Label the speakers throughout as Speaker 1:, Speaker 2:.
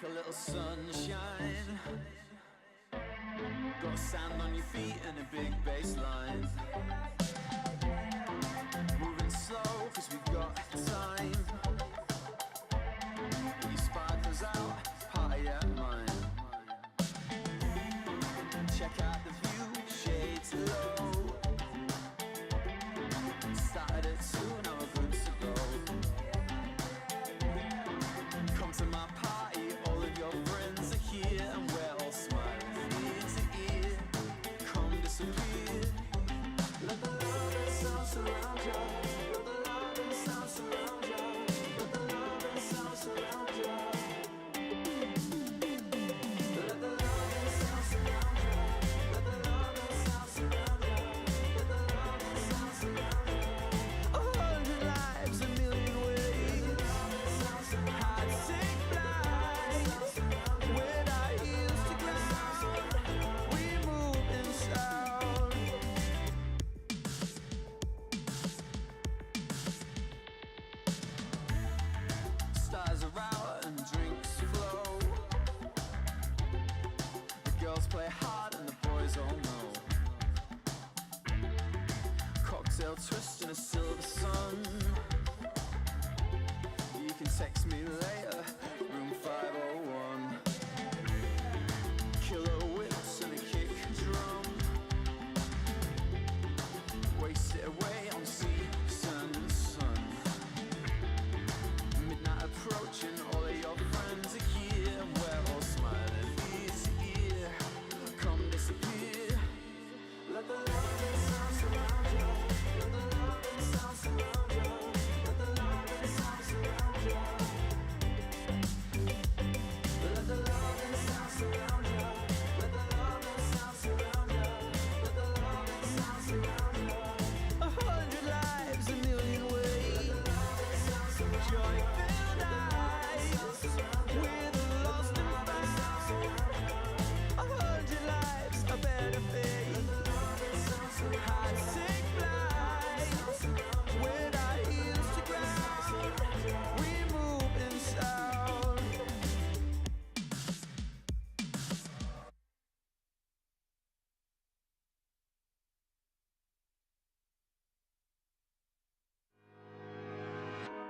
Speaker 1: like a little sunshine. Got sand on your feet and a big bass line. Moving slow cause we've got time. Your sparkles out, party at mine. Check out the view, shades low. Started at 2, now we're good to go. Come to my party, all of your friends are here, and we're all smiling ear to ear. Come disappear. Let the love and sound surround you. Let the love and sound surround you. Let the love and sound surround you. Let the love and sound surround you. Let the love and sound surround you. Let the love and sound surround you. 100 lives, a million ways. Let the love and sound surround you. I'd take flight with our ears to ground. We move in sound. Stars are out and drinks flow. The girls play hard and the boys all know. Cocktail twist in a silver sun. You can text me later, room 501. Killer whips and a kick drum. Waste it away on sea, sun and sun. Midnight approaching, all of your friends are here, and we're all smiling ear to ear. Come disappear. Let the love and sound surround you. Let the love and sound surround you. Let the love and sound surround you. Let the love and sound surround you. Let the love and sound surround you. Let the love and sound surround you. 100 lives, a million ways. Let the love and sound surround you. Joy-filled eyes with a lost and found. 100 lives, a better fate. I'd take flight with our ears to ground. We move in sound.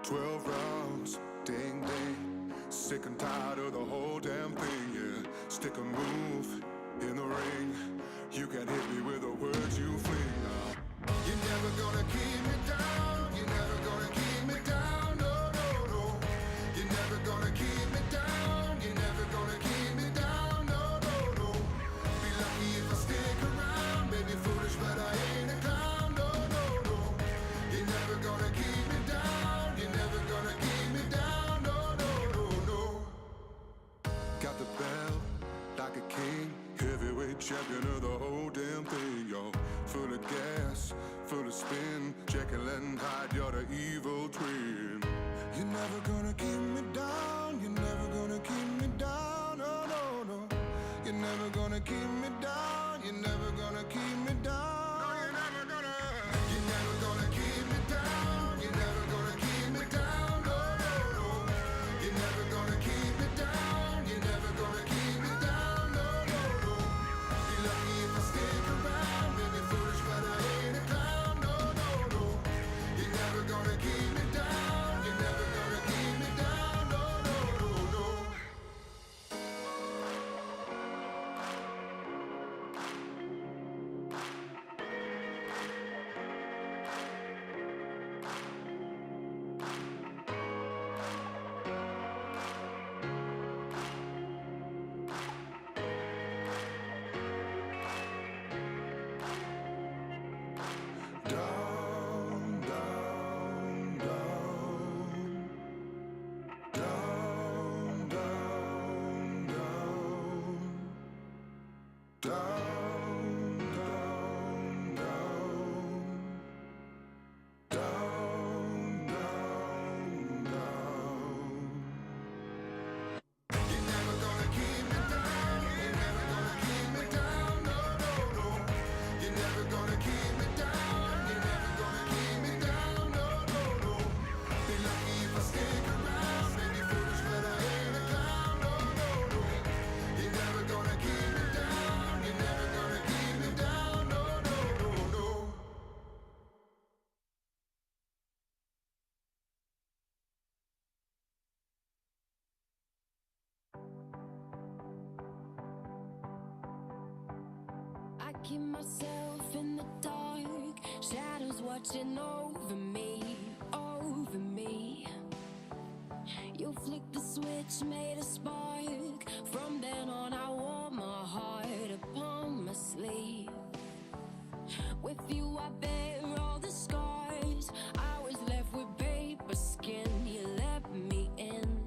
Speaker 2: Twelve rounds, ding ding. Sick and tired of the whole damn thing, yeah. Stick a move in the ring. You can hit me with the words you fling. You're never gonna keep me down. You're never gonna keep me down. No, no, no. You're never gonna keep me down. You're never gonna keep me down. No, no, no. Be lucky if I stick around. Maybe foolish, but I ain't a clown. No, no, no. You're never gonna keep me down. You're never gonna keep me down. No, no, no, no. Got the belt like a king, heavyweight champion of the whole damn thing, yo. Full of gas, full of spin, Jekyll and Hyde, you're the evil twin. You're never gonna keep me down. You're never gonna keep me down. No, no, no. You're never gonna keep me down. You're never gonna keep me down. No, you're never gonna. You're never gonna keep me down. You're never gonna keep me down. No, no, no. You're never gonna keep me down. You're never gonna keep me down. No, no, no. Be lucky if I stick around. Maybe foolish, but I ain't a clown. No, no, no. You're never gonna keep me down. You're never gonna keep me down. No, no, no, no.
Speaker 1: I keep myself in the dark, shadows watching over me, over me. You flicked the switch, made a spark. From then on I wore my heart upon my sleeve. With you I bear all the scars. I was left with paper skin. You let me in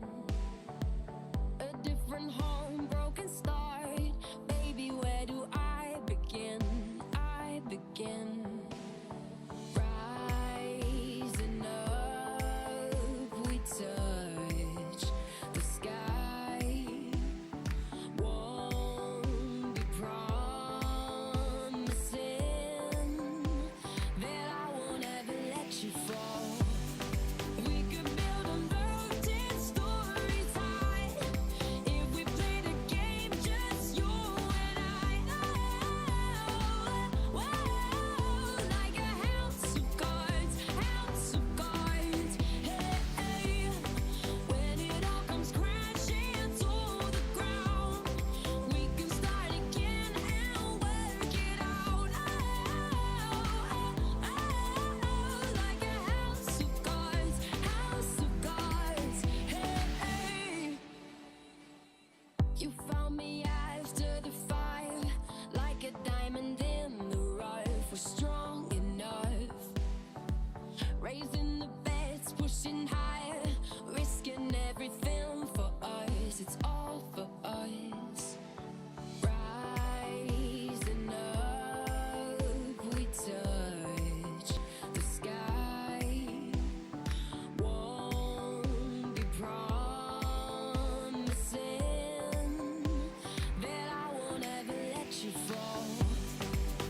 Speaker 1: a different home, broken start. Baby, where do I begin? I begin rising up. We touch the sky. Won't be promising that I won't ever let you fall. We could build a mountain stories high if we played a game, just you and I. Whoa, like a house of cards, house of cards. Hey, when it all comes crashing to the ground, we can start again and work it out. Like a house of cards, house of cards. Hey, you found me after the fire, like a diamond in the rough. We're strong enough, raising the bets, pushing higher, risking everything for us. It's all for us. Rising up, we touch the sky. Won't be promising that I won't ever let you fall.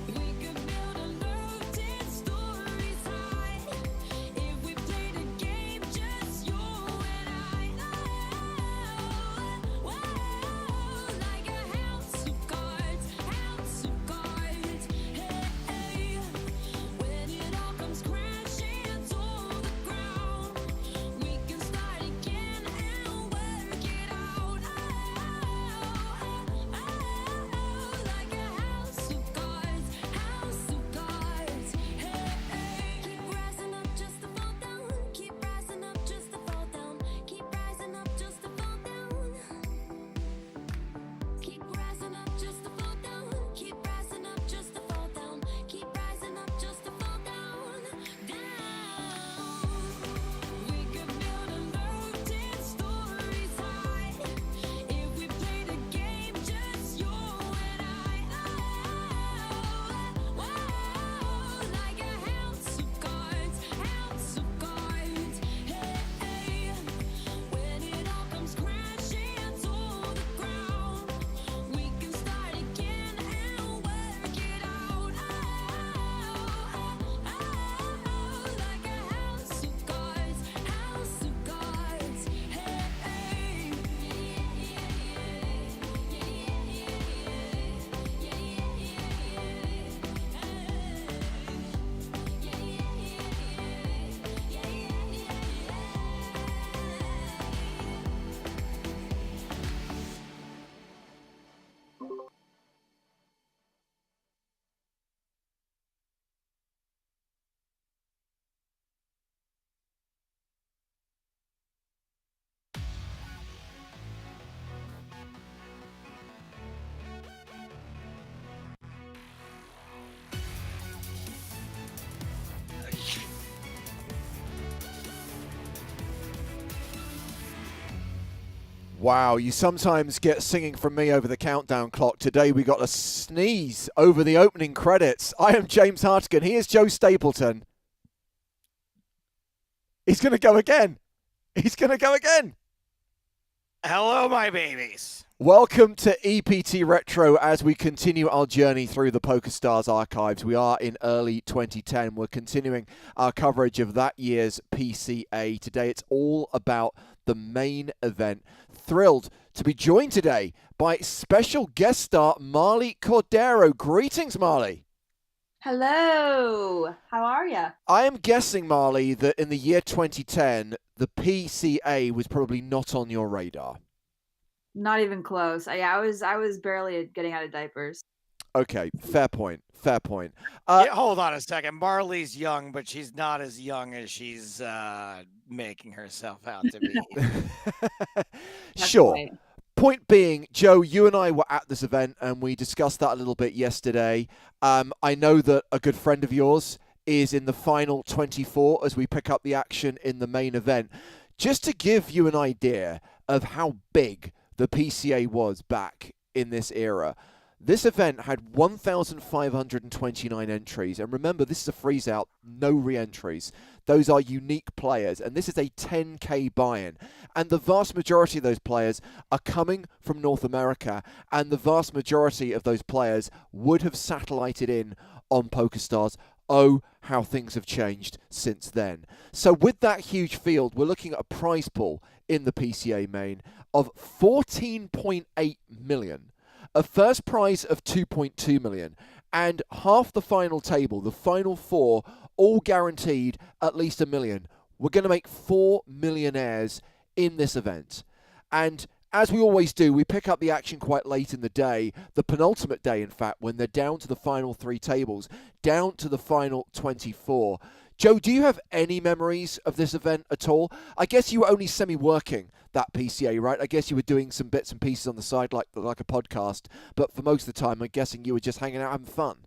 Speaker 1: We could build a mountain stories high if we played a game, just you and I. Whoa, like a house of cards, house of cards. Hey, when it all comes crashing to the ground, we can start again and work it out. Like a house of cards, house of cards. Hey, keep rising up just to fall down. Keep rising up just to fall down. Keep rising up just to fall down. Keep rising up just to fall down. Keep rising up just to fall down. Keep rising up just to fall down. Down. We could build a mountain stories high if we played a game, just you and I. Whoa, like a house of cards, house of cards. Hey, when it all comes crashing to the ground, we can start again and work it out. Like a house of cards, house of cards.
Speaker 3: Wow, you sometimes get singing from me over the countdown clock. Today we got a sneeze over the opening credits. I am James Hartigan. He is Joe Stapleton. He's going to go again. He's going to go again.
Speaker 4: Hello, my babies.
Speaker 3: Welcome to EPT Retro as we continue our journey through the PokerStars archives. We are in early 2010. We're continuing our coverage of that year's PCA. Today it's all about the main event. Thrilled to be joined today by special guest star Marley Cordero. Greetings, Marley.
Speaker 5: Hello. How are you?
Speaker 3: I am guessing, Marley, that in the year 2010, the PCA was probably not on your radar.
Speaker 5: Not even close. I was barely getting out of diapers.
Speaker 3: Okay, fair point. Fair point.
Speaker 4: Yeah, hold on a second. Marley's young, but she's not as young as she's making herself out to be.
Speaker 3: Sure.
Speaker 5: Right.
Speaker 3: Point being, Joe, you and I were at this event and we discussed that a little bit yesterday. I know that a good friend of yours is in the final 24 as we pick up the action in the main event. Just to give you an idea of how big the PCA was back in this era, this event had 1,529 entries. And remember, this is a freeze out, no re-entries. Those are unique players. And this is a 10K buy-in. And the vast majority of those players are coming from North America. And the vast majority of those players would have satellited in on PokerStars. Oh, how things have changed since then. So with that huge field, we're looking at a prize pool in the PCA main of 14.8 million. A first prize of 2.2 million, and half the final table, the final four, all guaranteed at least $1 million. We're going to make 4 millionaires in this event. And as we always do, we pick up the action quite late in the day, the penultimate day, in fact, when they're down to the final 3 tables, down to the final 24. Joe, do you have any memories of this event at all? I guess you were only semi-working that PCA, right? I guess you were doing some bits and pieces on the side like a podcast, but for most of the time, I'm guessing you were just hanging out having fun.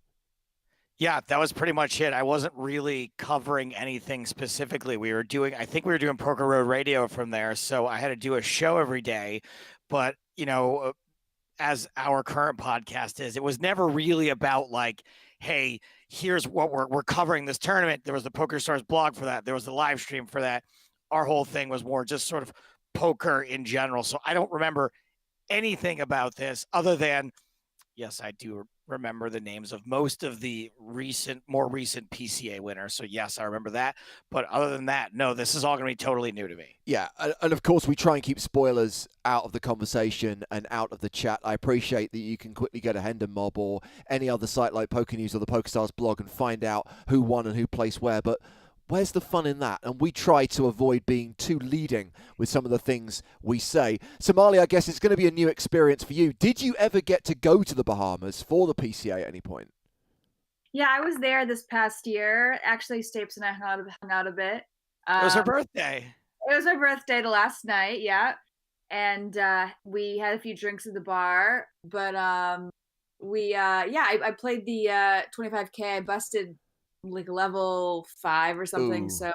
Speaker 4: Yeah, that was pretty much it. I wasn't really covering anything specifically. I think we were doing Poker Road Radio from there, so I had to do a show every day. But, as our current podcast is, it was never really about like, hey, here's what we're covering this tournament. There was the PokerStars blog for that. There was the live stream for that. Our whole thing was more just sort of poker in general. So I don't remember anything about this other than, yes, I do remember the names of most of the more recent PCA winners. So yes, I remember that. But other than that, no, this is all going to be totally new to me.
Speaker 3: Yeah, and of course we try and keep spoilers out of the conversation and out of the chat. I appreciate that you can quickly go to Hendon Mob or any other site like Poker News or the PokerStars blog and find out who won and who placed where, but where's the fun in that? And we try to avoid being too leading with some of the things we say. Somali, I guess it's going to be a new experience for you. Did you ever get to go to the Bahamas for the PCA at any point?
Speaker 5: Yeah, I was there this past year. Actually, Stapes and I hung out a bit.
Speaker 4: It was her birthday.
Speaker 5: It was my birthday the last night, yeah. And we had a few drinks at the bar. But I played the 25K. I busted like level 5 or something.
Speaker 3: Ooh.
Speaker 5: So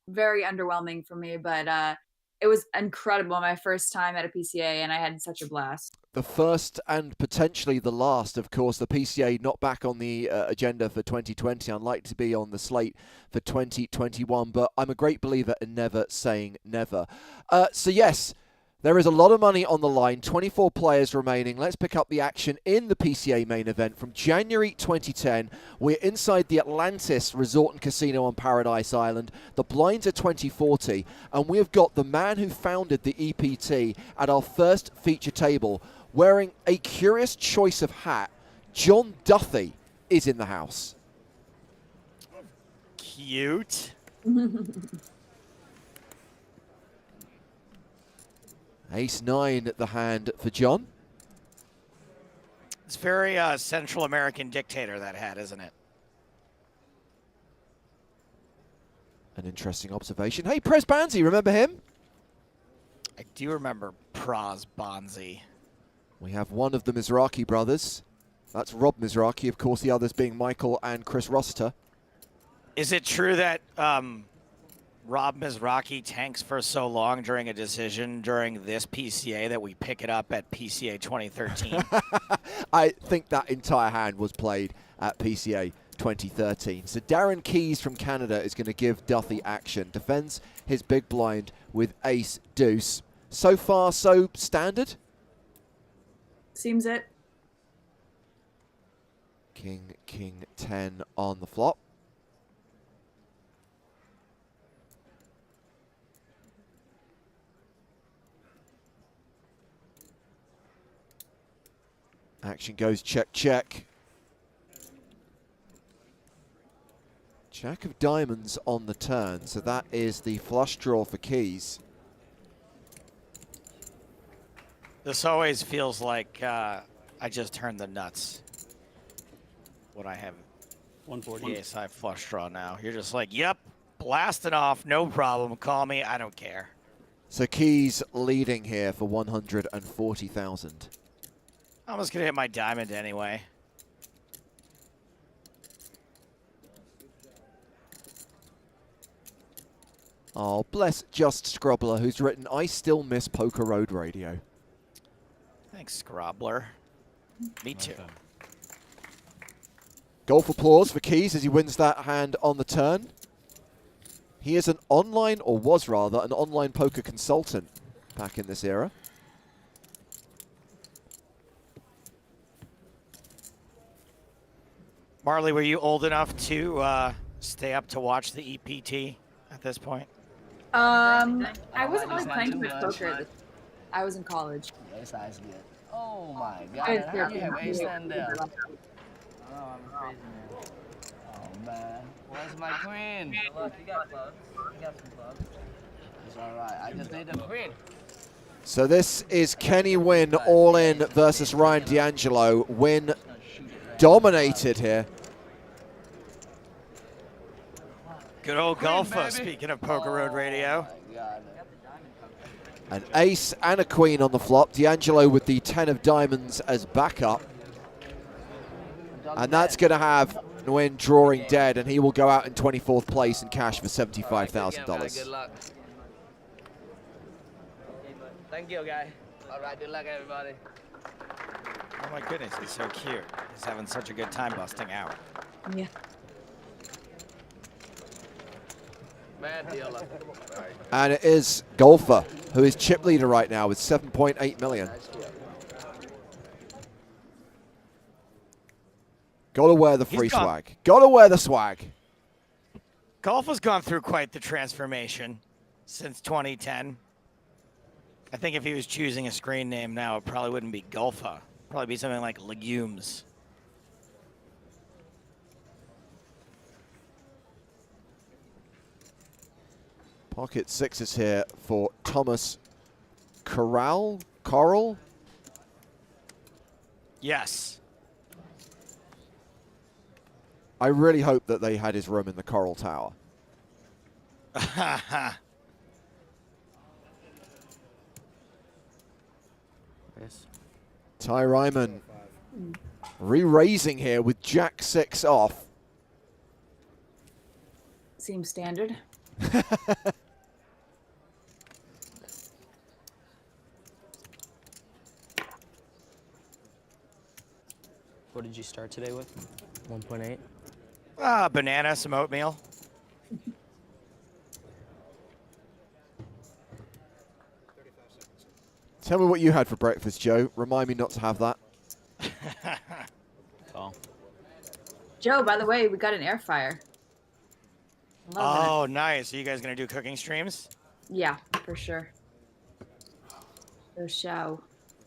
Speaker 5: very underwhelming for me. But it was incredible. My first time at a PCA, and I had such a blast.
Speaker 3: The first and potentially the last, of course. The PCA not back on the agenda for 2020, unlikely to be on the slate for 2021, but I'm a great believer in never saying never. So yes, there is a lot of money on the line, 24 players remaining. Let's pick up the action in the PCA main event from January 2010. We're inside the Atlantis Resort and Casino on Paradise Island. The blinds are 2040, and we have got the man who founded the EPT at our first feature table, wearing a curious choice of hat. John Duthie is in the house.
Speaker 4: Cute.
Speaker 3: Ace-9 at the hand for John.
Speaker 4: It's very Central American dictator, that hat, isn't it?
Speaker 3: An interesting observation. Hey, Prez Banzi, remember him?
Speaker 4: I do remember Praz Bonzi.
Speaker 3: We have one of the Mizrachi brothers. That's Rob Mizrachi, of course, the others being Michael and Chris Rossiter.
Speaker 4: Is it true that Rob Mizrachi tanks for so long during a decision during this PCA that we pick it up at PCA 2013?
Speaker 3: I think that entire hand was played at PCA 2013. So Darren Keys from Canada is going to give Duthie action. Defends his big blind with ace deuce. So far, so standard.
Speaker 5: Seems it.
Speaker 3: King, king, 10 on the flop. Action goes check, check. Jack of diamonds on the turn, so that is the flush draw for Keys.
Speaker 4: This always feels like I just turned the nuts. when I have
Speaker 6: 140.
Speaker 4: the ace-high flush draw now. You're just like, yep, blasting off, no problem. Call me, I don't care.
Speaker 3: So Keys leading here for 140,000.
Speaker 4: I'm just gonna hit my diamond anyway.
Speaker 3: Oh, bless Just Scrubbler, who's written, I still miss Poker Road Radio.
Speaker 4: Thanks, Scrobbler. Me too.
Speaker 3: Golf applause for Keys as he wins that hand on the turn. He is an online, or was rather, an online poker consultant back in this era.
Speaker 4: Marley, were you old enough to stay up to watch the EPT at this point?
Speaker 5: I wasn't really playing too much poker. I was in college.
Speaker 7: Ace Ice good. Oh my god,
Speaker 5: I was
Speaker 7: how do you have
Speaker 5: working.
Speaker 7: ace ten there?
Speaker 6: Oh, I'm crazy, man.
Speaker 7: Oh man, where's my queen?
Speaker 6: Look, you got clubs. You got some clubs.
Speaker 7: It's alright, I just need a queen.
Speaker 3: So this is Kenny Wynn all in versus Ryan D'Angelo. Wynn dominated here.
Speaker 4: Good old golfer,
Speaker 7: baby.
Speaker 4: speaking of Poker Road Radio.
Speaker 7: Oh my god.
Speaker 3: An ace and a queen on the flop. D'Angelo with the 10 of diamonds as backup. And that's going to have Nguyen drawing dead, and he will go out in 24th place and cash for $75,000.
Speaker 7: Good luck. Thank you, guy. Alright, good luck, everybody.
Speaker 4: Oh my goodness, he's so cute. He's having such a good time busting out.
Speaker 5: Yeah.
Speaker 7: Bad dealer.
Speaker 3: And it is Golfer, who is chip leader right now with 7.8 million. Gotta wear the free swag. Gotta wear the swag.
Speaker 4: Golf has gone through quite the transformation since 2010. I think if he was choosing a screen name now, it probably wouldn't be Golfa. Probably be something like Legumes.
Speaker 3: Pocket sixes here for Thomas Coral.
Speaker 4: Yes.
Speaker 3: I really hope that they had his room in the Coral Tower.
Speaker 6: Yes.
Speaker 3: Ty Ryman re-raising here with Jack 6 off.
Speaker 5: Seems standard.
Speaker 6: What did you start today with? 1.8.
Speaker 4: Banana, some oatmeal.
Speaker 3: Tell me what you had for breakfast, Joe. Remind me not to have that.
Speaker 6: Call.
Speaker 5: Joe, by the way, we got an air fryer. Loving
Speaker 4: Oh, nice. Are you guys going to do cooking streams?
Speaker 5: it. Yeah, for sure. For show.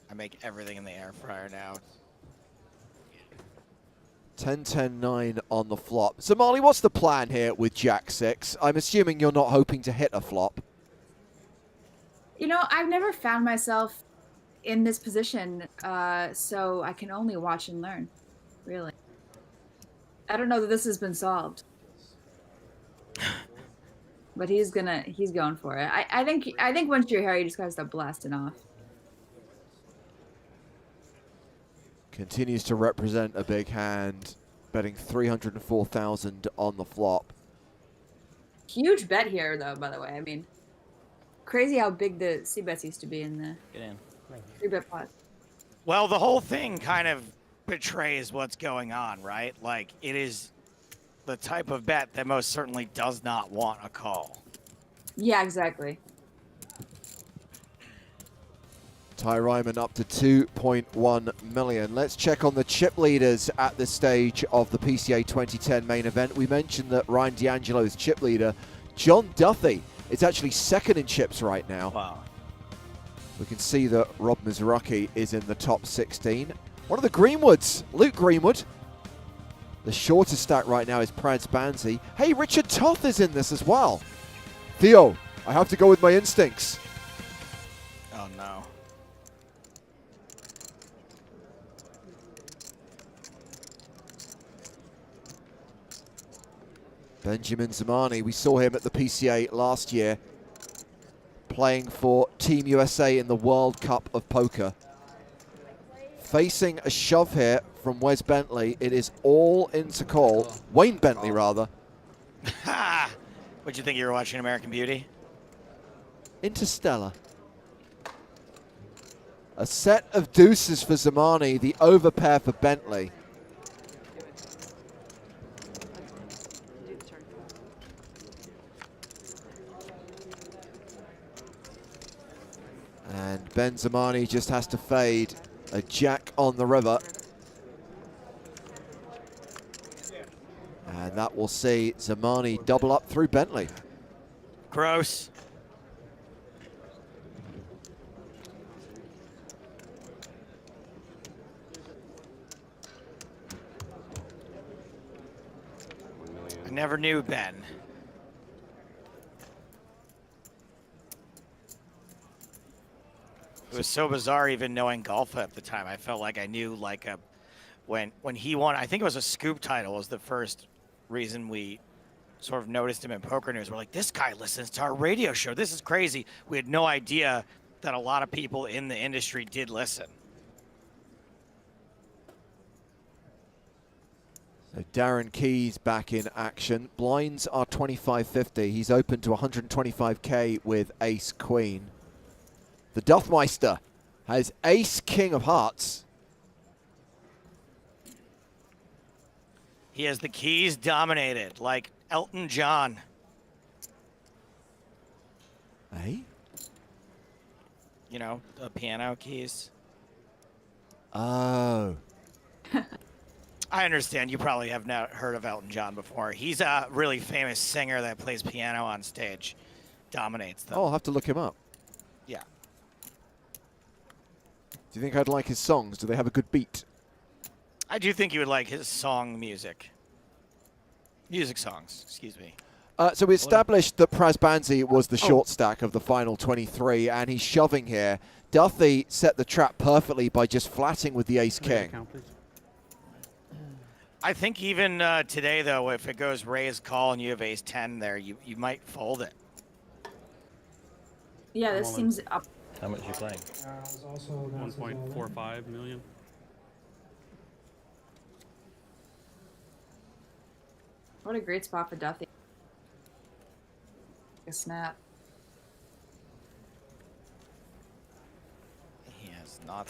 Speaker 4: I make everything in the air fryer now.
Speaker 3: 10-10-9 on the flop. So, Marley, what's the plan here with Jack 6? I'm assuming you're not hoping to hit a flop.
Speaker 5: You know, I've never found myself in this position, so I can only watch and learn, really. I don't know that this has been solved. But he's going for it. I think once you're here, you just gotta start blasting off.
Speaker 3: Continues to represent a big hand, betting 304,000 on the flop.
Speaker 5: Huge bet here, though, by the way. I mean, crazy how big the C-bets used to be in the
Speaker 6: Get in.
Speaker 5: 3-bet pot.
Speaker 4: Well, the whole thing kind of betrays what's going on, right? Like, it is the type of bet that most certainly does not want a call.
Speaker 5: Yeah, exactly.
Speaker 3: Ty Ryman up to 2.1 million. Let's check on the chip leaders at this stage of the PCA 2010 main event. We mentioned that Ryan D'Angelo is chip leader. John Duthie is actually second in chips right now.
Speaker 4: Wow.
Speaker 3: We can see that Rob Mizrachi is in the top 16. One of the Greenwoods, Luke Greenwood. The shortest stack right now is Prad Spanzi. Hey, Richard Toth is in this as well. Theo, I have to go with my instincts.
Speaker 4: Oh, no.
Speaker 3: Benjamin Zamani, we saw him at the PCA last year, playing for Team USA in the World Cup of Poker. Facing a shove here from Wes Bentley. It is all into call. Wayne Bentley, rather.
Speaker 4: What'd you think you were watching American Beauty?
Speaker 3: Interstellar. A set of deuces for Zamani, the overpair for Bentley. And Ben Zamani just has to fade a jack on the river. And that will see Zamani double up through Bentley.
Speaker 4: Gross. I never knew Ben. It was so bizarre even knowing golf at the time. I felt like I knew like when he won, I think it was a scoop title was the first reason we sort of noticed him in Poker News. We're like, this guy listens to our radio show. This is crazy. We had no idea that a lot of people in the industry did listen.
Speaker 3: So Darren Keys back in action. Blinds are 25.50. He's open to 125k with ace queen. The Duffmeister has ace king of hearts.
Speaker 4: He has the keys dominated like Elton John.
Speaker 3: Hey?
Speaker 4: You know, the piano keys.
Speaker 3: Oh.
Speaker 4: I understand you probably have not heard of Elton John before. He's a really famous singer that plays piano on stage. Dominates them.
Speaker 3: Oh, I'll have to look him up.
Speaker 4: Yeah.
Speaker 3: Do you think I'd like his songs? Do they have a good beat?
Speaker 4: I do think you would like his song music. Music songs, excuse me.
Speaker 3: So we established that Prasbanzi was the short stack of the final 23, and he's shoving here. Duffy set the trap perfectly by just flatting with the ace-king.
Speaker 4: I think even today, though, if it goes raise call and you have ace-10 there, you might fold it.
Speaker 5: Yeah, this seems up.
Speaker 8: How much are you playing?
Speaker 9: 1.45 million.
Speaker 5: What a great spot for Duffy. A snap.
Speaker 4: He has not.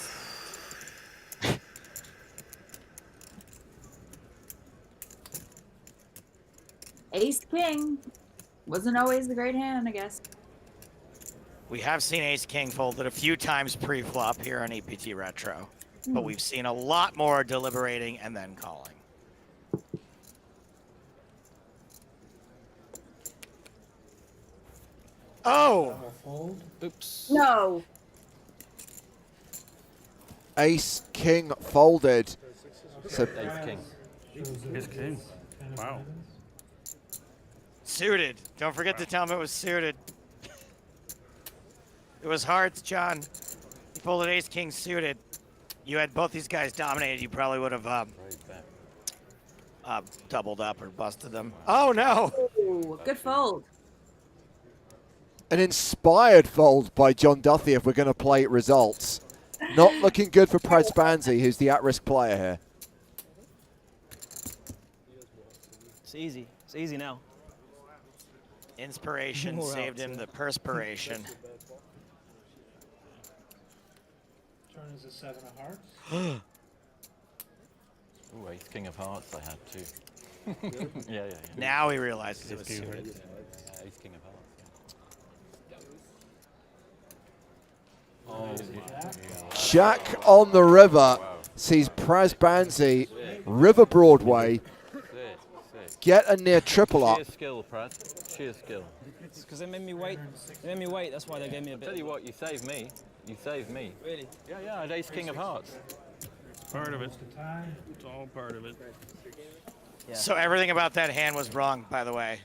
Speaker 5: Ace King wasn't always the great hand, I guess.
Speaker 4: We have seen ace-king folded a few times pre-flop here on EPT Retro, but we've seen a lot more deliberating and then calling. Oh!
Speaker 6: Oops.
Speaker 5: No.
Speaker 3: Ace-king folded. So
Speaker 8: Ace king.
Speaker 9: Ace king. Wow.
Speaker 4: Suited. Don't forget to tell him it was suited. It was hearts, John. He folded ace-king suited. You had both these guys dominated. You probably would have doubled up or busted them. Oh, no!
Speaker 5: Ooh, good fold.
Speaker 3: an inspired fold by John Duthie if we're going to play results. Not looking good for Prasbanzi, who's the at-risk player here.
Speaker 6: It's easy. It's easy now.
Speaker 4: Inspiration
Speaker 6: More
Speaker 4: saved
Speaker 6: out,
Speaker 4: him the perspiration.
Speaker 10: Turn is a 7 of hearts.
Speaker 8: Ooh, ace king of hearts I had too. yeah.
Speaker 4: Now he realizes it was suited.
Speaker 8: Yeah, ace king of hearts. Yeah. Oh,
Speaker 3: Jack on the river sees Prasbanzi, River Broadway, get a near triple up.
Speaker 8: Sheer skill, Pras. Sheer skill.
Speaker 6: It's because they made me wait. They made me wait. That's why they gave me a bit.
Speaker 8: Tell you what, you saved me. You saved me.
Speaker 6: Really?
Speaker 8: Yeah, I had ace king of hearts.
Speaker 9: Part of it. It's all part of it.
Speaker 6: Yeah.
Speaker 4: So everything about that hand was wrong, by the way.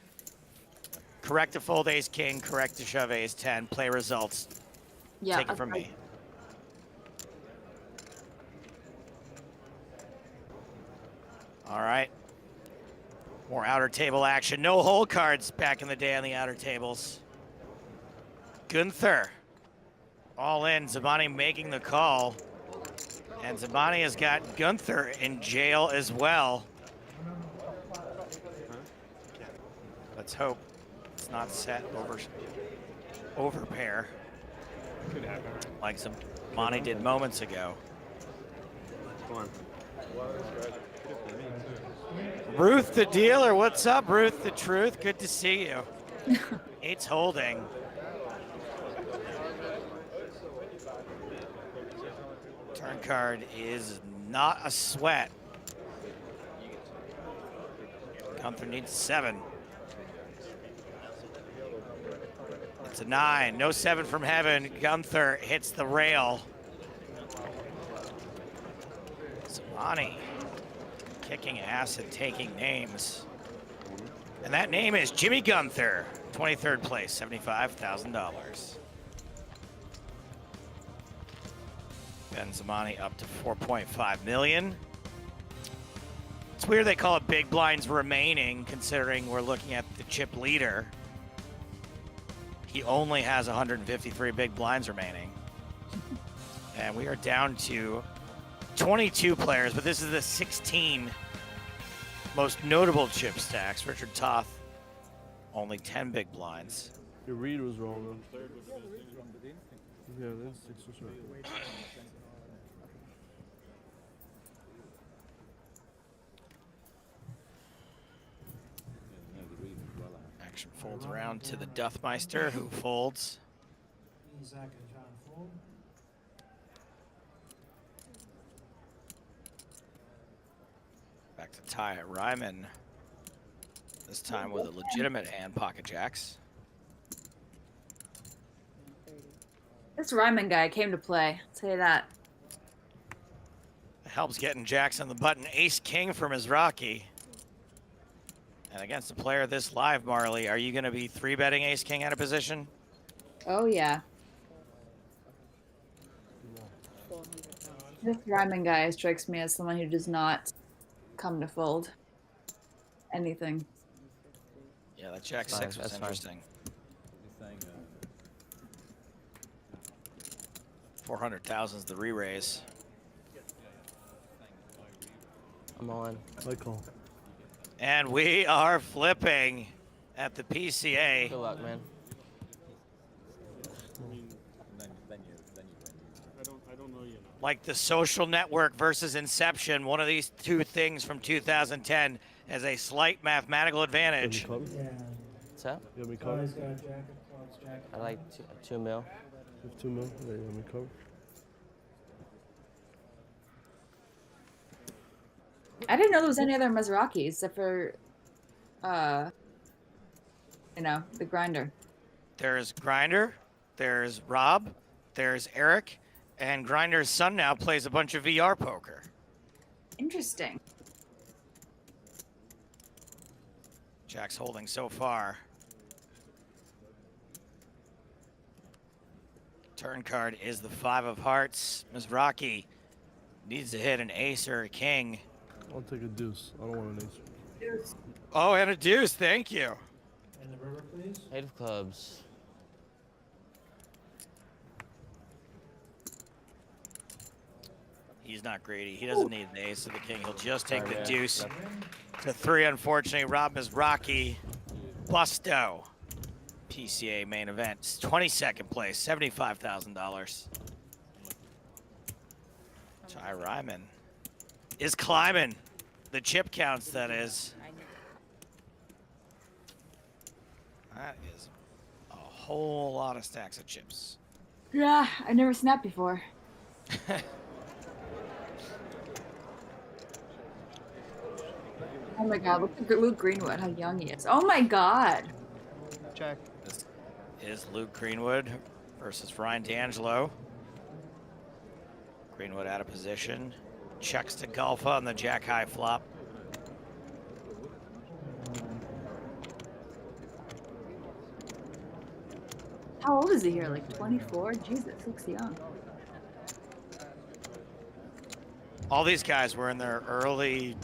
Speaker 4: Correct to fold ace king, correct to shove ace 10, play results.
Speaker 5: Yeah.
Speaker 4: Take it from me. All right. More outer table action. No hole cards back in the day on the outer tables. Gunther. All in. Zabani making the call. And Zabani has got Gunther in jail as well. Let's hope it's not set over pair.
Speaker 9: Could happen.
Speaker 4: Like Zabani did moments ago.
Speaker 9: Come on.
Speaker 4: Ruth the dealer, what's up, Ruth the truth? Good to see you. Eight's holding. Turn card is not a sweat. Gunther needs 7. It's a 9. No 7 from heaven. Gunther hits the rail. Zabani kicking ass and taking names. And that name is Jimmy Gunther. 23rd place, $75,000. Ben Zabani up to 4.5 million. It's weird they call it big blinds remaining, considering we're looking at the chip leader. He only has 153 big blinds remaining. And we are down to 22 players, but this is the 16 most notable chip stacks. Richard Toth, only 10 big blinds.
Speaker 9: Your read was wrong, though. Yeah, that's 6 was right.
Speaker 4: Action folds around to the Duthmeister, who folds.
Speaker 10: Zach and John fold.
Speaker 4: Back to tie at Ryman. This time with a legitimate hand, pocket jacks.
Speaker 5: This Ryman guy came to play. I'll tell you that.
Speaker 4: Helps getting jacks on the button. Ace King from Mizraki. And against a player this live, Marley, are you going to be 3-betting Ace King out of position?
Speaker 5: Oh, yeah. This Ryman guy strikes me as someone who does not come to fold anything.
Speaker 4: Yeah, that jack
Speaker 6: Fine,
Speaker 4: 6 was
Speaker 6: that's fine.
Speaker 4: interesting. 400,000 is the re-raise.
Speaker 6: I'm all in.
Speaker 9: I call.
Speaker 4: And we are flipping at the
Speaker 6: Good
Speaker 4: PCA.
Speaker 6: luck, man.
Speaker 9: I don't know you.
Speaker 4: Like the Social Network versus Inception, one of these two things from 2010 has a slight mathematical advantage.
Speaker 10: Yeah.
Speaker 6: What's that?
Speaker 9: You have me covered?
Speaker 10: Guy's got a jack of clubs, jack of
Speaker 6: I like 2 mil.
Speaker 9: You have 2 mil? Yeah, you have me covered?
Speaker 5: I didn't know there was any other Maserakis except for, the grinder.
Speaker 4: There's Grinder, there's Rob, there's Eric, and Grinder's son now plays a bunch of VR poker.
Speaker 5: Interesting.
Speaker 4: Jack's holding so far. Turn card is the 5 of hearts. Mizraki needs to hit an ace or a king.
Speaker 9: I'll take a deuce. I don't want an ace.
Speaker 4: Oh, and a deuce, thank you.
Speaker 10: And the river, please.
Speaker 6: 8 of clubs.
Speaker 4: He's not greedy. He doesn't need an ace or the king. He'll just take
Speaker 6: Sorry,
Speaker 4: the
Speaker 6: man.
Speaker 4: deuce. To 3, unfortunately. Rob Mizraki. Busto. PCA main event. 22nd place, $75,000. Ty Ryman is climbing. The chip counts, that is. That is a whole lot of stacks of chips.
Speaker 5: Yeah, I never snapped before. Oh my god, look at Luke Greenwood, how young he is. Oh my god.
Speaker 9: Check.
Speaker 4: This is Luke Greenwood versus Ryan D'Angelo. Greenwood out of position. Checks to Golfa on the jack high flop.
Speaker 5: How old is he here? Like 24? Jesus, looks young.
Speaker 4: All these guys were in their early,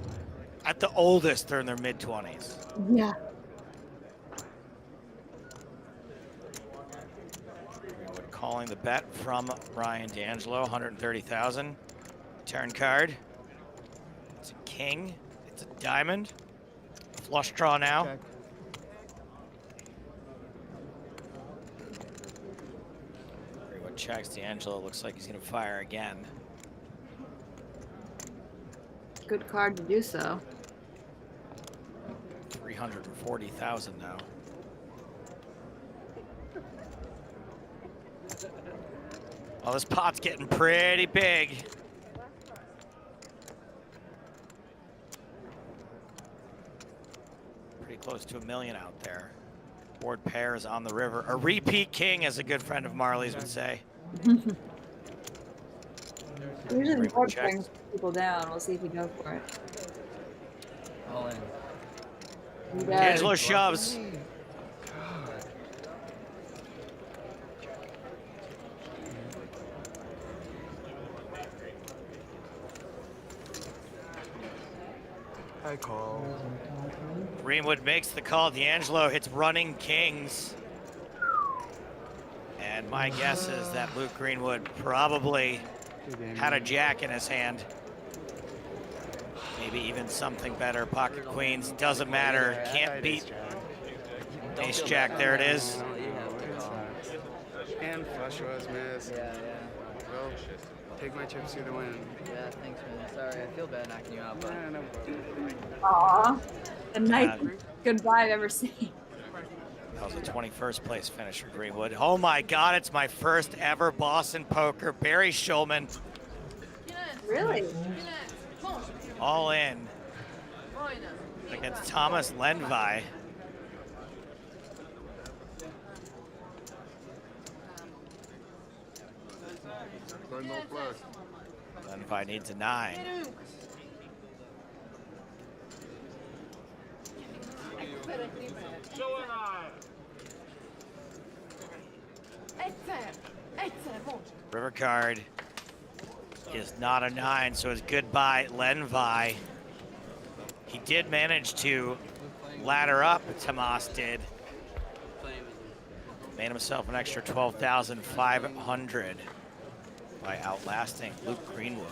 Speaker 4: at the oldest, they're in their mid-20s.
Speaker 5: Yeah.
Speaker 4: Greenwood calling the bet from Ryan D'Angelo, 130,000. Turn card. It's a king. It's a diamond. Flush draw now.
Speaker 9: Check.
Speaker 4: Greenwood checks. D'Angelo looks like he's going to fire again.
Speaker 5: Good card to do so.
Speaker 4: 340,000 now. Oh, this pot's getting pretty big. Pretty close to $1 million out there. Board pair is on the river. A repeat king, as a good friend of Marley's would say.
Speaker 5: Usually the
Speaker 4: Great
Speaker 5: board
Speaker 4: check.
Speaker 5: brings people down. We'll see if we go for it.
Speaker 7: All in.
Speaker 5: He does.
Speaker 4: D'Angelo shoves.
Speaker 9: I call.
Speaker 4: Greenwood makes the call. D'Angelo hits running kings. And my guess is that Luke Greenwood probably had a jack in his hand. Maybe even something better. Pocket queens. Doesn't matter. Can't beat ace jack. There it is.
Speaker 7: You have the call.
Speaker 9: And flush was missed.
Speaker 7: Yeah.
Speaker 9: Well, take my chips to the win.
Speaker 7: Yeah, thanks, man. Sorry, I feel bad knocking you out, but
Speaker 9: Yeah, no problem.
Speaker 5: Aw. The nicest
Speaker 4: Yeah.
Speaker 5: goodbye I've ever seen.
Speaker 4: That was a 21st place finish for Greenwood. Oh my God, it's my first ever Boston poker. Barry Schulman,
Speaker 5: Really?
Speaker 4: all in against Thomas Lenvi.
Speaker 2: No flash.
Speaker 4: Lenvi needs a 9. River card is not a 9, so it's goodbye Lenvi. He did manage to ladder up, Tomas did. Made himself an extra 12,500 by outlasting Luke Greenwood.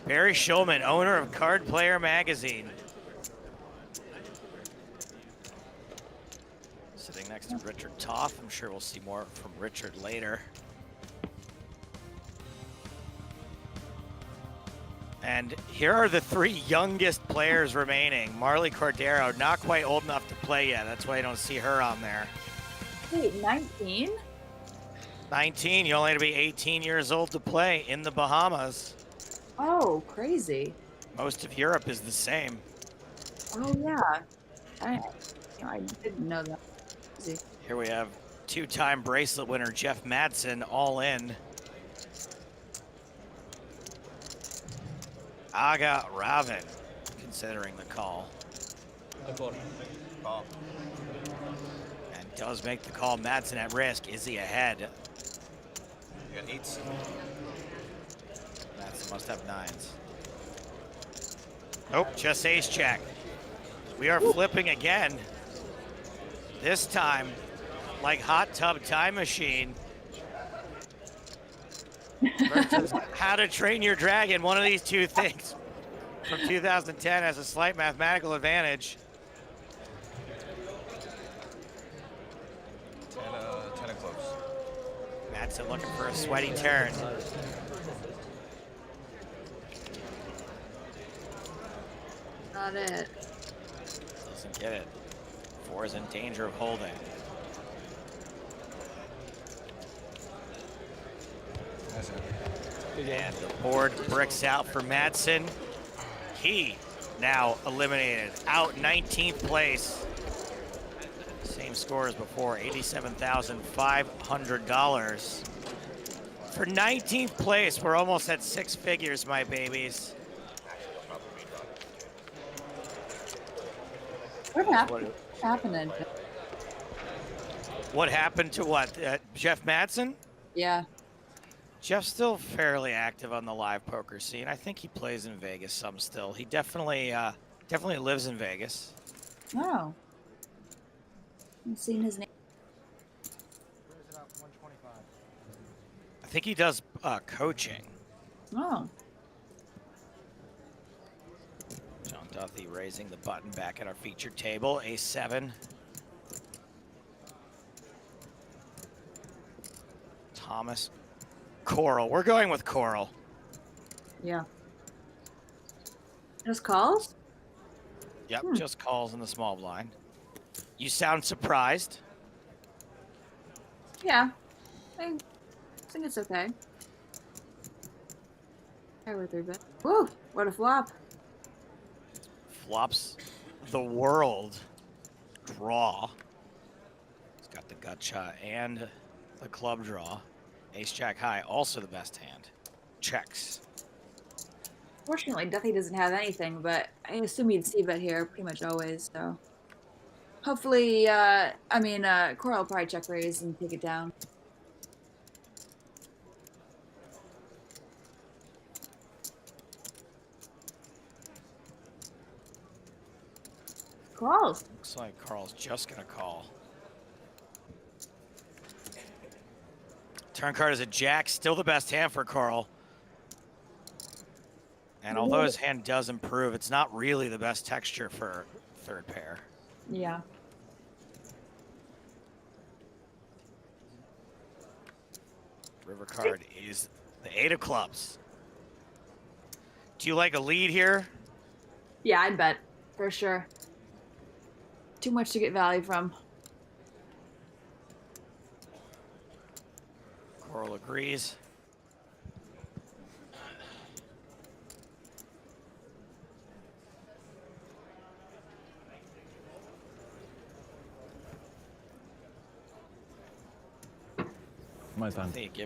Speaker 4: Barry Schulman, owner of Card Player Magazine. Sitting next to Richard Toff. I'm sure we'll see more from Richard later. And here are the 3 youngest players remaining. Marley Cordero, not quite old enough to play yet. That's why you don't see her on there.
Speaker 5: Wait, 19?
Speaker 4: 19, you only have to be 18 years old to play in the Bahamas.
Speaker 5: Oh, crazy.
Speaker 4: Most of Europe is the same.
Speaker 5: Oh, yeah. I didn't know that. Crazy.
Speaker 4: Here we have 2-time bracelet winner Jeff Madsen all in. Aga Raven considering the call. And does make the call. Madsen at risk. Is he ahead? Madsen must have 9s. Nope, just ace jack. We are flipping again. This time, like Hot Tub Time Machine. Versus How to Train Your Dragon, one of these two things from 2010 has a slight mathematical advantage.
Speaker 8: 10 of clubs.
Speaker 4: Madsen looking for a sweaty turn.
Speaker 5: Not it.
Speaker 4: Doesn't get it. 4 is in danger of holding. And the board bricks out for Madsen. He now eliminated, out 19th place. Same score as before, $87,500. For 19th place, we're almost at 6 figures, my babies.
Speaker 5: What happened?
Speaker 4: What happened to what? Jeff Madsen?
Speaker 5: Yeah.
Speaker 4: Jeff's still fairly active on the live poker scene. I think he plays in Vegas some still. He definitely lives in Vegas.
Speaker 5: Oh. I've seen his name.
Speaker 4: I think he does coaching.
Speaker 5: Oh.
Speaker 4: John Duthie raising the button back at our featured table. A7. Thomas. Coral. We're going with Coral.
Speaker 5: Yeah. Just calls?
Speaker 4: Yep, just calls in the small blind. You sound surprised.
Speaker 5: Yeah. I think it's okay. I would 3-bet. Woo! What a flop.
Speaker 4: Flops the world draw. He's got the gut shot and the club draw. Ace Jack high, also the best hand. Checks.
Speaker 5: Fortunately, Duffy doesn't have anything, but I assume he'd c-bet here pretty much always, so. Hopefully, Coral will probably check raise and take it down. Calls.
Speaker 4: Looks like Carl's just gonna call. Turn card is a jack, still the best hand for Carl. And although his hand does improve, it's not really the best texture for third pair.
Speaker 5: Yeah.
Speaker 4: River card is the 8 of clubs. Do you like a lead here?
Speaker 5: Yeah, I'd bet. For sure. Too much to get value from.
Speaker 4: Coral agrees.
Speaker 8: My
Speaker 4: I
Speaker 8: time.
Speaker 4: think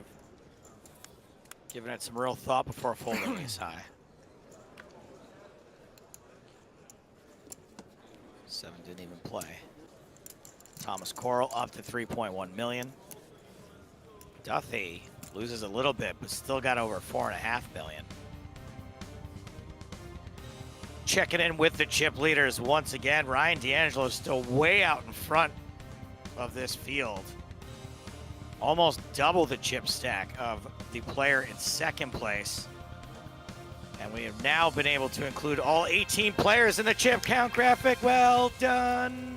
Speaker 4: giving it some real thought before folding ace high. 7 didn't even play. Thomas Coral up to 3.1 million. Duthie loses a little bit, but still got over 4.5 million. Checking in with the chip leaders once again. Ryan D'Angelo still way out in front of this field. Almost double the chip stack of the player in second place. And we have now been able to include all 18 players in the chip count graphic. Well done.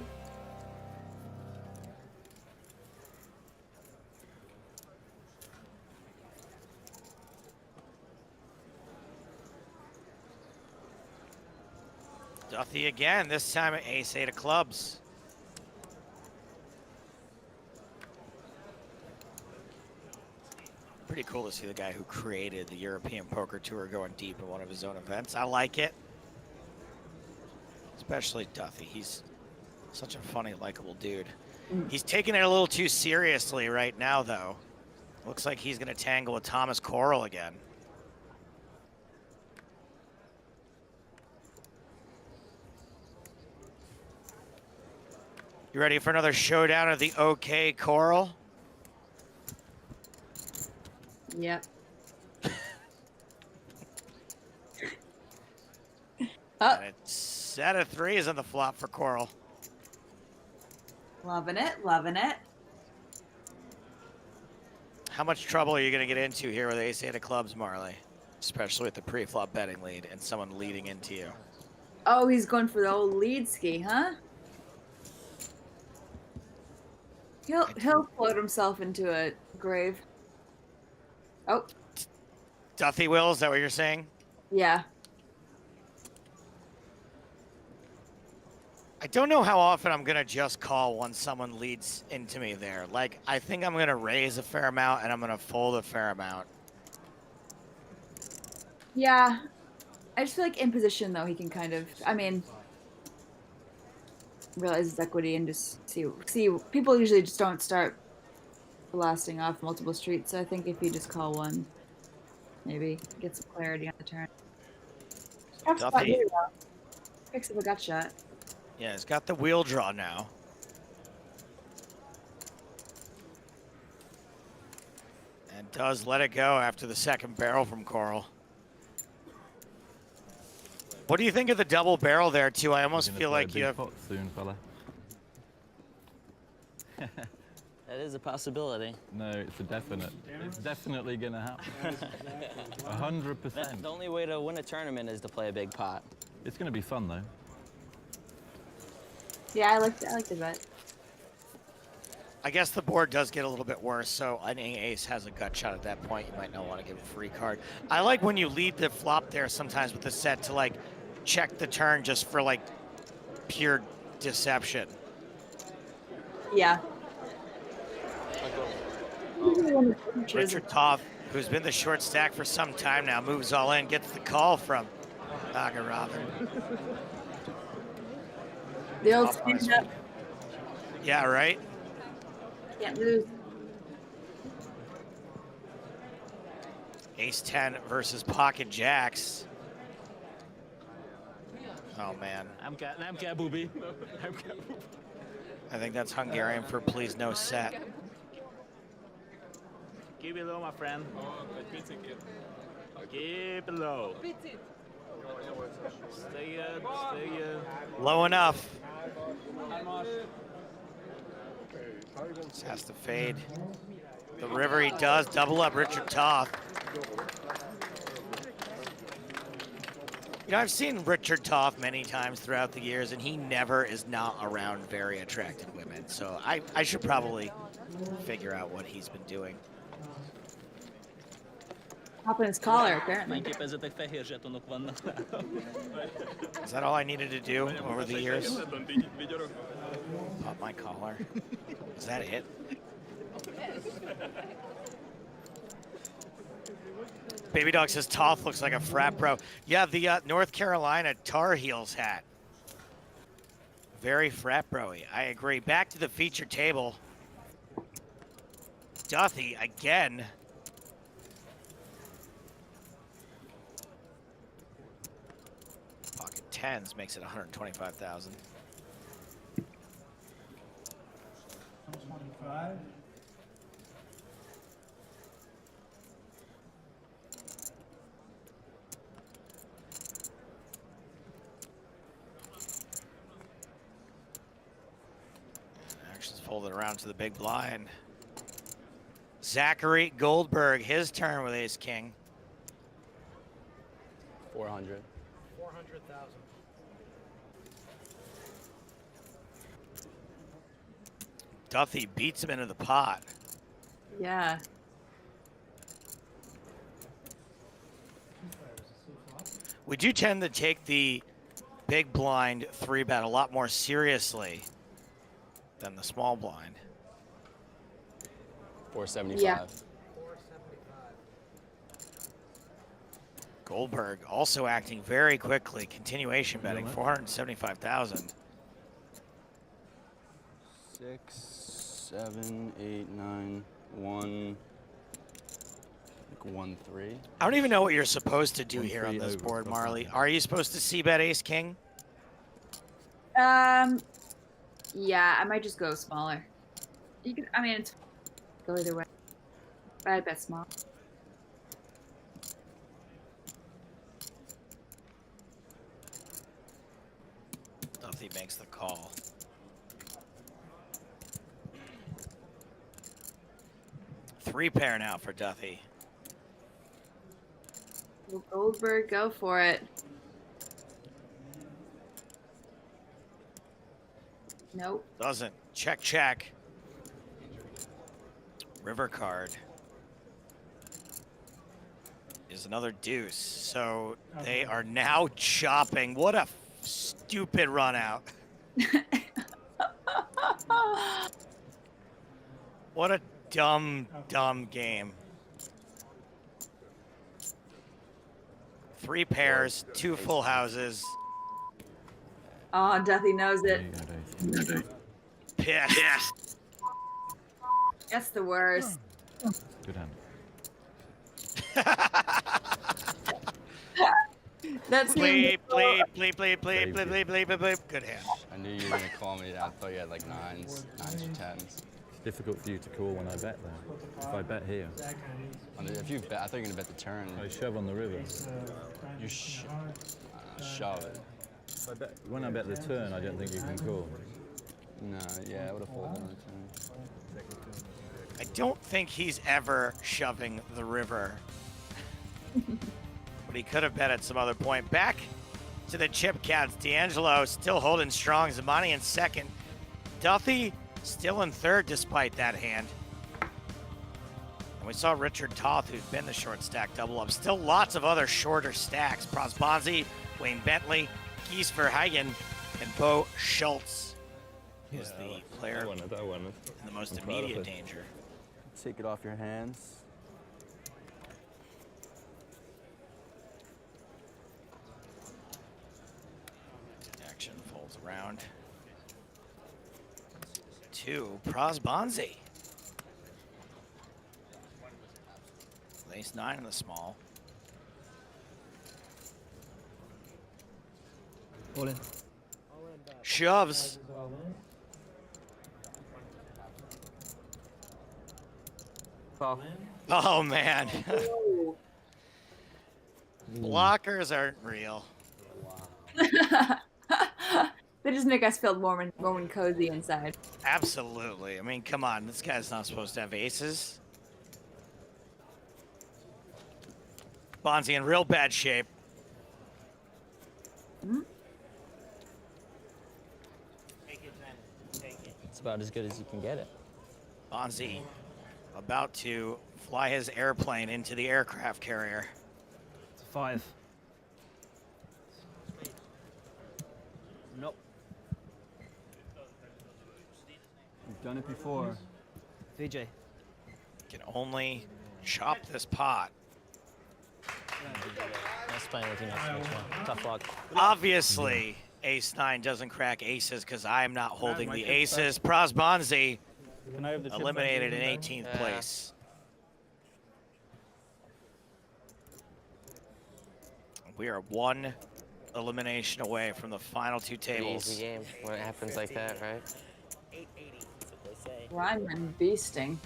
Speaker 4: Duthie again, this time at ace 8 of clubs. Pretty cool to see the guy who created the European Poker Tour going deep in one of his own events. I like it. Especially Duthie. He's such a funny, likable dude. He's taking it a little too seriously right now, though. Looks like he's going to tangle with Thomas Coral again. You ready for another showdown of the OK Coral?
Speaker 5: Yep.
Speaker 4: And a set of 3s on the flop for Coral.
Speaker 5: Loving it, loving it.
Speaker 4: How much trouble are you going to get into here with ace 8 of clubs, Marley? Especially with the pre-flop betting lead and someone leading into you.
Speaker 5: Oh, he's going for the old lead ski, huh? He'll float himself into a grave. Oh.
Speaker 4: Duthie will, is that what you're saying?
Speaker 5: Yeah.
Speaker 4: I don't know how often I'm going to just call once someone leads into me there. Like, I think I'm going to raise a fair amount and I'm going to fold a fair amount.
Speaker 5: Yeah. I just feel like in position, though, he can kind of, realize his equity and just see. People usually just don't start blasting off multiple streets, so I think if you just call one, maybe get some clarity on the turn.
Speaker 4: Duthie.
Speaker 5: Picks up a gut shot.
Speaker 4: Yeah, he's got the wheel draw now. And does let it go after the second barrel from Coral. What do you think of the double barrel there, too? I almost feel like you have...
Speaker 8: Soon, fella.
Speaker 6: That is a possibility.
Speaker 8: No, it's a definite. It's definitely going to happen. 100%.
Speaker 6: The only way to win a tournament is to play a big pot.
Speaker 8: It's going to be fun, though.
Speaker 5: Yeah, I like the bet.
Speaker 4: I guess the board does get a little bit worse, so I think ace has a gut shot at that point. You might not want to give a free card. I like when you lead the flop there sometimes with the set to like check the turn just for like pure deception.
Speaker 5: Yeah.
Speaker 4: Richard Toth, who's been the short stack for some time now, moves all in, gets the call from Naga Robin.
Speaker 5: The old stand up.
Speaker 4: Yeah, right?
Speaker 5: Can't lose.
Speaker 4: Ace 10 versus pocket jacks. Oh man.
Speaker 11: I'm booby.
Speaker 4: I think that's Hungarian for please no set.
Speaker 11: Keep it low, my friend. Keep it low. Stay good.
Speaker 4: Low enough. Just has to fade. The river he does, double up Richard Toth. You know, I've seen Richard Toth many times throughout the years, and he never is not around very attractive women. So I should probably figure out what he's been doing.
Speaker 5: Hop in his collar, apparently.
Speaker 11: Képezetek fehér zsetonok vannak.
Speaker 4: Is that all I needed to do over the years? Pop my collar. Is that it? Baby Dog says Toth looks like a frat bro. Yeah, the North Carolina Tar Heels hat. Very frat bro-y. I agree. Back to the feature table. Duthie again. Pocket tens makes it 125,000.
Speaker 10: 25.
Speaker 4: Actions folded around to the big blind. Zachary Goldberg, his turn with ace king.
Speaker 6: 400.
Speaker 10: 400,000.
Speaker 4: Duthie beats him into the pot.
Speaker 5: Yeah.
Speaker 4: We do tend to take the big blind 3-bet a lot more seriously than the small blind.
Speaker 6: 475.
Speaker 5: Yeah.
Speaker 10: 475.
Speaker 4: Goldberg also acting very quickly. Continuation betting, 475,000.
Speaker 6: 6, 7, 8, 9, 1, like 1, 3.
Speaker 4: I don't even know what you're supposed to do
Speaker 8: 1,
Speaker 4: here on
Speaker 8: 3
Speaker 4: this
Speaker 8: over,
Speaker 4: board,
Speaker 8: plus
Speaker 4: Marley.
Speaker 8: something.
Speaker 4: Are you supposed to c-bet ace king?
Speaker 5: Yeah, I might just go smaller. You can, I mean, it's go either way. But I bet small.
Speaker 4: Duthie makes the call. Three pair now for Duthie.
Speaker 5: Will Goldberg go for it? Nope.
Speaker 4: Doesn't. Check, check. River card is another deuce. So they are now chopping. What a stupid run out. What a dumb game. 3 pairs, 2 full houses.
Speaker 5: Oh, Duthie knows it.
Speaker 4: Pissed.
Speaker 5: That's the worst.
Speaker 8: Good hand.
Speaker 5: That's
Speaker 4: Bleep, bleep, bleep, bleep, bleep, bleep, bleep, bleep, bleep, bleep. Good hand.
Speaker 6: I knew you were going to call me. I thought you had like 9s or 10s.
Speaker 8: It's difficult for you to call when I bet there. If I bet here,
Speaker 10: Zach had ace.
Speaker 6: If you bet, I thought you were going to bet the turn.
Speaker 8: I shove on the river.
Speaker 10: Ace,
Speaker 6: You shove it.
Speaker 8: If I bet, when I bet the turn, I don't think you can call.
Speaker 6: No, yeah, I would have folded on the turn.
Speaker 4: I don't think he's ever shoving the river. But he could have been at some other point. Back to the chip counts. D'Angelo still holding strong. Zamani in second. Duffy still in third despite that hand. And we saw Richard Toth, who's been the short stack double up. Still lots of other shorter stacks. Prosbonzi, Wayne Bentley, Gies Verhagen, and Bo Schultz is the player
Speaker 8: I won it.
Speaker 4: in the most
Speaker 8: I'm proud of
Speaker 4: immediate
Speaker 8: it.
Speaker 4: danger.
Speaker 12: Take it off your hands.
Speaker 4: Action folds around to Prosbonzi. Ace 9 in the small.
Speaker 6: All in.
Speaker 4: Shoves. Oh, man. Blockers aren't real.
Speaker 5: They just make us feel warm and cozy inside.
Speaker 4: Absolutely. I mean, come on. This guy's not supposed to have aces. Bonzi in real bad shape.
Speaker 6: It's about as good as you can get it.
Speaker 4: Bonzi about to fly his airplane into the aircraft carrier.
Speaker 6: It's a 5. Nope.
Speaker 12: You've done it before.
Speaker 6: VJ.
Speaker 4: Can only chop this pot.
Speaker 6: Nice playing with you next one. Tough luck.
Speaker 4: Obviously, ace 9 doesn't crack aces because I'm not holding the aces. Prosbonzi eliminated in 18th place. We are one elimination away from the final two tables.
Speaker 13: Easy game when it happens like that, right?
Speaker 5: Ryman beasting.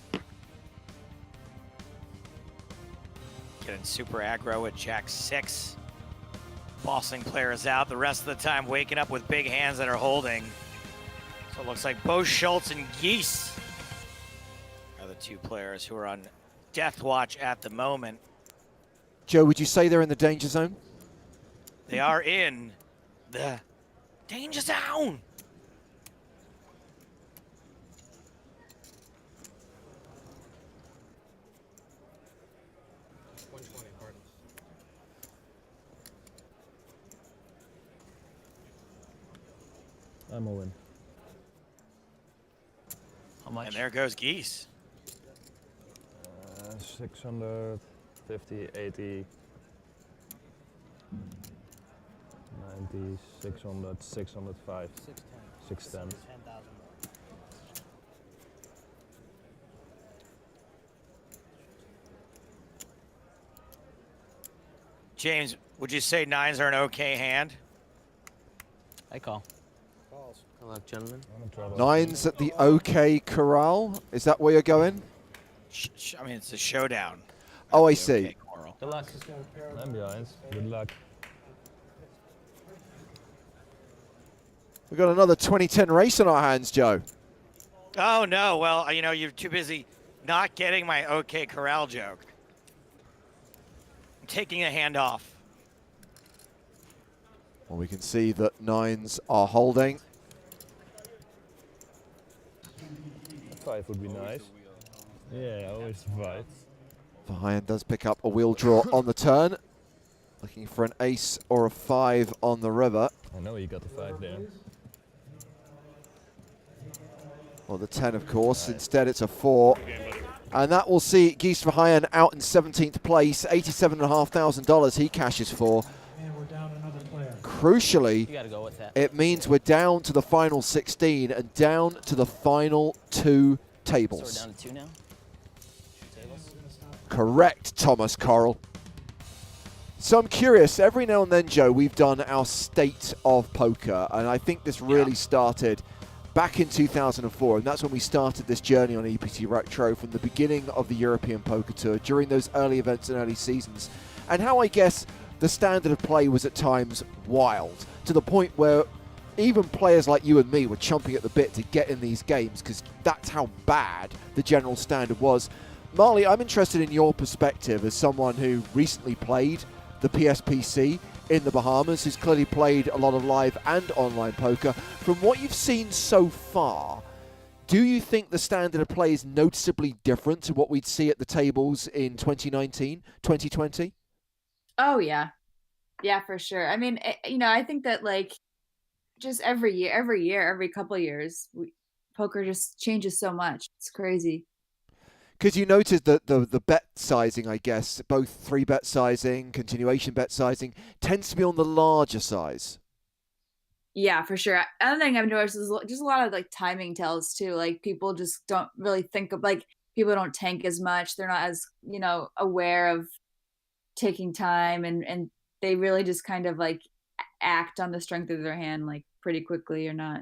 Speaker 4: Getting super aggro at Jack 6. Bossing players out. The rest of the time waking up with big hands that are holding. So it looks like Bo Schultz and Gies are the two players who are on death watch at the moment.
Speaker 3: Joe, would you say they're in the danger zone?
Speaker 4: They are in the danger zone.
Speaker 8: I'm a win.
Speaker 6: How much?
Speaker 4: And there goes Gies.
Speaker 8: 650, 80, 90, 600, 605, 610.
Speaker 4: James, would you say 9s are an okay hand?
Speaker 6: I call.
Speaker 13: Good luck, gentlemen.
Speaker 3: 9's at the OK Corral. Is that where you're going?
Speaker 4: I mean, it's a showdown.
Speaker 3: Oh, I
Speaker 4: The
Speaker 3: see.
Speaker 4: okay Coral.
Speaker 6: Good luck.
Speaker 8: I'm behind. Good luck.
Speaker 3: We've got another 2010 race on our hands, Joe.
Speaker 4: Oh, no. Well, you know, you're too busy not getting my OK Corral joke. I'm taking a hand off.
Speaker 3: Well, we can see that 9s are holding.
Speaker 8: 5 would be nice. Yeah, always 5.
Speaker 3: Verheyen does pick up a wheel draw on the turn. Looking for an ace or a 5 on the river.
Speaker 8: I know you got the 5 there.
Speaker 3: Well, the 10, of course. Instead, it's a 4. And that will see Gies Verheyen out in 17th place. $87,500 he cashes for. Crucially,
Speaker 6: You gotta go with that.
Speaker 3: it means we're down to the final 16 and down to the final 2
Speaker 6: So we're
Speaker 3: tables.
Speaker 6: down to 2 now? 2 tables?
Speaker 3: Correct, Thomas Coral. So I'm curious, every now and then, Joe, we've done our state of poker, and I think this really started back in 2004, and that's when we started this journey on EPT Retro from the beginning of the European Poker Tour, during those early events and early seasons, and how I guess the standard of play was at times wild, to the point where even players like you and me were chomping at the bit to get in these games because that's how bad the general standard was. Marley, I'm interested in your perspective as someone who recently played the PSPC in the Bahamas, who's clearly played a lot of live and online poker. From what you've seen so far, do you think the standard of play is noticeably different to what we'd see at the tables in 2019, 2020?
Speaker 5: Oh yeah. Yeah, for sure. I mean, I think that like just every year, every couple of years, poker just changes so much. It's crazy.
Speaker 3: Because you noticed that the bet sizing, I guess, both 3-bet sizing, continuation bet sizing, tends to be on the larger size.
Speaker 5: Yeah, for sure. Another thing I've noticed is just a lot of like timing tells too. Like people just don't really think of like people don't tank as much. They're not as, aware of taking time and they really just kind of like act on the strength of their hand like pretty quickly or not.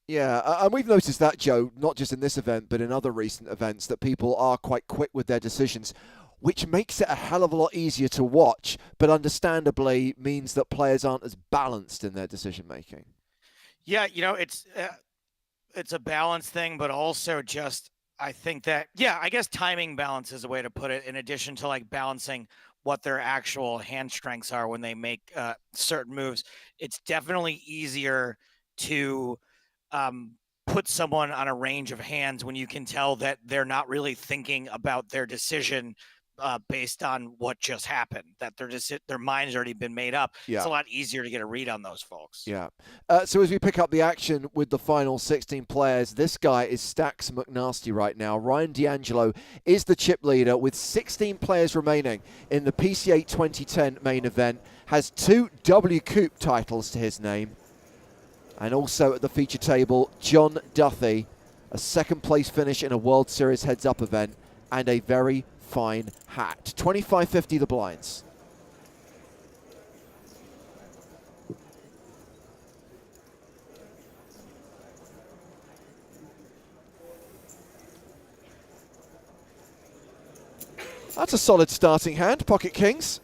Speaker 3: Yeah, and we've noticed that, Joe, not just in this event, but in other recent events, that people are quite quick with their decisions, which makes it a hell of a lot easier to watch, but understandably means that players aren't as balanced in their decision-making.
Speaker 4: Yeah, it's a balance thing, but also just, I think that, I guess timing balance is a way to put it, in addition to like balancing what their actual hand strengths are when they make certain moves. It's definitely easier to put someone on a range of hands when you can tell that they're not really thinking about their decision based on what just happened, that their mind's already been made up.
Speaker 3: Yeah.
Speaker 4: It's a lot easier to get a read on those folks.
Speaker 3: Yeah. So as we pick up the action with the final 16 players, this guy is Stax McNasty right now. Ryan D'Angelo is the chip leader with 16 players remaining in the PCA 2010 main event, has 2 W Coupe titles to his name. And also at the feature table, John Duthie, a second-place finish in a World Series heads-up event, and a very fine hat. 25.50 the blinds. That's a solid starting hand, pocket kings.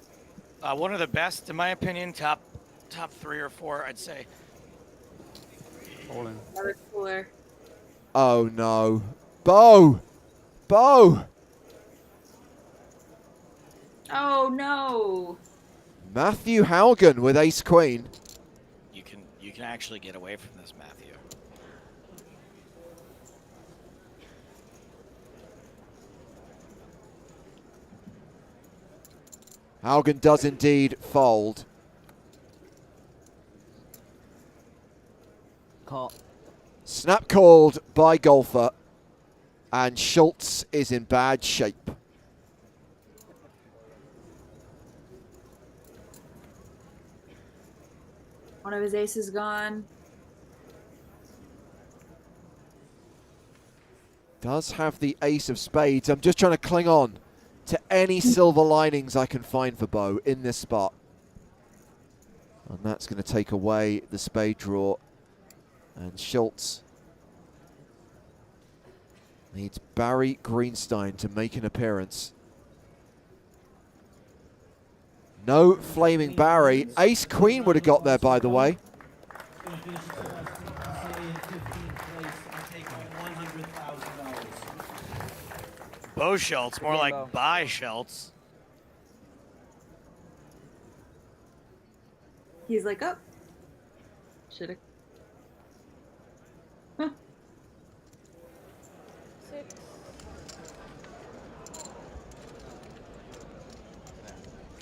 Speaker 4: One of the best, in my opinion, top 3 or 4, I'd say.
Speaker 12: All in.
Speaker 5: Never cooler.
Speaker 3: Oh no. Bo!
Speaker 5: Oh no.
Speaker 3: Matthew Haugen with ace queen.
Speaker 4: You can actually get away from this, Matthew.
Speaker 3: Haugen does indeed fold.
Speaker 6: Call.
Speaker 3: Snap called by golfer, and Schultz is in bad shape.
Speaker 5: One of his aces gone.
Speaker 3: Does have the ace of spades. I'm just trying to cling on to any silver linings I can find for Bo in this spot. And that's going to take away the spade draw. And Schultz needs Barry Greenstein to make an appearance. No flaming Barry. Ace Queen would have got there, by the way.
Speaker 4: Bo Schultz, more like Bye Schultz.
Speaker 5: He's like, oh. Should've.
Speaker 4: Look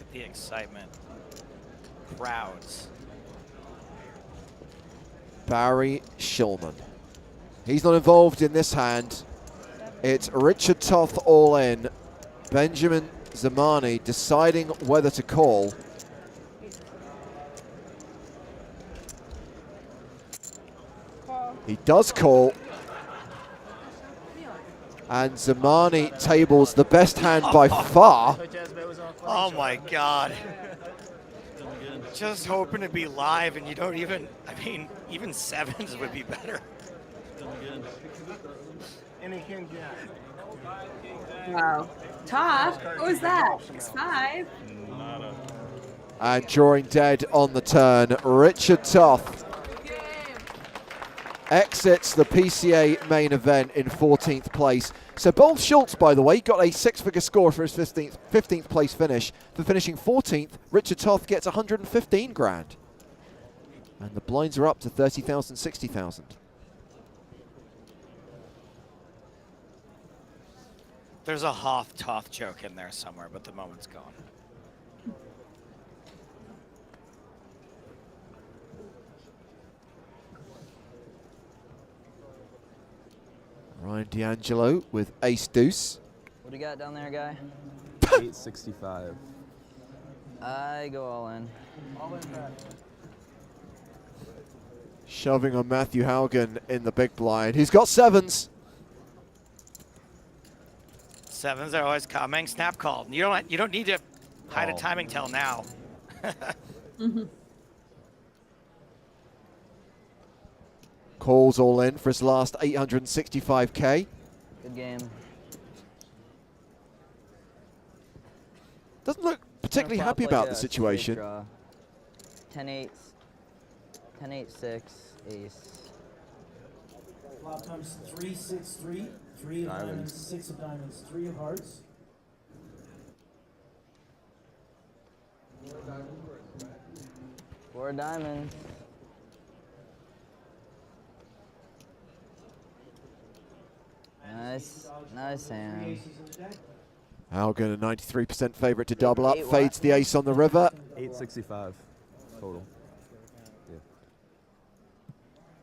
Speaker 4: at the excitement. Crowds.
Speaker 3: Barry Shulman. He's not involved in this hand. It's Richard Toth all in. Benjamin Zamani deciding whether to call. He does call. And Zamani tables the best hand by far.
Speaker 4: Oh my God. Just hoping to be live, and you don't even, even sevens would be better.
Speaker 5: Wow. Todd, what was that? 6-5.
Speaker 3: And drawing dead on the turn, Richard Toth exits the PCA main event in 14th place. So both Schultz, by the way, got a six-figure score for his 15th place finish. For finishing 14th, Richard Toth gets 115 grand. And the blinds are up to 30,000, 60,000.
Speaker 4: There's a Hoth-Toth joke in there somewhere, but the moment's gone.
Speaker 3: Ryan D'Angelo with ace deuce.
Speaker 7: What do you got down there, guy?
Speaker 8: 865.
Speaker 7: I go all in.
Speaker 10: All in back.
Speaker 3: Shoving on Matthew Haugen in the big blind. He's got sevens.
Speaker 4: Sevens are always coming. Snap call. You don't need to hide a
Speaker 8: Call.
Speaker 4: timing tell now.
Speaker 3: Calls all in for his last 865k.
Speaker 7: Good game.
Speaker 3: Doesn't look particularly
Speaker 7: Gonna
Speaker 3: happy
Speaker 7: flop like
Speaker 3: about the
Speaker 7: a straight
Speaker 3: situation.
Speaker 7: draw. 10-8, 10-8-6, ace.
Speaker 10: Flop times 3, 6, 3. 3 of diamonds, 6 of diamonds, 3 of hearts.
Speaker 7: Four diamonds. Nice hand.
Speaker 3: Haugen, a 93% favorite to double up, fades the ace on the river.
Speaker 8: 865 total.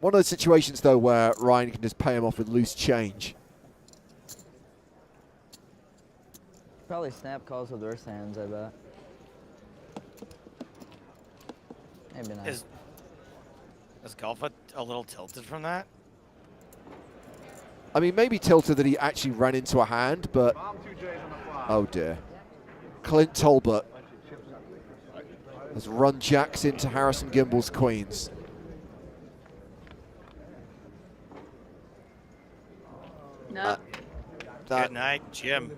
Speaker 3: One of those situations, though, where Ryan can just pay him off with loose change.
Speaker 7: Probably snap calls with worse hands, I bet. Maybe not.
Speaker 4: Is golf a little tilted from that?
Speaker 3: I mean, maybe tilted that he actually ran into a hand, but... Oh, dear. Clint Tolbert has run jacks into Harrison Gimble's queens.
Speaker 5: No.
Speaker 4: Good night, Jim.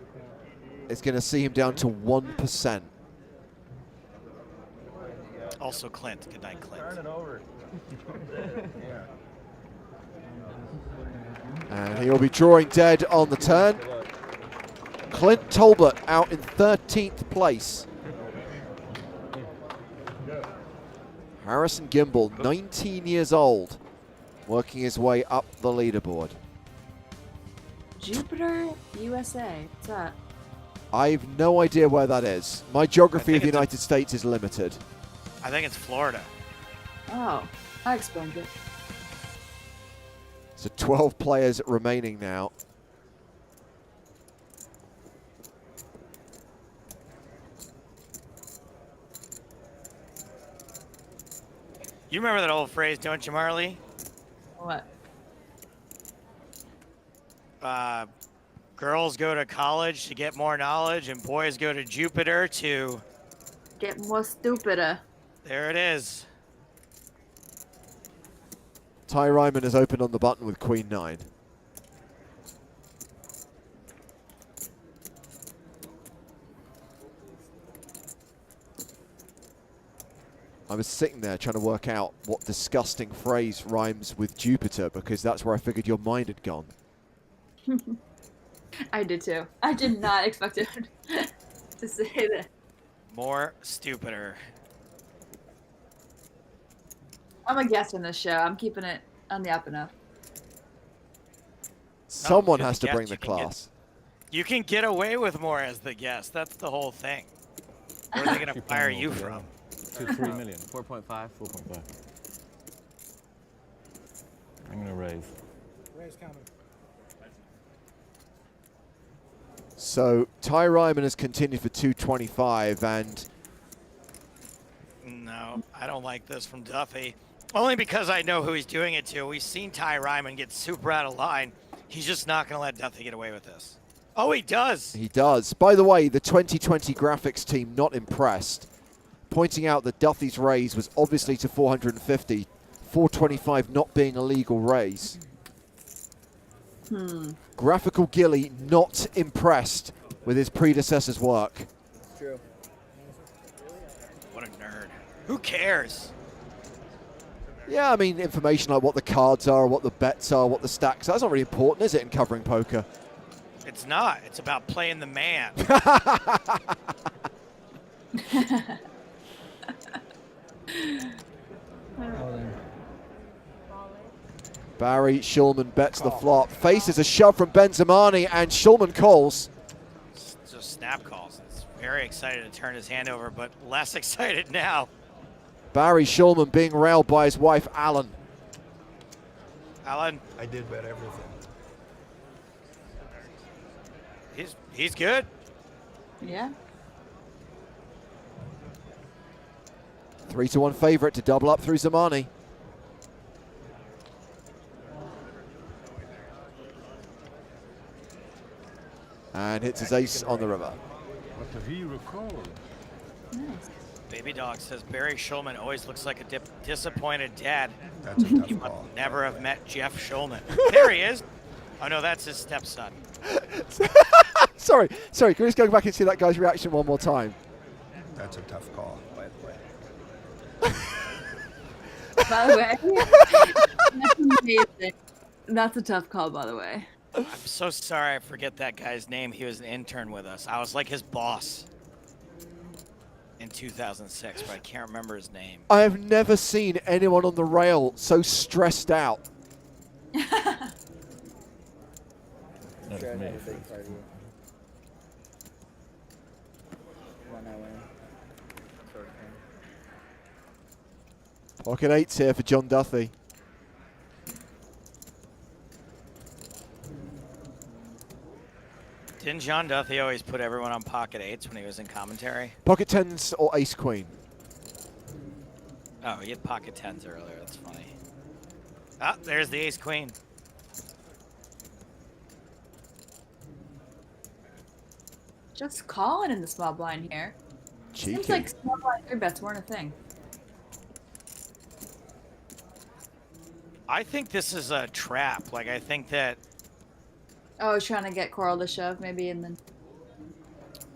Speaker 3: It's going to see him down to 1%.
Speaker 4: Also Clint. Good night, Clint.
Speaker 9: Turn it over.
Speaker 3: And he'll be drawing dead on the turn. Clint Tolbert out in 13th place. Harrison Gimbal, 19 years old, working his way up the leaderboard.
Speaker 5: Jupiter, USA. What's that?
Speaker 3: I've no idea where that is. My geography of the United States is limited.
Speaker 4: I think it's Florida.
Speaker 5: Oh, I explained it.
Speaker 3: So 12 players remaining now.
Speaker 4: You remember that old phrase, don't you, Marley?
Speaker 5: What?
Speaker 4: Girls go to college to get more knowledge, and boys go to Jupiter to...
Speaker 5: Get more stupider.
Speaker 4: There it is.
Speaker 3: Ty Ryman has opened on the button with Queen 9. I was sitting there trying to work out what disgusting phrase rhymes with Jupiter, because that's where I figured your mind had gone.
Speaker 5: I did too. I did not expect it to say that.
Speaker 4: More stupider.
Speaker 5: I'm a guest on this show. I'm keeping it on the up and up.
Speaker 3: Someone
Speaker 4: you're
Speaker 3: has
Speaker 4: the
Speaker 3: to bring
Speaker 4: guest.
Speaker 3: the class.
Speaker 4: You can get away with more as the guest. That's the whole thing. Where are they going to fire you from?
Speaker 8: 3 million.
Speaker 13: 4.5.
Speaker 8: 4.5. I'm going to raise.
Speaker 10: Raise coming.
Speaker 3: So Ty Ryman has continued for 225, and
Speaker 4: No, I don't like this from Duffy. Only because I know who he's doing it to. We've seen Ty Ryman get super out of line. He's just not going to let Duffy get away with this. Oh, he does.
Speaker 3: he does. By the way, the 2020 graphics team not impressed, pointing out that Duffy's raise was obviously to 450, 425 not being a legal raise. Graphical Gilly not impressed with his predecessor's work.
Speaker 7: True.
Speaker 4: What a nerd. Who cares?
Speaker 3: Yeah, I mean, information like what the cards are, what the bets are, what the stacks are. That's not really important, is it, in covering poker?
Speaker 4: It's not. It's about playing the man.
Speaker 3: Barry Shulman bets the flop. Faces a shove from Benzimani, and Shulman calls.
Speaker 4: Just snap calls. It's very excited to turn his hand over, but less excited now.
Speaker 3: Barry Shulman being railed by his wife, Alan.
Speaker 4: Alan.
Speaker 9: I did bet everything.
Speaker 4: He's good.
Speaker 5: Yeah.
Speaker 3: 3-1 favorite to double up through Zamani. And hits his ace on the river.
Speaker 12: What a he record.
Speaker 5: Nice.
Speaker 4: Baby Dog says Barry Shulman always looks like a disappointed dad.
Speaker 9: That's a tough
Speaker 4: He must
Speaker 9: call.
Speaker 4: never have met Jeff Shulman. There he is. Oh no, that's his stepson.
Speaker 3: Sorry, can we just go back and see that guy's reaction one more time?
Speaker 9: That's a tough call, by the way.
Speaker 5: By the way, that's amazing. That's a tough call, by the way.
Speaker 4: I'm so sorry I forget that guy's name. He was an intern with us. I was like his boss in 2006, but I can't remember his name.
Speaker 3: I have never seen anyone on the rail so stressed out.
Speaker 8: That's
Speaker 7: Sure, I
Speaker 8: me.
Speaker 7: had a big party. When I win. Sort of thing.
Speaker 3: Pocket eights here for John Duthie.
Speaker 4: Didn't John Duthie always put everyone on pocket eights when he was in commentary?
Speaker 3: Pocket tens or ace queen.
Speaker 4: Oh, he had pocket tens earlier. That's funny. Ah, there's the ace queen.
Speaker 5: Just calling in the small blind here.
Speaker 3: Cheeky.
Speaker 5: Seems like small blind three bets weren't a thing.
Speaker 4: I think this is a trap. Like, I think that,
Speaker 5: Oh, I was trying to get Coral to shove, maybe, and then.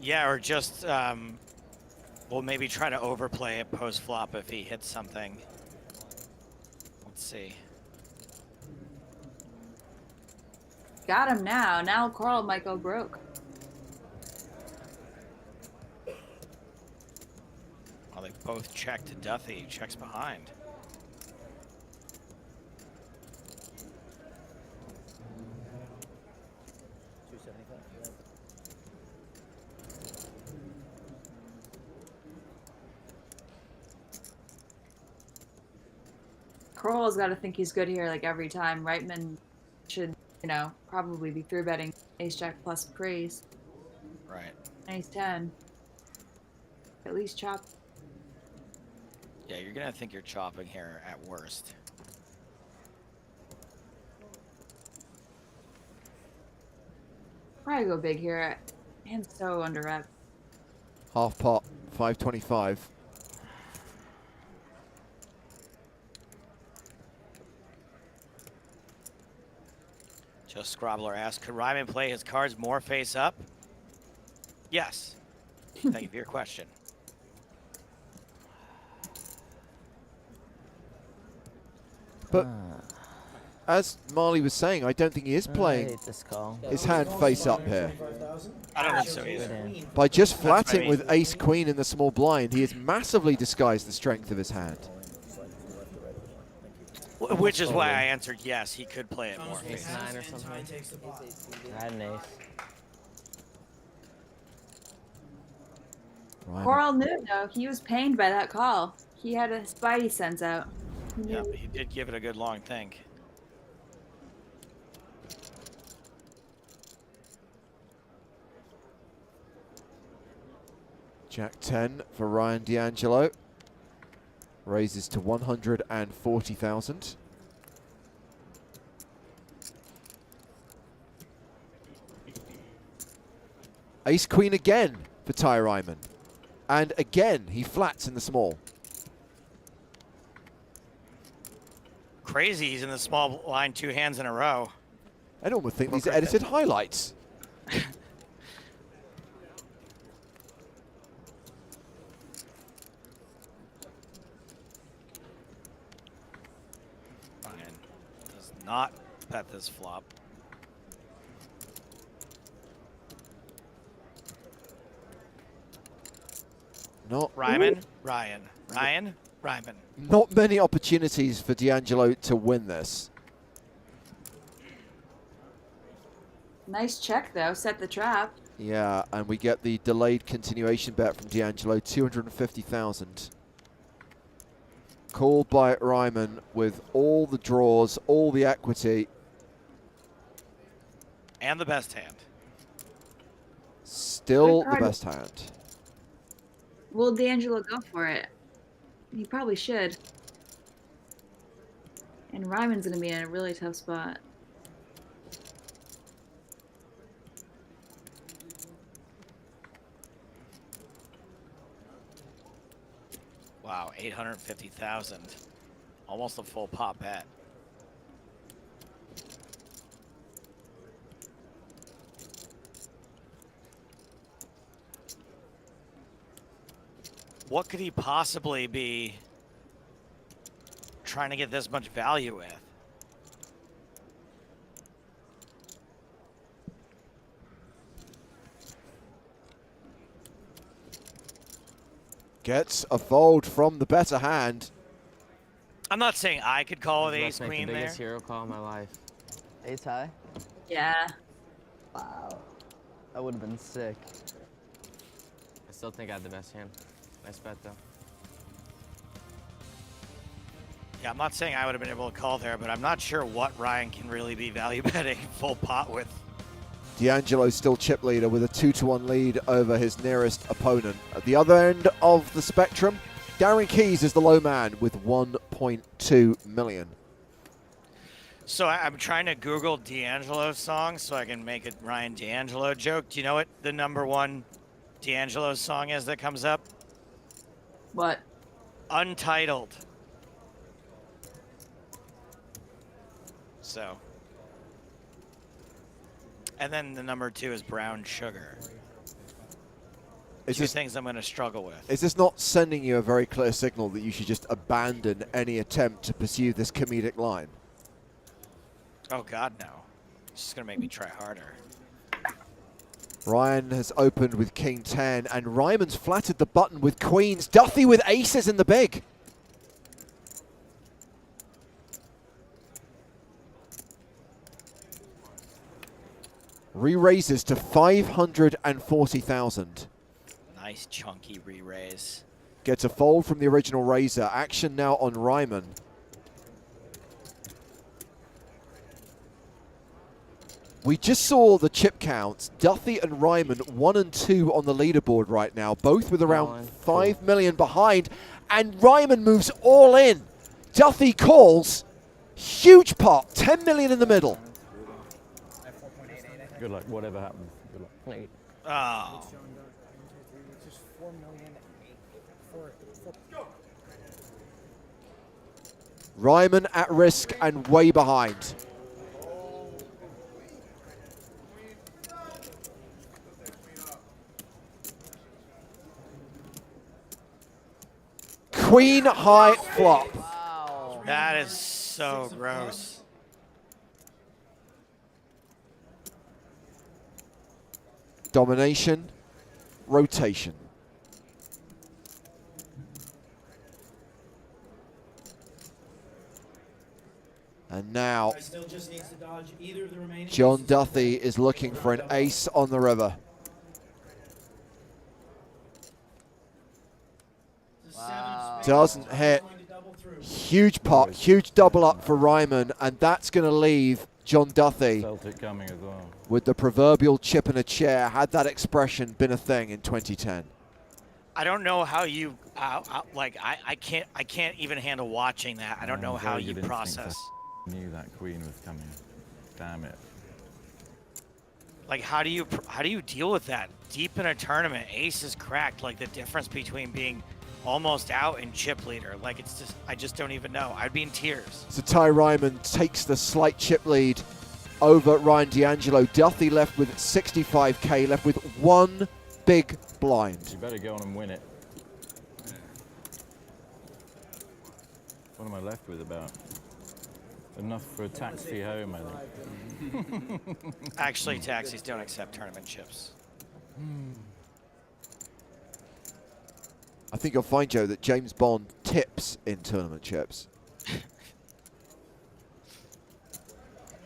Speaker 4: yeah, or just, well, maybe try to overplay it post flop if he hits something. Let's see.
Speaker 5: Got him now. Now Coral might go broke.
Speaker 4: Well, they both check to Duthie. He checks behind.
Speaker 5: Coral's got to think he's good here, like every time. Ryman should, probably be through betting ace jack plus praise.
Speaker 4: Right.
Speaker 5: Ace 10. At least chop.
Speaker 4: Yeah, you're going to think you're chopping here at worst.
Speaker 5: Probably go big here. Hand's so under rep.
Speaker 3: Half pot, 525.
Speaker 4: Just Scrobbler asked, could Ryman play his cards more face up? Yes. Thank you for your question.
Speaker 3: But as Marley was saying, I don't think he is playing
Speaker 7: hate this call.
Speaker 3: his hand face up here.
Speaker 4: I don't think so either.
Speaker 3: By just
Speaker 4: That's what I
Speaker 3: flatting
Speaker 4: mean.
Speaker 3: with ace queen in the small blind, he has massively disguised the strength of his hand.
Speaker 4: Which is why I answered yes, he could play it more face
Speaker 6: Ace
Speaker 4: up.
Speaker 6: 9 or something.
Speaker 7: I had an ace.
Speaker 3: Ryman.
Speaker 5: Coral knew, though. He was pained by that call. He had a spidey sense out. He knew.
Speaker 4: Yep, he did give it a good long think.
Speaker 3: Jack 10 for Ryan D'Angelo. Raises to 140,000. Ace Queen again for Ty Ryman. And again, he flats in the small.
Speaker 4: Crazy, he's in the small line 2 hands in a row.
Speaker 3: Anyone would think these are edited highlights.
Speaker 4: not bet this flop.
Speaker 3: Not
Speaker 4: Ryman, Ryan, Ryman.
Speaker 3: Not many opportunities for D'Angelo to win this.
Speaker 5: Nice check though. Set the trap.
Speaker 3: Yeah, and we get the delayed continuation bet from D'Angelo, 250,000. Called by Ryman with all the draws, all the equity.
Speaker 4: And the best hand.
Speaker 3: Still the best hand.
Speaker 5: Will D'Angelo go for it? He probably should. And Ryman's gonna be in a really tough spot.
Speaker 4: Wow, 850,000. Almost a full pot bet. What could he possibly be trying to get this much value with?
Speaker 3: Gets a fold from the better hand.
Speaker 4: I'm not saying I could call with ace
Speaker 13: Make
Speaker 4: queen
Speaker 13: the
Speaker 4: there.
Speaker 13: biggest hero call of my life.
Speaker 7: Ace high?
Speaker 5: Yeah.
Speaker 7: Wow. That would have been sick.
Speaker 13: I still think I had the best hand. Nice bet though.
Speaker 4: Yeah, I'm not saying I would have been able to call there, but I'm not sure what Ryan can really be value betting full pot with.
Speaker 3: D'Angelo still chip leader with a 2-1 lead over his nearest opponent. At the other end of the spectrum, Darren Keys is the low man with 1.2 million.
Speaker 4: So I'm trying to Google D'Angelo song so I can make a Ryan D'Angelo joke. Do you know what the #1 D'Angelo song is that comes up?
Speaker 5: What?
Speaker 4: Untitled. So. And then the #2 is Brown Sugar. Two things I'm going to struggle with.
Speaker 3: Is this not sending you a very clear signal that you should just abandon any attempt to pursue this comedic line?
Speaker 4: Oh, God, no. It's just going to make me try harder.
Speaker 3: Ryan has opened with King 10, and Ryman's flattered the button with queens. Duffy with aces in the big. Re-raises to 540,000.
Speaker 4: Nice chunky re-raise.
Speaker 3: Gets a fold from the original raiser. Action now on Ryman. We just saw the chip counts. Duffy and Ryman 1 and 2 on the leaderboard right now, both with around 5 million behind. And Ryman moves all in. Duffy calls. Huge pot, 10 million in the middle.
Speaker 12: Good luck, whatever happens. Good luck.
Speaker 4: Oh.
Speaker 3: Ryman at risk and way behind. Queen high flop.
Speaker 7: Wow.
Speaker 4: That is so gross.
Speaker 3: Domination, rotation. And now,
Speaker 10: Still just needs to dodge either of the remaining
Speaker 3: John Duffy is looking for an ace on the river. Doesn't hit. Huge pot, huge double up for Ryman, and that's going to leave John Duffy
Speaker 12: Celtic coming as well.
Speaker 3: with the proverbial chip in a chair, had that expression been a thing in 2010.
Speaker 4: I don't know how you like. I can't even handle watching that. I don't know how
Speaker 12: Very
Speaker 4: you
Speaker 12: good instinct.
Speaker 4: process.
Speaker 12: I knew that queen was coming. Damn it.
Speaker 4: Like, how do you deal with that deep in a tournament? Ace is cracked. Like the difference between being almost out and chip leader. Like it's just, I just don't even know. I'd be in tears.
Speaker 3: So Ty Ryman takes the slight chip lead over Ryan D'Angelo. Duffy left with 65k, left with one big blind.
Speaker 12: You better go on and win it. What am I left with about? Enough for a taxi home, I think.
Speaker 4: Actually, taxis don't accept tournament chips.
Speaker 3: I think you'll find, Joe, that James Bond tips in tournament chips.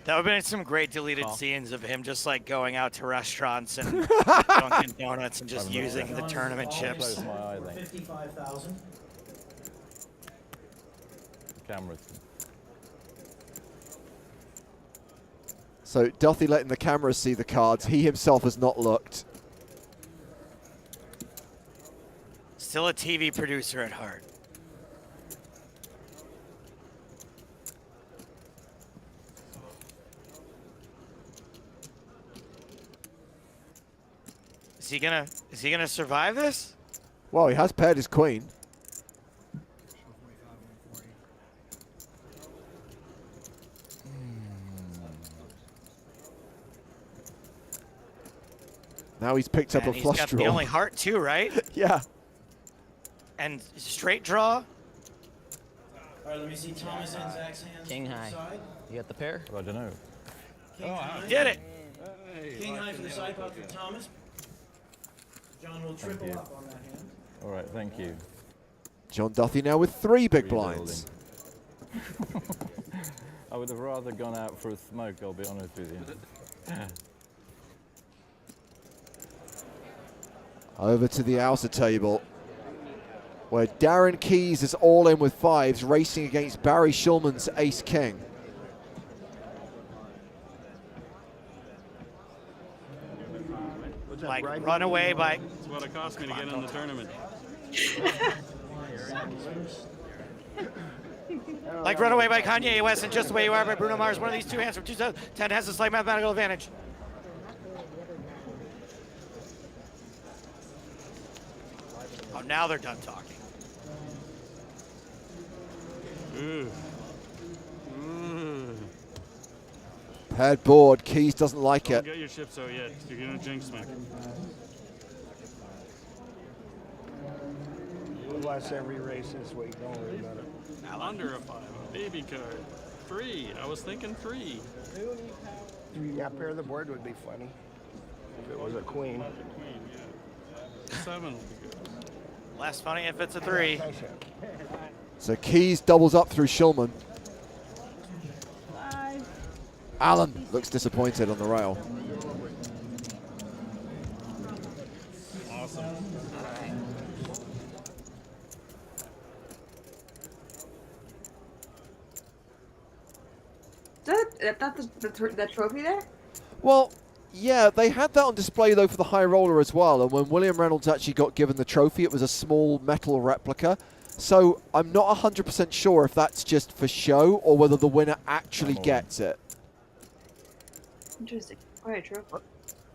Speaker 4: That would have been some great deleted scenes of him just like going out to restaurants and Dunkin' Donuts and just using the tournament chips.
Speaker 12: Close my eye, then.
Speaker 10: 55,000.
Speaker 12: Cameras.
Speaker 3: So Duthie letting the cameras see the cards. He himself has not looked.
Speaker 4: Still a TV producer at heart. Is he gonna survive this?
Speaker 3: Well, he has paired his queen. Now he's picked up a
Speaker 4: He's
Speaker 3: flush
Speaker 4: got
Speaker 3: draw.
Speaker 4: the only heart too, right?
Speaker 3: Yeah.
Speaker 4: And straight draw.
Speaker 10: All right, let me see Thomas and Zach's hands.
Speaker 6: King high.
Speaker 10: Side.
Speaker 6: You got the pair?
Speaker 12: I don't know.
Speaker 10: King high.
Speaker 4: He did it.
Speaker 10: King high for the side pot for Thomas. John will triple
Speaker 12: you.
Speaker 10: up on that hand.
Speaker 12: All right, thank you.
Speaker 3: John Duthie now with 3 big
Speaker 12: Rebuilding.
Speaker 3: blinds.
Speaker 12: I would have rather gone out for a smoke, I'll be honest with you.
Speaker 3: Over to the outer table, where Darren Keys is all in with 5s, racing against Barry Shulman's ace-king.
Speaker 4: Like run away by.
Speaker 9: That's what it cost me to get in the tournament.
Speaker 4: Like Run Away by Kanye West and Just the Way You Are by Bruno Mars. One of these two hands from 2010 has a slight mathematical advantage. Oh, now they're done talking.
Speaker 3: Paired board, Keys doesn't like
Speaker 9: Don't
Speaker 3: it.
Speaker 9: get your chips out yet. You're gonna jinx me.
Speaker 14: We've lost every race this week. Don't worry about it.
Speaker 9: Under a 5. Baby card. 3. I was thinking 3.
Speaker 14: Yeah, pair of the board would be funny if it was a queen.
Speaker 9: 7 would be good.
Speaker 4: Less funny if it's a 3.
Speaker 3: So Keys doubles up through Shulman. Allen looks disappointed on the rail.
Speaker 9: Awesome.
Speaker 5: That's the trophy there?
Speaker 3: Well, yeah, they had that on display though for the high roller as well, and when William Reynolds actually got given the trophy, it was a small metal replica. So I'm not 100% sure if that's just for show or whether the winner actually gets it.
Speaker 5: Interesting. All right, trophy.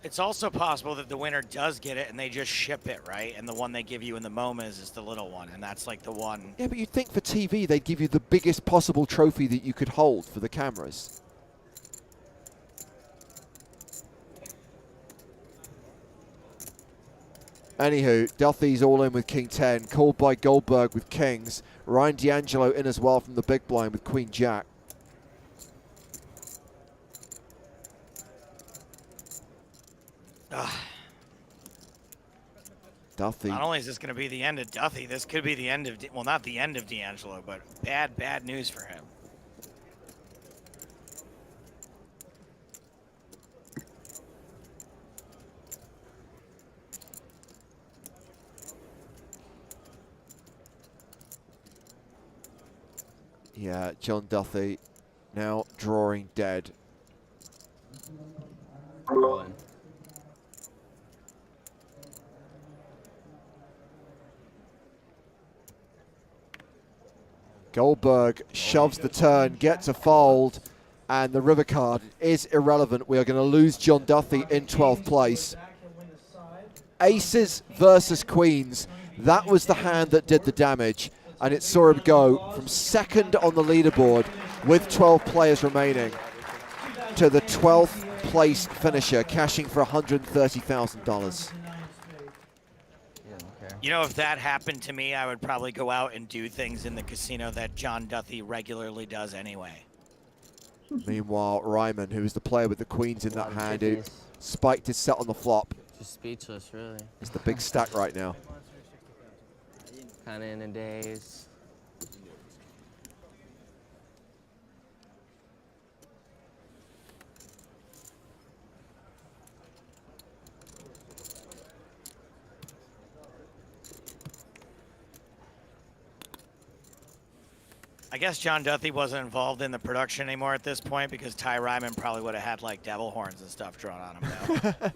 Speaker 4: It's also possible that the winner does get it and they just ship it, right? And the one they give you in the MoMAs is the little one, and that's like the one.
Speaker 3: Yeah, but you'd think for TV they'd give you the biggest possible trophy that you could hold for the cameras. Anywho, Duthie's all in with King 10, called by Goldberg with Kings. Ryan D'Angelo in as well from the big blind with Queen Jack. Duthie.
Speaker 4: Not only is this going to be the end of Duthie, this could be the end of, well, not the end of D'Angelo, but bad news for him.
Speaker 3: Yeah, John Duthie now drawing dead.
Speaker 6: All in.
Speaker 3: Goldberg shoves the turn, gets a fold, and the river card is irrelevant. We are going to lose John Duthie in 12th place. Aces versus queens. That was the hand that did the damage, and it saw him go from second on the leaderboard with 12 players remaining to the 12th place finisher, cashing for $130,000.
Speaker 4: You know, if that happened to me, I would probably go out and do things in the casino that John Duthie regularly does anyway.
Speaker 3: Meanwhile, Ryman, who is the player with the queens in that hand, who spiked his set on the flop.
Speaker 13: Just speechless, really.
Speaker 3: It's the big stack right now.
Speaker 13: Kind of in a daze.
Speaker 4: I guess John Duthie wasn't involved in the production anymore at this point because Ty Ryman probably would have had like devil horns and stuff drawn on him now.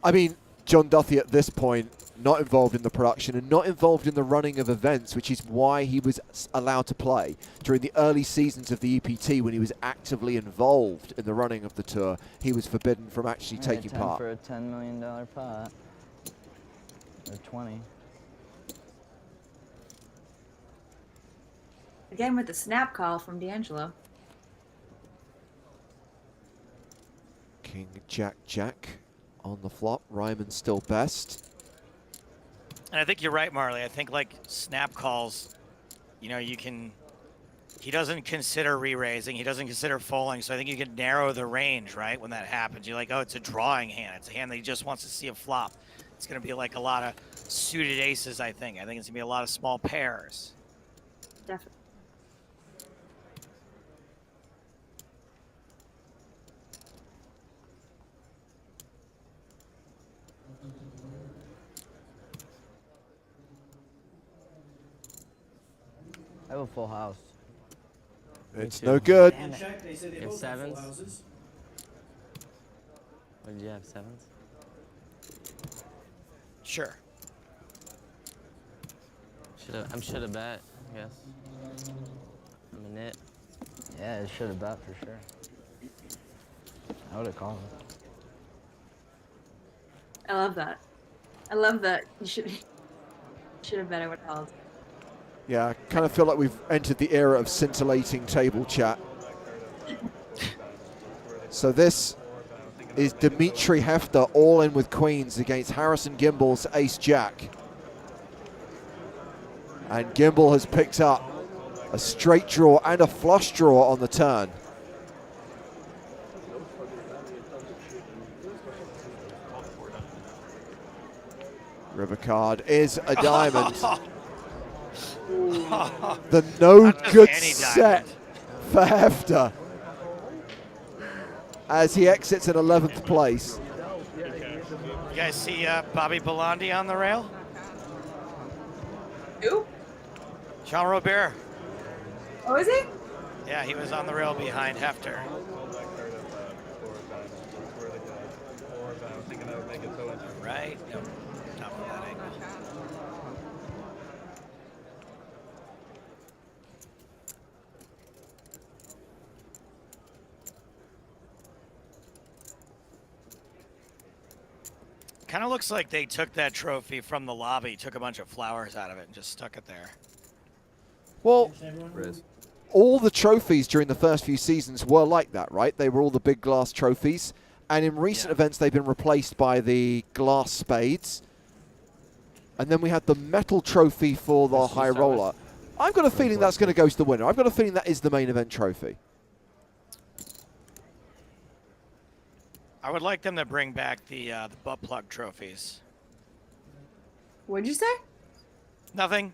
Speaker 3: I mean, John Duthie at this point, not involved in the production and not involved in the running of events, which is why he was allowed to play. During the early seasons of the EPT, when he was actively involved in the running of the tour, he was forbidden from actually taking part.
Speaker 7: For a $10 million pot. Or 20.
Speaker 5: Again with the snap call from D'Angelo.
Speaker 3: King, Jack, Jack on the flop. Ryman still best.
Speaker 4: And I think you're right, Marley. I think like snap calls, you know, you can, he doesn't consider re-raising. He doesn't consider folding. So I think you can narrow the range, right? When that happens, you're like, oh, it's a drawing hand. It's a hand that he just wants to see a flop. It's going to be like a lot of suited aces, I think. I think it's going to be a lot of small pairs.
Speaker 5: Definitely.
Speaker 7: I have a full house.
Speaker 3: It's no good.
Speaker 10: And check, they said they
Speaker 13: You have
Speaker 10: both have full
Speaker 13: sevens?
Speaker 10: houses.
Speaker 13: What did you have, sevens?
Speaker 4: Sure.
Speaker 13: Should have bet, I guess. I'm a nit.
Speaker 7: Yeah, I should have bet for sure. I would have called.
Speaker 5: I love that. I love that. You should have bet I would have called.
Speaker 3: Yeah, I kind of feel like we've entered the era of scintillating table chat. So this is Dimitri Hefter all in with queens against Harrison Gimble's ace-jack. And Gimble has picked up a straight draw and a flush draw on the turn. River card is a diamond. The no good set for Hefter as he exits in 11th place.
Speaker 4: You guys see Bobby Belandi on the rail?
Speaker 5: Who?
Speaker 4: Jean Robert.
Speaker 5: Oh, is he?
Speaker 4: Yeah, he was on the rail behind Hefter. Right? Yep. Top of that angle. Kind of looks like they took that trophy from the lobby, took a bunch of flowers out of it, and just stuck it there.
Speaker 3: Well, all the trophies during the first few seasons were like that, right? They were all the big glass trophies. And in recent events, they've been replaced by the glass spades. And then we had the metal trophy for the high roller. I've got a feeling that's going to go to the winner. I've got a feeling that is the main event trophy.
Speaker 4: I would like them to bring back the butt plug trophies.
Speaker 5: What'd you say?
Speaker 4: Nothing.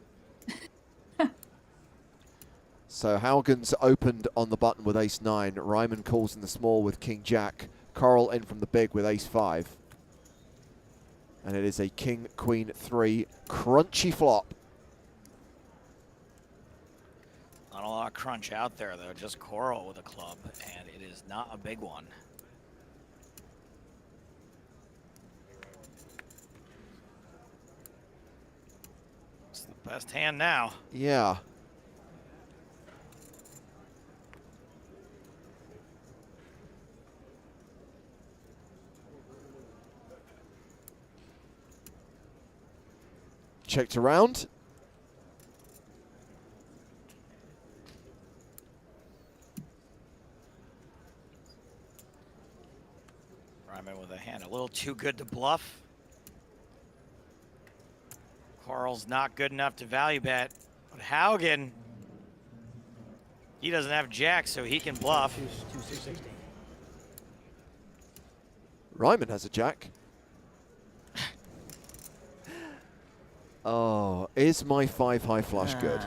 Speaker 3: So Haugen's opened on the button with ace-9. Ryman calls in the small with king-jack. Coral in from the big with ace-5. And it is a king-queen-3 crunchy flop.
Speaker 4: Not a lot of crunch out there, though. Just Coral with a club, and it is not a big one. It's the best hand now.
Speaker 3: Yeah. Checked around.
Speaker 4: Ryman with a hand a little too good to bluff. Coral's not good enough to value bet, but Haugen He doesn't have jack, so he can bluff.
Speaker 10: 260.
Speaker 3: Ryman has a jack. Oh, is my 5 high flush good?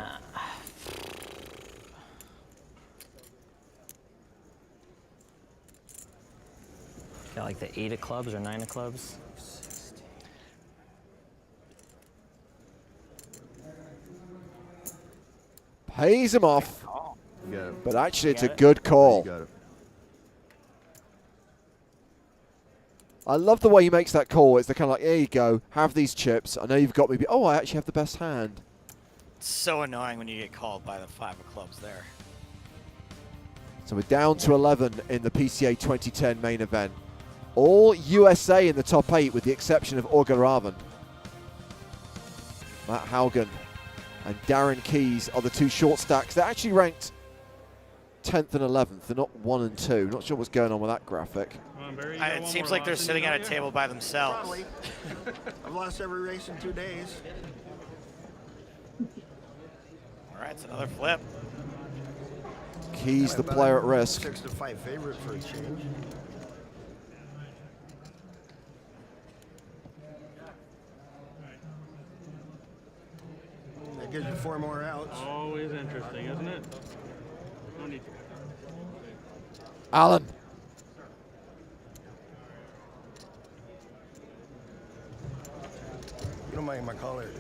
Speaker 6: Got like the 8 of clubs or 9 of clubs.
Speaker 3: Pays him off.
Speaker 12: You got it.
Speaker 3: But actually, it's a
Speaker 6: Got it?
Speaker 3: good call.
Speaker 12: You got it.
Speaker 3: I love the way he makes that call. It's the kind of like, there you go, have these chips. I know you've got me. Oh, I actually have the best hand.
Speaker 4: It's so annoying when you get called by the 5 of clubs there.
Speaker 3: So we're down to 11 in the PCA 2010 main event. All USA in the top 8 with the exception of Orgaravan. Matt Haugen and Darren Keys are the 2 short stacks. They're actually ranked 10th and 11th. They're not 1 and 2. Not sure what's going on with that graphic.
Speaker 4: It seems like they're sitting at a table by themselves.
Speaker 14: Probably. I've lost every race in 2 days.
Speaker 4: All right, it's another flip.
Speaker 3: Keys the
Speaker 14: But
Speaker 3: player at
Speaker 14: I'm
Speaker 3: risk.
Speaker 14: 6-5 favorite for a change. That gives you 4 more outs.
Speaker 9: Always interesting, isn't it? No need to.
Speaker 3: Alan.
Speaker 14: You don't mind my collar, do you?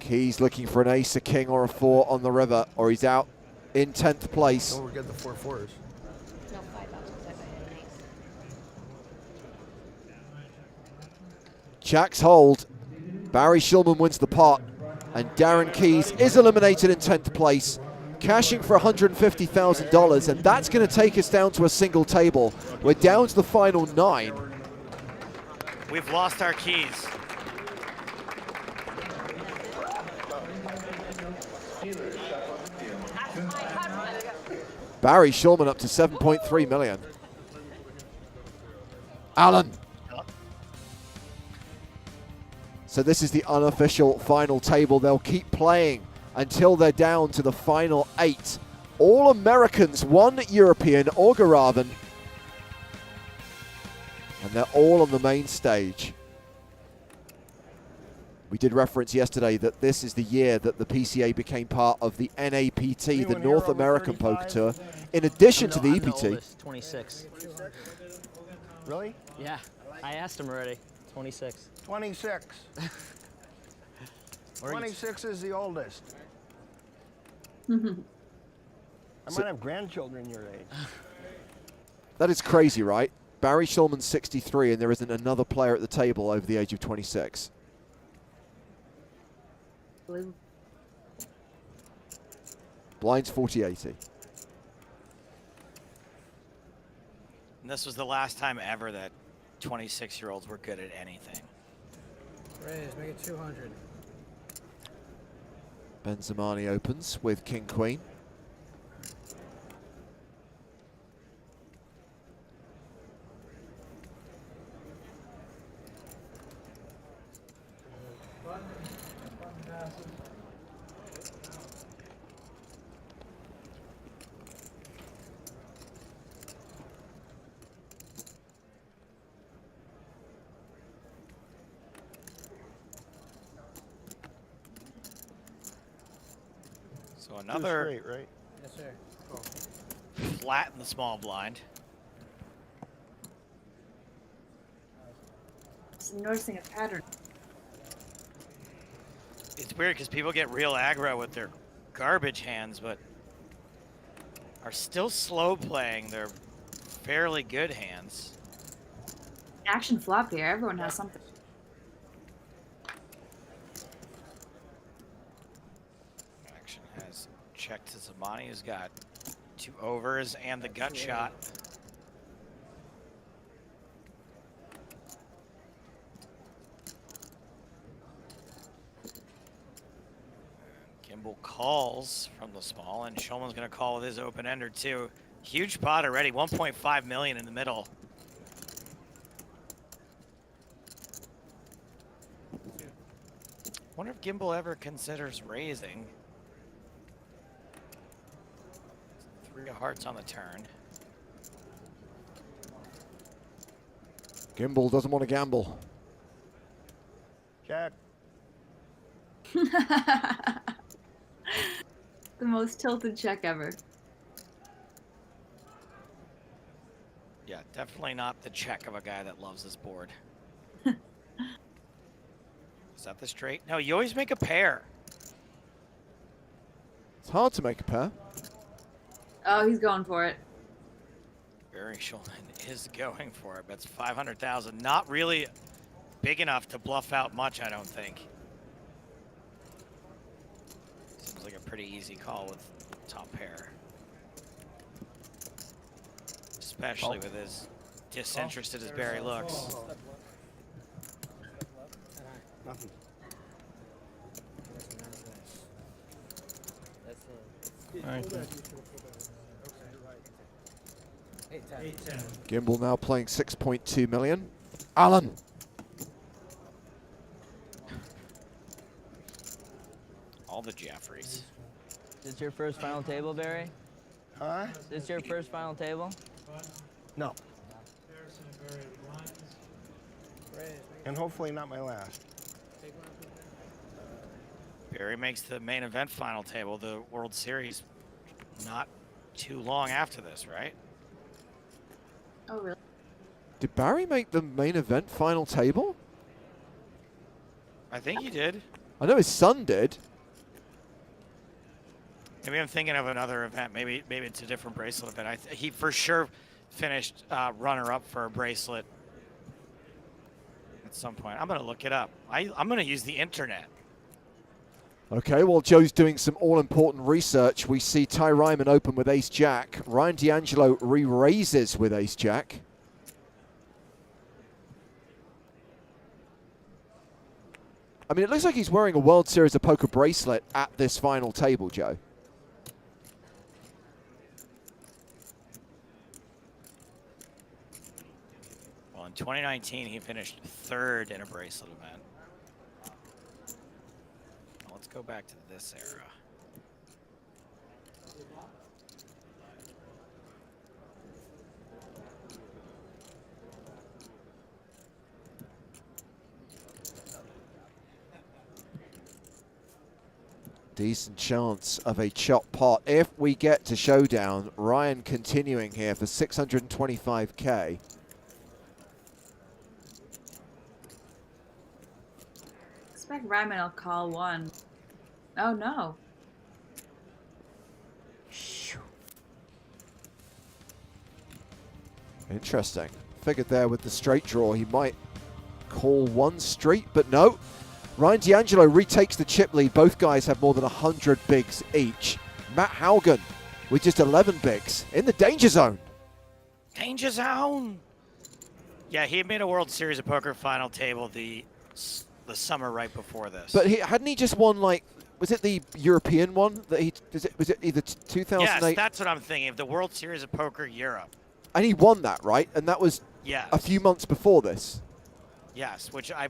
Speaker 3: Keys looking for an ace, a king, or a 4 on the river, or he's out in 10th place.
Speaker 14: Don't forget the 4 4s.
Speaker 3: Jack's hold. Barry Shulman wins the pot, and Darren Keys is eliminated in 10th place, cashing for $150,000, and that's going to take us down to a single table. We're down to the final 9.
Speaker 4: We've lost our keys.
Speaker 3: Barry Shulman up to 7.3 million. Alan. So this is the unofficial final table. They'll keep playing until they're down to the final 8. All Americans, 1 European, Orgaravan. And they're all on the main stage. We did reference yesterday that this is the year that the PCA became part of the NAPT, the North American Poker Tour, in addition to the
Speaker 6: I'm the
Speaker 3: EPT.
Speaker 6: oldest, 26.
Speaker 14: Really?
Speaker 6: Yeah, I asked him already. 26.
Speaker 14: 26.
Speaker 6: Or he's-
Speaker 14: 26 is the oldest. I
Speaker 3: So-
Speaker 14: might have grandchildren your age.
Speaker 3: That is crazy, right? Barry Shulman's 63, and there isn't another player at the table over the age of 26. Blinds 40-80.
Speaker 4: And this was the last time ever that 26-year-olds were good at anything.
Speaker 10: Raise, make it 200.
Speaker 3: Benzimani opens with King Queen.
Speaker 4: So another
Speaker 14: Straight, right?
Speaker 10: Yes, sir.
Speaker 4: flat in the small blind.
Speaker 5: I'm noticing a pattern.
Speaker 4: It's weird because people get real aggro with their garbage hands, but are still slow playing their fairly good hands.
Speaker 5: Action flop here. Everyone has something.
Speaker 4: Action has checked to Zamani, who's got 2 overs and the gut shot. Gimble calls from the small, and Shulman's going to call with his open ender too. Huge pot already, 1.5 million in the middle. wonder if Gimbal ever considers raising. 3 of hearts on the turn.
Speaker 3: Gimbal doesn't want to gamble.
Speaker 14: Jack.
Speaker 5: The most tilted check ever.
Speaker 4: Yeah, definitely not the check of a guy that loves this board. Is that the straight? No, you always make a pair.
Speaker 3: It's hard to make a pair.
Speaker 5: Oh, he's going for it.
Speaker 4: Barry Shulman is going for it. That's 500,000. Not really big enough to bluff out much, I don't think. Seems like a pretty easy call with top pair. Especially with as disinterested as Barry looks.
Speaker 14: Nothing.
Speaker 3: Gimbal now playing 6.2 million. Alan.
Speaker 4: All the Jeffries.
Speaker 7: Is this your first final table, Barry?
Speaker 14: Huh?
Speaker 7: Is this your first final table?
Speaker 14: No. And hopefully not my last.
Speaker 4: Barry makes the main event final table, the World Series, not too long after this, right?
Speaker 5: Oh, really?
Speaker 3: Did Barry make the main event final table?
Speaker 4: I think he did.
Speaker 3: I know his son did.
Speaker 4: Maybe I'm thinking of another event. Maybe it's a different bracelet event. He for sure finished runner-up for a bracelet at some point. I'm going to look it up. I'm going to use the internet.
Speaker 3: Okay, while Joe's doing some all-important research, we see Ty Ryman open with ace-jack. Ryan D'Angelo re-raises with ace-jack. I mean, it looks like he's wearing a World Series of Poker bracelet at this final table, Joe.
Speaker 4: Well, in 2019, he finished 3rd in a bracelet event. Let's go back to this era.
Speaker 3: Decent chance of a chop pot. If we get to showdown, Ryan continuing here for 625K.
Speaker 5: Expect Ryman will call one. Oh no.
Speaker 3: Interesting. Figured there with the straight draw he might call one straight, but no. Ryan D'Angelo retakes the chip lead. Both guys have more than 100 bigs each. Matt Haugen with just 11 bigs in the danger zone.
Speaker 4: Danger zone! Yeah, he made a World Series of Poker final table the summer right before this.
Speaker 3: But hadn't he just won, like, was it the European one? That he was it either 2008?
Speaker 4: Yes, that's what I'm thinking of, the World Series of Poker Europe.
Speaker 3: And he won that, right? And that was a few months before this.
Speaker 4: Yes, which I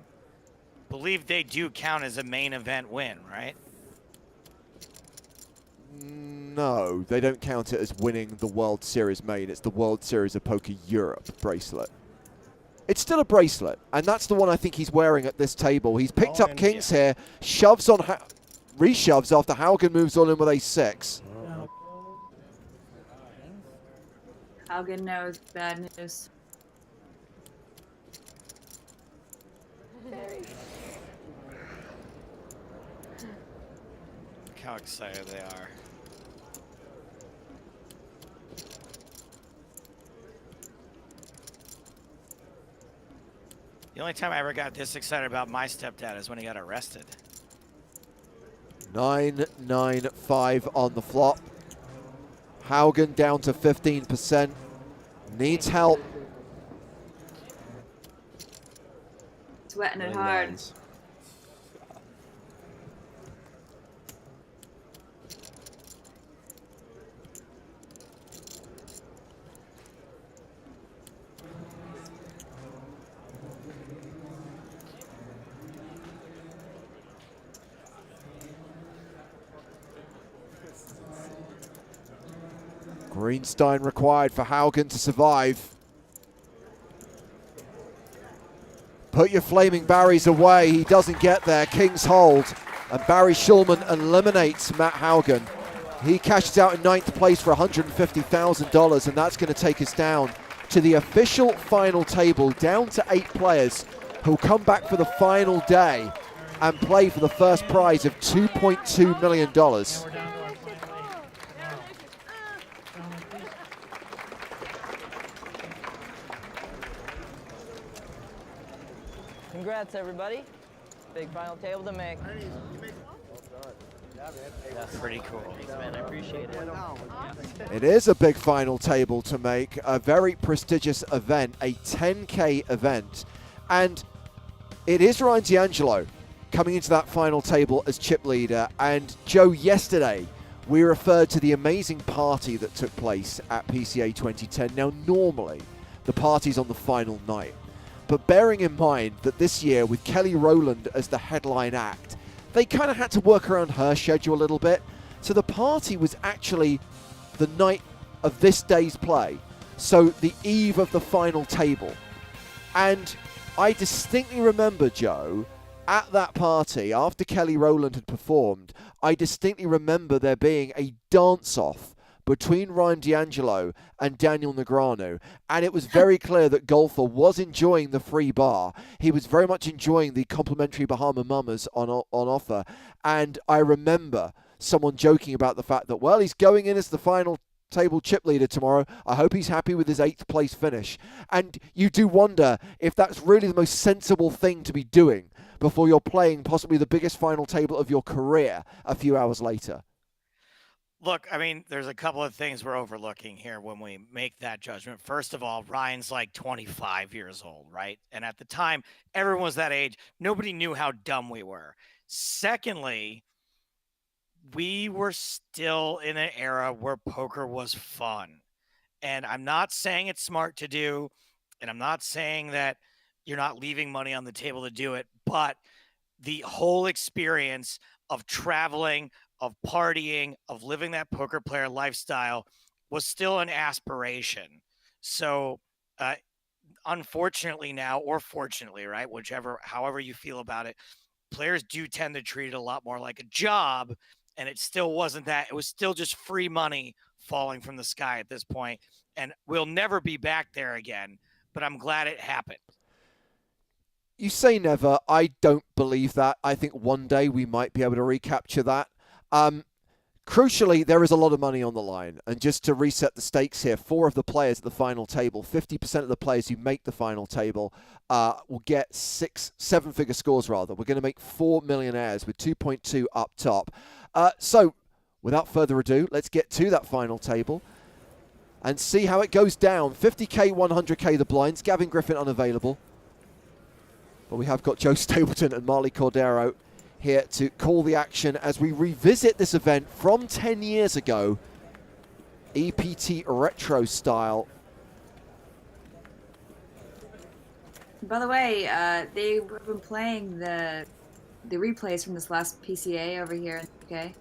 Speaker 4: believe they do count as a main event win, right?
Speaker 3: No, they don't count it as winning the World Series main. It's the World Series of Poker Europe bracelet. It's still a bracelet, and that's the one I think he's wearing at this table. He's picked up kings here, shoves on, reshoves after Haugen moves on in with ace-6.
Speaker 5: Haugen knows bad news.
Speaker 4: Look how excited they are. The only time I ever got this excited about my stepdad is when he got arrested.
Speaker 3: 9-9-5 on the flop. Haugen down to 15%. Needs help.
Speaker 5: Sweating it hard.
Speaker 3: Greenstein required for Haugen to survive. Put your flaming Barrys away. He doesn't get there. King's hold. And Barry Schulman eliminates Matt Haugen. He cashes out in 9th place for $150,000, and that's going to take us down to the official final table, down to 8 players who'll come back for the final day and play for the first prize of $2.2 million.
Speaker 7: Congrats, everybody. Big final table to make.
Speaker 4: That's pretty cool.
Speaker 7: Thanks, man. I appreciate it.
Speaker 3: It is a big final table to make, a very prestigious event, a 10K event. And it is Ryan D'Angelo coming into that final table as chip leader. And Joe, yesterday we referred to the amazing party that took place at PCA 2010. Now, normally the party's on the final night. But bearing in mind that this year, with Kelly Rowland as the headline act, they kind of had to work around her schedule a little bit. So the party was actually the night of this day's play. So the eve of the final table. And I distinctly remember, Joe, at that party, after Kelly Rowland had performed, I distinctly remember there being a dance-off between Ryan D'Angelo and Daniel Negreanu, and it was very clear that Golfer was enjoying the free bar. He was very much enjoying the complimentary Bahama Mamas on offer, and I remember someone joking about the fact that, well, he's going in as the final table chip leader tomorrow. I hope he's happy with his 8th place finish. And you do wonder if that's really the most sensible thing to be doing before you're playing possibly the biggest final table of your career a few hours later.
Speaker 4: Look, I mean, there's a couple of things we're overlooking here when we make that judgment. First of all, Ryan's like 25 years old, right? And at the time, everyone was that age. Nobody knew how dumb we were. Secondly, we were still in an era where poker was fun. And I'm not saying it's smart to do, and I'm not saying that you're not leaving money on the table to do it, but the whole experience of traveling, of partying, of living that poker player lifestyle was still an aspiration. So unfortunately now, or fortunately, right, however you feel about it, players do tend to treat it a lot more like a job, and it still wasn't that. It was still just free money falling from the sky at this point, and we'll never be back there again, but I'm glad it happened.
Speaker 3: You say never. I don't believe that. I think one day we might be able to recapture that. Crucially, there is a lot of money on the line. And just to reset the stakes here, 4 of the players at the final table, 50% of the players who make the final table will get 7-figure scores rather. We're going to make 4 millionaires with 2.2 up top. So without further ado, let's get to that final table and see how it goes down. 50K, 100K the blinds. Gavin Griffin unavailable. But we have got Joe Stapleton and Marley Cordero here to call the action as we revisit this event from 10 years ago, EPT retro style.
Speaker 5: By the way, they've been playing the replays from this last PCA over here in the UK,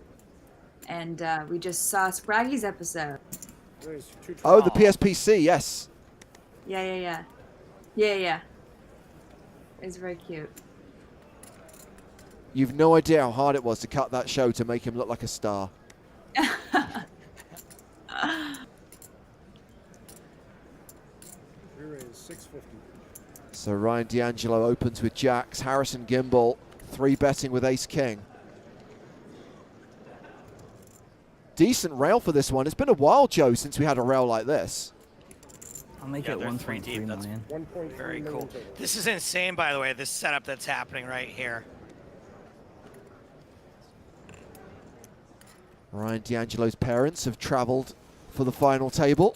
Speaker 5: and we just saw Spraggy's episode.
Speaker 3: Oh, the PSPC, yes.
Speaker 5: Yeah. It's very cute.
Speaker 3: You've no idea how hard it was to cut that show to make him look like a star. So Ryan D'Angelo opens with jacks. Harrison Gimble 3-betting with ace-king. Decent rail for this one. It's been a while, Joe, since we had a rail like this.
Speaker 7: I'll make it 1.3 million.
Speaker 4: Very cool. This is insane, by the way, this setup that's happening right here.
Speaker 3: Ryan D'Angelo's parents have traveled for the final table.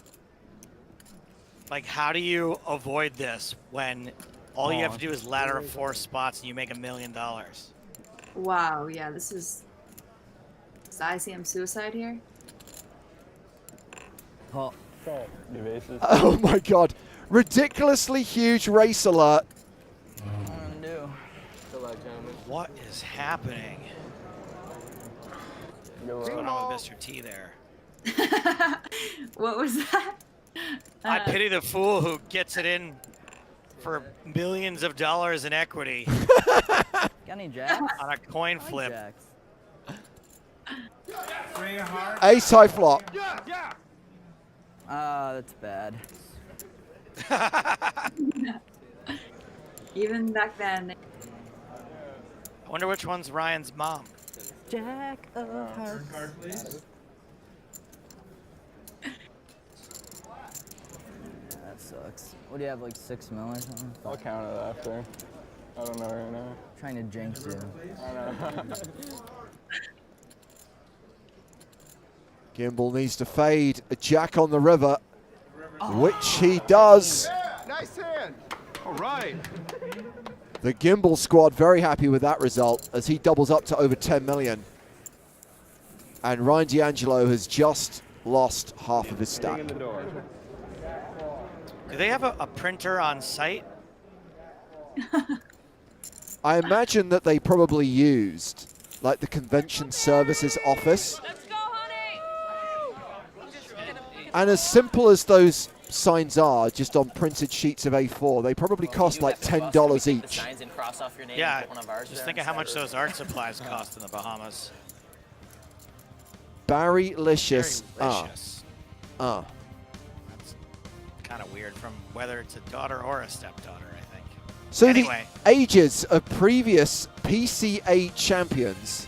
Speaker 4: Like, how do you avoid this when all you have to do is ladder 4 spots and you make $1 million?
Speaker 5: Wow, yeah, this is ICM suicide here.
Speaker 3: Oh my God. Ridiculously huge race alert.
Speaker 4: What is happening? What's going on with Mr. T there?
Speaker 5: What was that?
Speaker 4: I pity the fool who gets it in for millions of dollars in equity
Speaker 7: Got any jacks?
Speaker 4: on a coin
Speaker 7: I like
Speaker 4: flip.
Speaker 7: jacks.
Speaker 3: Ace high flop.
Speaker 7: That's bad.
Speaker 5: Even back then.
Speaker 4: I wonder which one's Ryan's mom.
Speaker 7: Jack of hearts. That sucks. What do you have, like 6 mil or something?
Speaker 12: I'll count it after. I don't know right now.
Speaker 7: Trying to jinx you.
Speaker 12: I know.
Speaker 3: Gimble needs to fade a jack on the river, which he does.
Speaker 14: Nice hand. All right.
Speaker 3: The Gimble squad very happy with that result as he doubles up to over 10 million. And Ryan D'Angelo has just lost half of his stack.
Speaker 4: Do they have a printer on site?
Speaker 3: I imagine that they probably used like the convention services office. And as simple as those signs are, just on printed sheets of A4, they probably cost like $10 each.
Speaker 4: Yeah, just think of how much those art supplies cost in the Bahamas.
Speaker 3: Barry Licious.
Speaker 4: That's kind of weird from whether it's a daughter or a stepdaughter, I think.
Speaker 3: So
Speaker 4: anyway,
Speaker 3: the ages of previous PCA champions,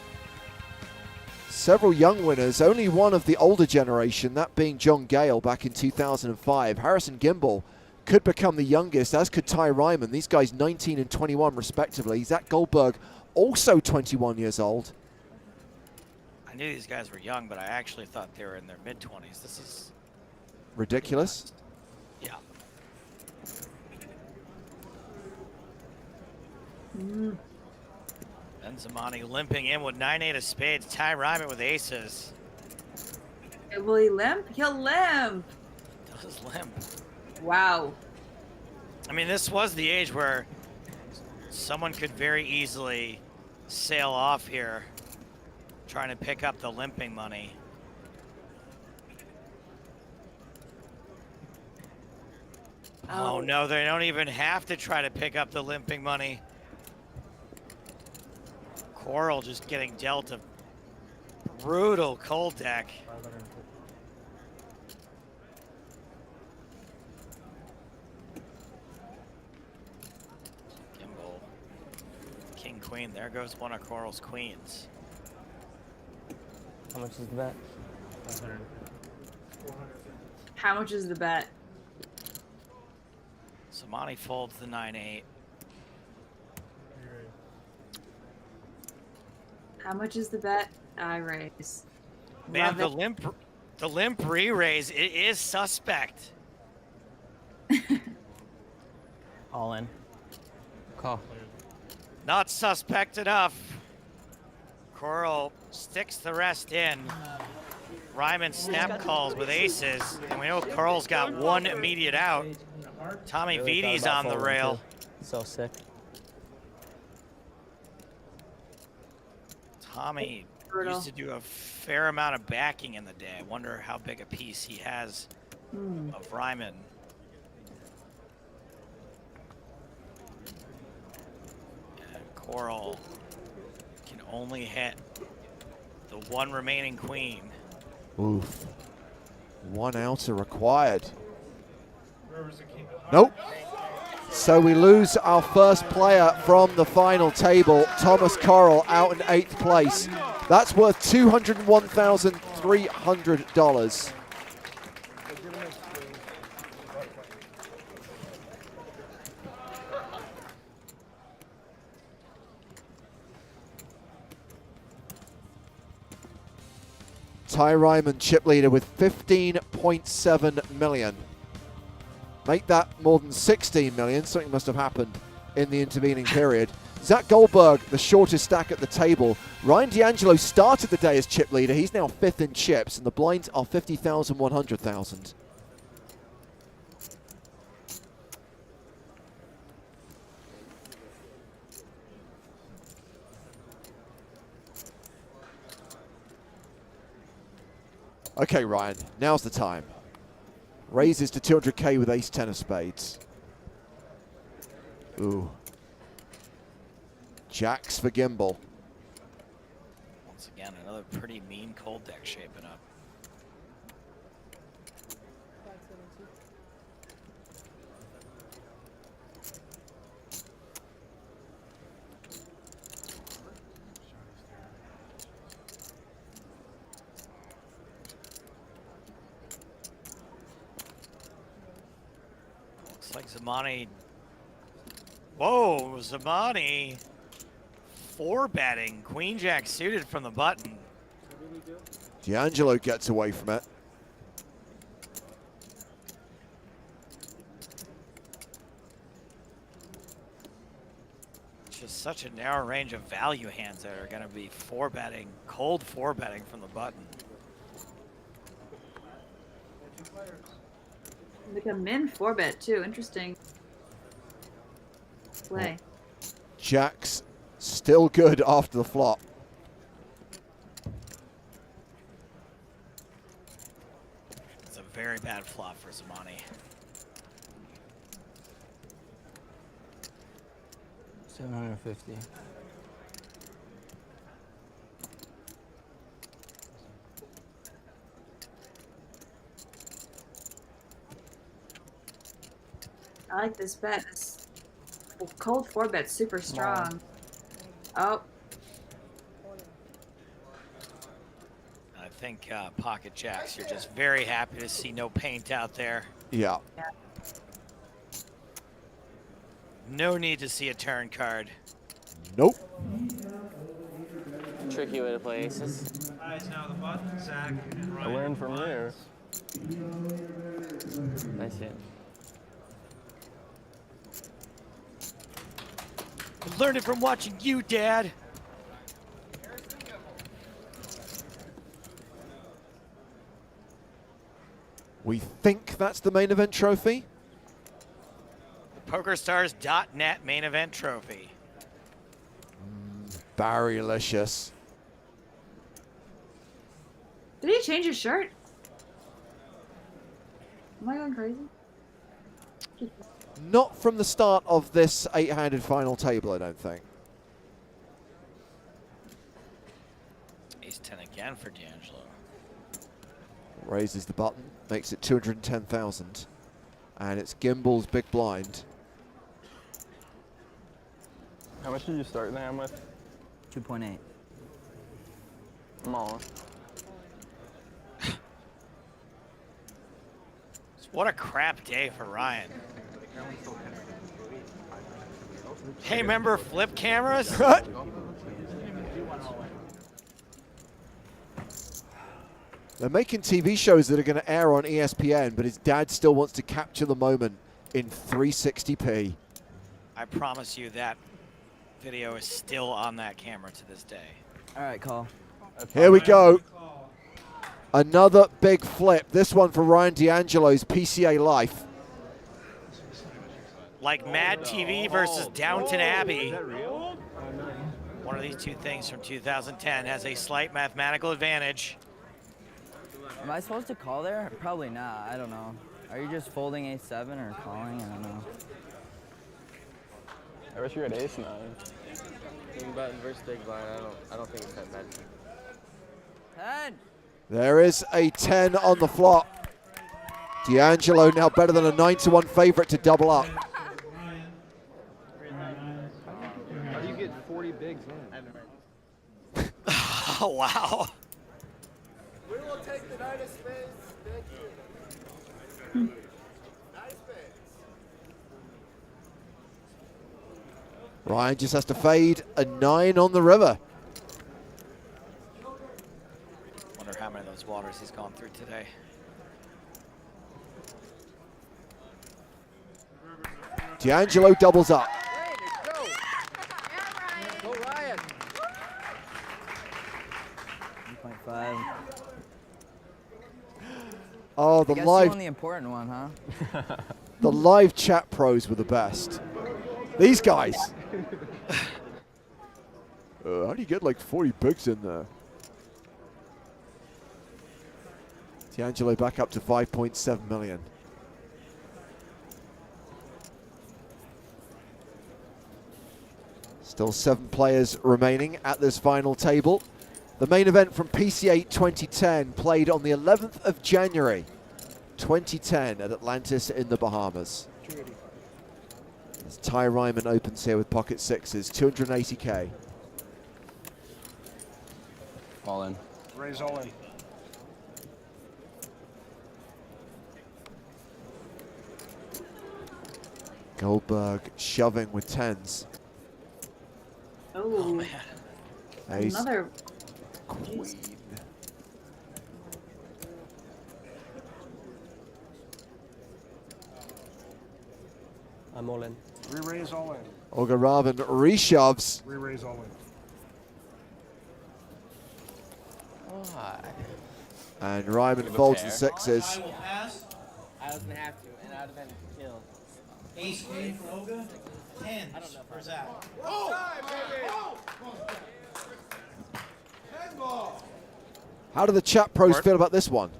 Speaker 3: several young winners, only one of the older generation, that being John Gale back in 2005. Harrison Gimble could become the youngest, as could Ty Ryman. These guys 19 and 21 respectively. Zach Goldberg also 21 years old.
Speaker 4: I knew these guys were young, but I actually thought they were in their mid-20s. This is
Speaker 3: ridiculous.
Speaker 4: Yeah. Benzimani limping in with 9-8 of spades. Ty Ryman with aces.
Speaker 5: Will he limp? He'll limp.
Speaker 4: Does limp.
Speaker 5: Wow.
Speaker 4: I mean, this was the age where someone could very easily sail off here trying to pick up the limping money. Oh no, they don't even have to try to pick up the limping money. Coral just getting dealt a brutal cold deck. Gimbal. King, queen. There goes one of Coral's queens.
Speaker 13: How much is the bet?
Speaker 9: 500.
Speaker 5: How much is the bet?
Speaker 4: Samani folds the 9-8.
Speaker 5: How much is the bet? I raise.
Speaker 4: Man,
Speaker 5: Love
Speaker 4: the limp re-raise, it is suspect.
Speaker 13: All in. Call.
Speaker 4: Not suspect enough. Coral sticks the rest in. Ryman snap calls with aces, and we know Coral's got one immediate out. Tommy
Speaker 13: Really thought
Speaker 4: Vidi's
Speaker 13: about
Speaker 4: on the
Speaker 13: folding,
Speaker 4: rail.
Speaker 13: too. So sick.
Speaker 4: Tommy
Speaker 5: Brutal.
Speaker 4: used to do a fair amount of backing in the day. I wonder how big a piece he has of Ryman. And Coral can only hit the one remaining queen.
Speaker 3: Oof. One outer required. Nope. So we lose our first player from the final table. Thomas Coral out in 8th place. That's worth $201,300. Ty Ryman, chip leader, with 15.7 million. Make that more than 16 million. Something must have happened in the intervening period. Zach Goldberg, the shortest stack at the table. Ryan D'Angelo started the day as chip leader. He's now 5th in chips, and the blinds are 50,000, 100,000. Okay, Ryan, now's the time. Raises to 200k with ace 10 of spades. Ooh. Jacks for Gimble.
Speaker 4: Once again, another pretty mean cold deck shaping up. Looks like Zamani. Whoa, Zamani. 4-betting. Queen Jack suited from the button.
Speaker 3: D'Angelo gets away from it.
Speaker 4: It's just such a narrow range of value hands that are going to be 4-betting, cold 4-betting from the button.
Speaker 5: Like a min 4-bet too. Interesting play.
Speaker 3: Jacks still good after the flop.
Speaker 4: It's a very bad flop for Zamani.
Speaker 13: 750.
Speaker 5: I like this bet. This cold 4-bet's super strong. Oh.
Speaker 4: I think pocket jacks, you're just very happy to see no paint out there.
Speaker 3: Yeah.
Speaker 4: No need to see a turn card.
Speaker 3: Nope.
Speaker 13: Tricky way to play aces.
Speaker 10: Eyes now the button, Zach and
Speaker 12: I
Speaker 10: Ryan.
Speaker 12: learned from there.
Speaker 13: Nice hand.
Speaker 4: I learned it from watching you, Dad.
Speaker 3: We think that's the main event trophy.
Speaker 4: PokerStars.net main event trophy.
Speaker 3: Barrylicious.
Speaker 5: Did he change his shirt? Am I going crazy?
Speaker 3: Not from the start of this 8-handed final table, I don't think.
Speaker 4: Ace 10 again for D'Angelo.
Speaker 3: Raises the button, makes it 210,000. And it's Gimble's big blind.
Speaker 12: How much did you start the hand with?
Speaker 7: 2.8.
Speaker 12: I'm all.
Speaker 4: What a crap day for Ryan. Hey, remember flip cameras?
Speaker 3: They're making TV shows that are going to air on ESPN, but his dad still wants to capture the moment in 360p.
Speaker 4: I promise you that video is still on that camera to this day.
Speaker 7: All right, call.
Speaker 3: Here we go. Another big flip. This one for Ryan D'Angelo's PCA life.
Speaker 4: Like Mad TV versus Downton Abbey. One of these two things from 2010 has a slight mathematical advantage.
Speaker 7: Am I supposed to call there? Probably not. I don't know. Are you just folding ace-7 or calling? I don't know.
Speaker 12: I wish you had ace-9.
Speaker 13: King button versus big blind. I don't think it's that bad.
Speaker 7: 10.
Speaker 3: There is a 10 on the flop. D'Angelo now better than a 9-1 favorite to double up.
Speaker 9: How do you get 40 bigs in?
Speaker 4: Oh, wow.
Speaker 14: We will take the 9 of spades. Thank you. 9 of spades.
Speaker 3: Ryan just has to fade a 9 on the river.
Speaker 4: Wonder how many of those waters he's gone through today.
Speaker 3: D'Angelo doubles up.
Speaker 14: Go Ryan.
Speaker 7: 1.5.
Speaker 3: Oh,
Speaker 7: I
Speaker 3: the
Speaker 7: guess
Speaker 3: live
Speaker 7: you won the important one, huh?
Speaker 3: the live chat pros were the best. These guys. How do you get like 40 bigs in there? D'Angelo back up to 5.7 million. Still 7 players remaining at this final table. The main event from PCA 2010 played on the 11th of January 2010 at Atlantis in the Bahamas. As Ty Ryman opens here with pocket sixes, 280k.
Speaker 12: All in.
Speaker 9: Raise all in.
Speaker 3: Goldberg shoving with tens.
Speaker 5: Oh,
Speaker 4: man.
Speaker 3: Ace,
Speaker 5: another.
Speaker 3: queen.
Speaker 6: I'm all in.
Speaker 9: Re-raise all in.
Speaker 3: Olga Raven reshoves.
Speaker 9: Re-raise all in.
Speaker 13: Why?
Speaker 3: And Ryman
Speaker 12: Give a
Speaker 3: folds the
Speaker 12: pair.
Speaker 3: sixes.
Speaker 10: I will pass.
Speaker 13: I was gonna have to, and I'd have been killed.
Speaker 10: Ace queen for Olga. 10 for Zach.
Speaker 3: How do the chat pros
Speaker 4: Mark?
Speaker 3: feel about this one?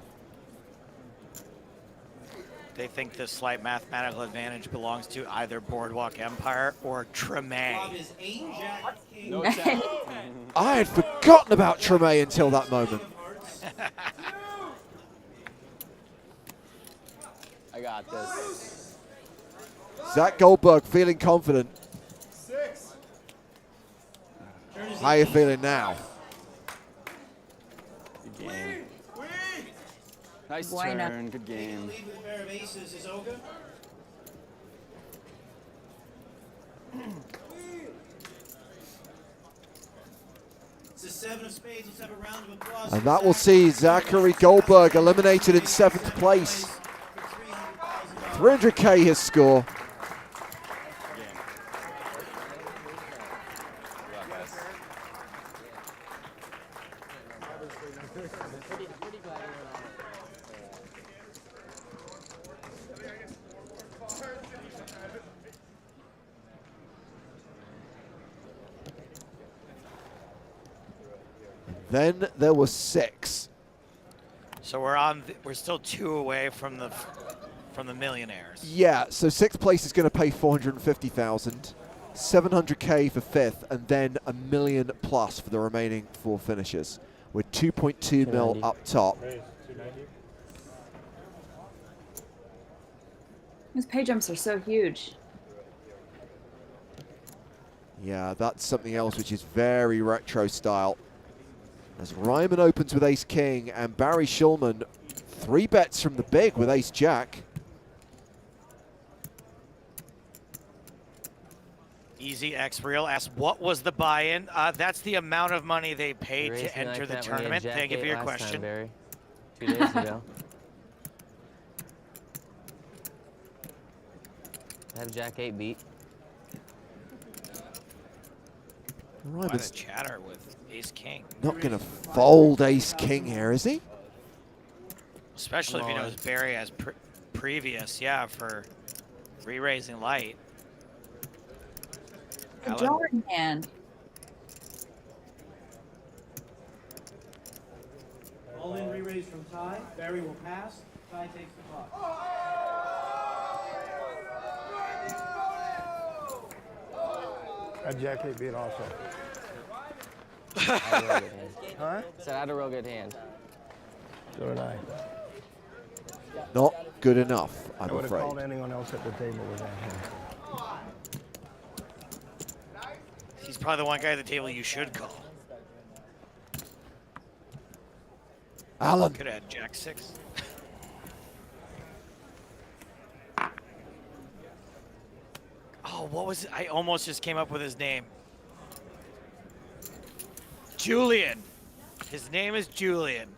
Speaker 4: They think the slight mathematical advantage belongs to either Boardwalk Empire or Treme.
Speaker 10: Flop is 8, Jack, king.
Speaker 12: No check.
Speaker 3: I had forgotten about Treme until that moment.
Speaker 12: I got this.
Speaker 3: Zach Goldberg feeling confident. How are you feeling now?
Speaker 12: Good game. Nice
Speaker 5: Buena.
Speaker 12: turn. Good game.
Speaker 10: Lead with a pair of aces is Olga. It's a 7 of spades. Let's have a round of applause.
Speaker 3: And
Speaker 10: for
Speaker 3: that will
Speaker 10: Zach.
Speaker 3: see Zachary Goldberg eliminated in 7th place.
Speaker 10: For $300,000.
Speaker 3: 300k his score. Then there were 6.
Speaker 4: So we're still 2 away from the millionaires.
Speaker 3: Yeah, so 6th place is going to pay 450,000, 700k for 5th, and then a million plus for the remaining 4 finishers. With 2.2 mil
Speaker 13: 290.
Speaker 3: up top.
Speaker 9: Raise 290.
Speaker 5: These pay jumps are so huge.
Speaker 3: Yeah, that's something else which is very retro style. As Ryman opens with ace king and Barry Shulman 3 bets from the big with ace jack.
Speaker 4: Easy X Real asks, what was the buy-in? That's the amount of money they paid
Speaker 13: You raised
Speaker 4: to
Speaker 13: me
Speaker 4: enter
Speaker 13: like
Speaker 4: the
Speaker 13: that when you
Speaker 4: tournament.
Speaker 13: had Jack
Speaker 4: Thank you for
Speaker 13: 8
Speaker 4: your
Speaker 13: last
Speaker 4: question.
Speaker 13: Time, Barry. 2 days ago. I have Jack 8 beat.
Speaker 4: Why the
Speaker 3: Ryman's
Speaker 4: chatter with Ace King?
Speaker 3: not going to fold ace king here, is he?
Speaker 4: Especially if he knows Barry has previous, yeah, for re-raising light.
Speaker 5: A
Speaker 4: Alan?
Speaker 5: drawing hand.
Speaker 10: All in re-raise from Ty. Barry will pass. Ty takes the pot.
Speaker 9: Jack 8 beat also.
Speaker 13: Huh? Said I had a real good hand.
Speaker 9: So did I.
Speaker 3: Not good enough, I'm
Speaker 9: I would have
Speaker 3: afraid.
Speaker 9: called anyone else at the table with that hand.
Speaker 4: He's probably the one guy at the table you should call.
Speaker 3: Alan.
Speaker 4: Could have had Jack 6. Oh, what was it? I almost just came up with his name. Julian. His name is Julian.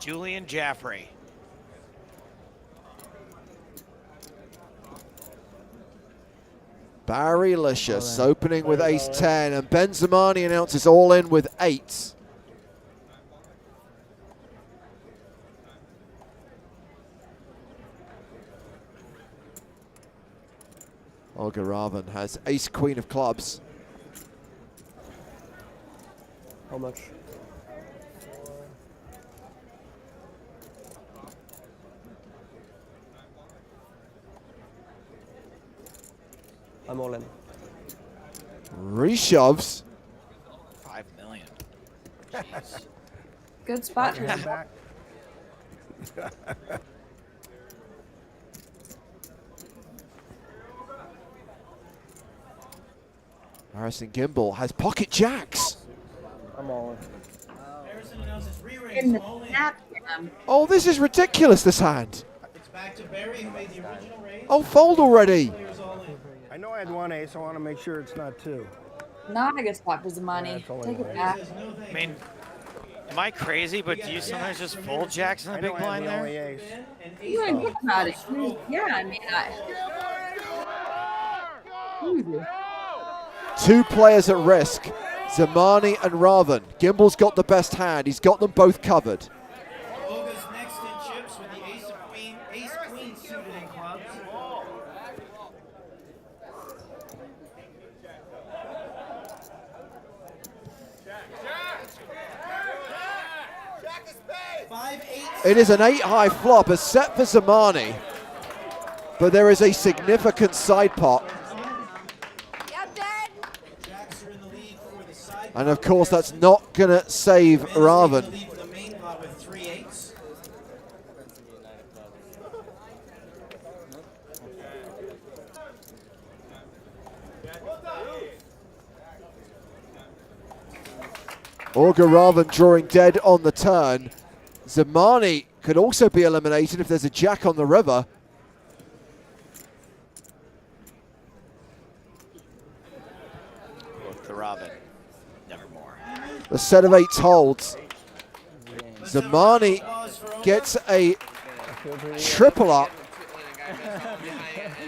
Speaker 4: Julian Jaffrey.
Speaker 3: Barry Licious opening with ace 10, and Ben Zamani announces all in with 8. Olga Raven has ace queen of clubs.
Speaker 6: How much?
Speaker 14: I'm all in.
Speaker 3: Reshoves.
Speaker 4: 5 million.
Speaker 5: Good spot.
Speaker 14: Back.
Speaker 3: Harrison Gimble has pocket jacks.
Speaker 14: I'm all in.
Speaker 10: Harrison announces re-raise.
Speaker 5: In the
Speaker 10: All in.
Speaker 5: snap jam.
Speaker 3: Oh, this is ridiculous, this hand.
Speaker 10: It's back to Barry, who made the original raise.
Speaker 3: Oh, fold already.
Speaker 10: Players all in.
Speaker 14: I know I had one ace. I want to make sure it's not two.
Speaker 5: Not a good spot for Zamani.
Speaker 14: That's all I
Speaker 5: Take it
Speaker 14: want.
Speaker 5: back.
Speaker 4: I mean, am I crazy? But do you sometimes just fold jacks in the
Speaker 14: I know
Speaker 4: big
Speaker 14: I had
Speaker 4: blind
Speaker 14: the only
Speaker 4: there?
Speaker 14: ace.
Speaker 5: You ain't good about it. Yeah, I mean,
Speaker 3: Two players at risk, Zamani and Raven. Gimble's got the best hand. He's got them both covered.
Speaker 10: Olga's next in chips with the ace queen suited in clubs.
Speaker 3: It is an 8-high flop, a set for Zamani, but there is a significant side pot. And of course, that's not going to save Raven. Olga Raven drawing dead on the turn. Zamani could also be eliminated if there's a jack on the river.
Speaker 4: The Robin. Nevermore.
Speaker 3: The set of eights holds. Zamani gets a triple up.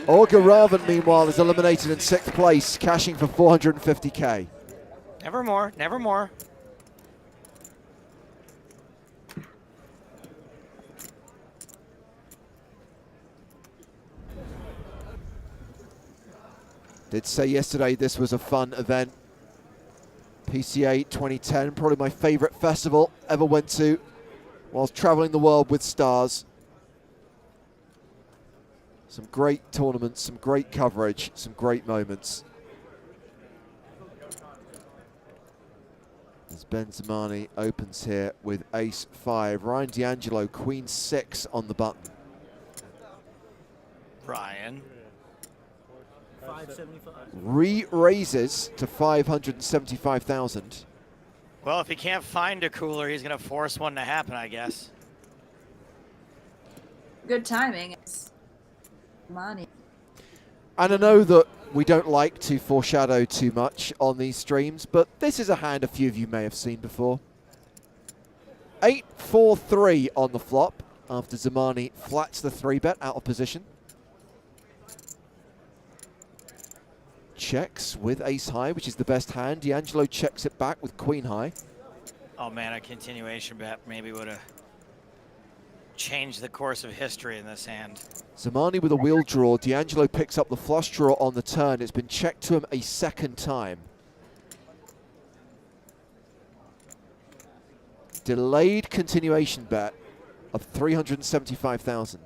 Speaker 3: Olga Raven, meanwhile, is eliminated in 6th place, cashing for 450k.
Speaker 4: Nevermore. Nevermore.
Speaker 3: Did say yesterday this was a fun event. PCA 2010, probably my favorite festival ever went to whilst traveling the world with stars. Some great tournaments, some great coverage, some great moments. As Ben Zamani opens here with ace-5. Ryan D'Angelo, queen-6 on the button.
Speaker 4: Ryan.
Speaker 10: 575.
Speaker 3: Re-raises to 575,000.
Speaker 4: Well, if he can't find a cooler, he's going to force one to happen, I guess.
Speaker 5: good timing. It's money.
Speaker 3: And I know that we don't like to foreshadow too much on these streams, but this is a hand a few of you may have seen before. 8-4-3 on the flop after Zamani flats the 3-bet out of position. Checks with ace high, which is the best hand. D'Angelo checks it back with queen high.
Speaker 4: Oh man, a continuation bet maybe would have changed the course of history in this hand.
Speaker 3: Zamani with a wheel draw. D'Angelo picks up the flush draw on the turn. It's been checked to him a second time. Delayed continuation bet of 375,000.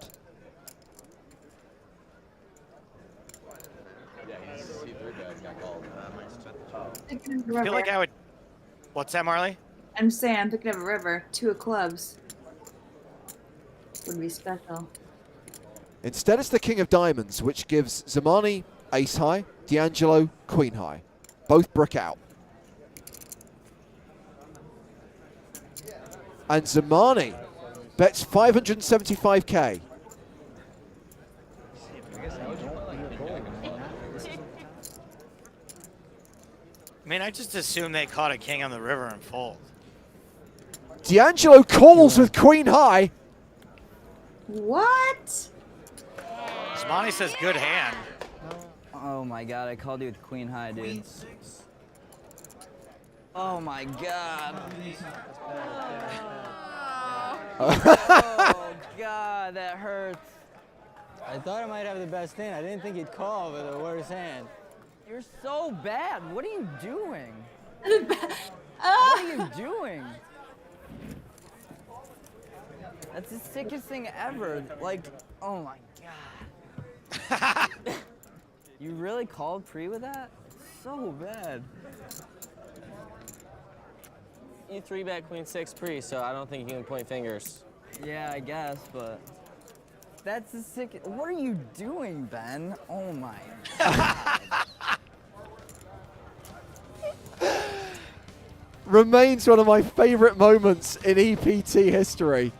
Speaker 4: I feel like I would. What's that, Marley?
Speaker 5: I'm saying I'm picking up a river. 2 of clubs. Would be special.
Speaker 3: Instead, it's the king of diamonds, which gives Zamani ace high, D'Angelo queen high. Both brick out. And Zamani bets 575k.
Speaker 4: I mean, I just assumed they caught a king on the river and fold.
Speaker 3: D'Angelo calls with queen high.
Speaker 5: What?
Speaker 4: Zamani says good hand.
Speaker 7: Oh my god, I called you with queen high, dude. Oh my god. Oh god, that hurts.
Speaker 15: I thought I might have the best hand. I didn't think he'd call with the worst hand.
Speaker 7: You're so bad. What are you doing? What are you doing? That's the sickest thing ever. Like, oh my god. You really called pre with that? So bad.
Speaker 13: You 3-bet queen 6 pre, so I don't think you can point fingers.
Speaker 7: Yeah, I guess, but that's a sick. What are you doing, Ben? Oh my.
Speaker 3: Remains one of my favorite moments in EPT history.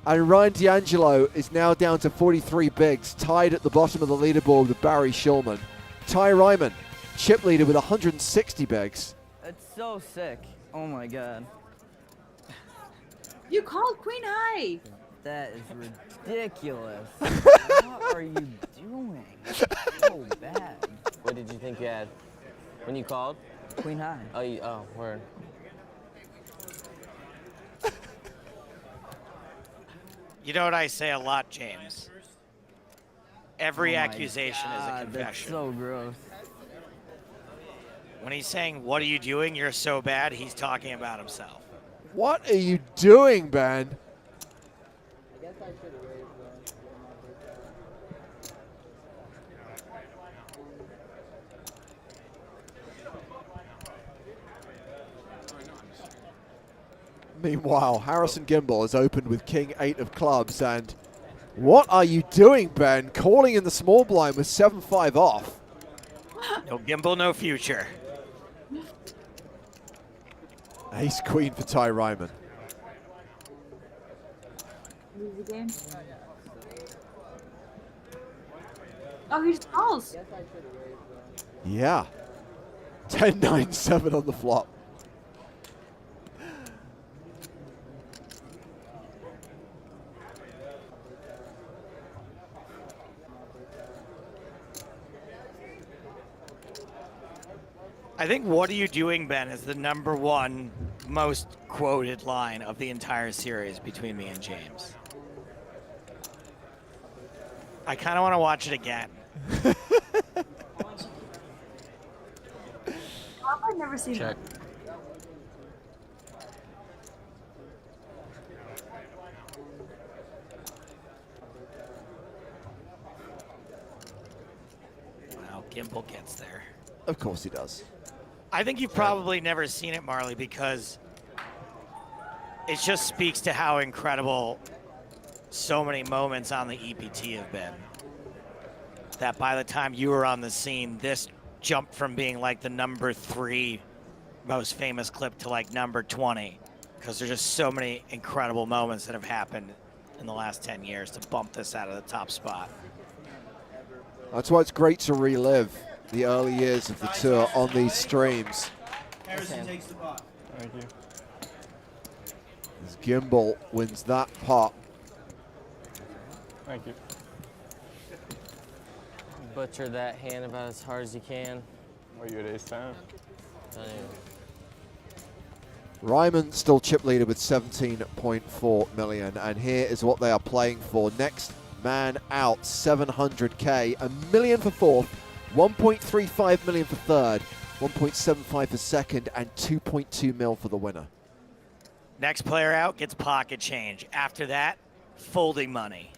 Speaker 3: And Ryan D'Angelo is now down to 43 bigs, tied at the bottom of the leaderboard with Barry Shulman. Ty Ryman, chip leader with 160 bigs.
Speaker 7: That's so sick. Oh my god.
Speaker 5: You called queen high.
Speaker 7: That is ridiculous. What are you doing? So bad.
Speaker 13: What did you think you had when you called?
Speaker 7: Queen high.
Speaker 13: Oh, word.
Speaker 4: You know what I say a lot, James? Every
Speaker 7: Oh my
Speaker 4: accusation is a
Speaker 7: God,
Speaker 4: confession.
Speaker 7: That's so gross.
Speaker 4: When he's saying, "What are you doing? You're so bad," he's talking about himself.
Speaker 3: What are you doing, Ben?
Speaker 14: I guess I should have raised
Speaker 3: Meanwhile, Harrison Gimble has opened with King 8 of clubs, and what are you doing, Ben? Calling in the small blind with 7-5 off.
Speaker 4: No Gimbal, no future.
Speaker 3: Ace Queen for Ty Ryman.
Speaker 5: Lose the game. Oh, he just calls.
Speaker 3: Yeah. 10-9-7 on the flop.
Speaker 4: I think "What are you doing, Ben?" is the #1 most quoted line of the entire series between me and James. I kind of want to watch it again.
Speaker 5: I've never seen
Speaker 13: Check.
Speaker 5: that.
Speaker 4: Wow, Gimbal gets there.
Speaker 3: Of course he does.
Speaker 4: I think you've probably never seen it, Marley, because it just speaks to how incredible so many moments on the EPT have been. That by the time you were on the scene, this jumped from being like the #3 most famous clip to like #20, because there's just so many incredible moments that have happened in the last 10 years to bump this out of the top spot.
Speaker 3: That's why it's great to relive the early years of the tour on these streams.
Speaker 10: Harrison takes the pot.
Speaker 9: Thank you.
Speaker 3: As Gimbal wins that pot.
Speaker 9: Thank you.
Speaker 13: Butcher that hand about as hard as you can.
Speaker 9: Are you at ace-10?
Speaker 3: Ryman still chip leader with 17.4 million, and here is what they are playing for. Next man out, 700k, a million for fourth, 1.35 million for third, 1.75 for second, and 2.2 mil for the winner.
Speaker 4: Next player out gets pocket change. After that, folding money.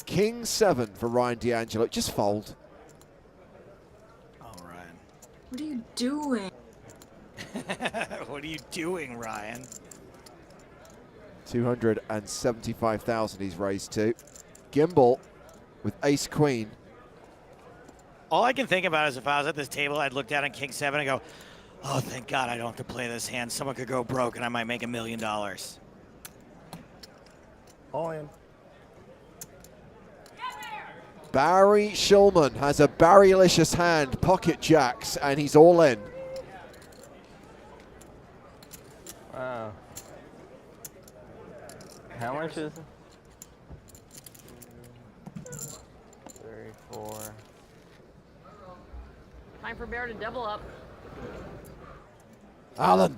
Speaker 3: King 7 for Ryan D'Angelo. Just fold.
Speaker 4: All right.
Speaker 5: What are you doing?
Speaker 4: What are you doing, Ryan?
Speaker 3: 275,000 he's raised to. Gimbal with ace queen.
Speaker 4: All I can think about is if I was at this table, I'd look down at King 7 and go, "Oh, thank God I don't have to play this hand. Someone could go broke and I might make $1 million."
Speaker 9: All in.
Speaker 3: Barry Shulman has a Barry-licious hand, pocket jacks, and he's all in.
Speaker 12: Wow. How much is it? 34.
Speaker 16: Time for Bear to double up.
Speaker 3: Alan.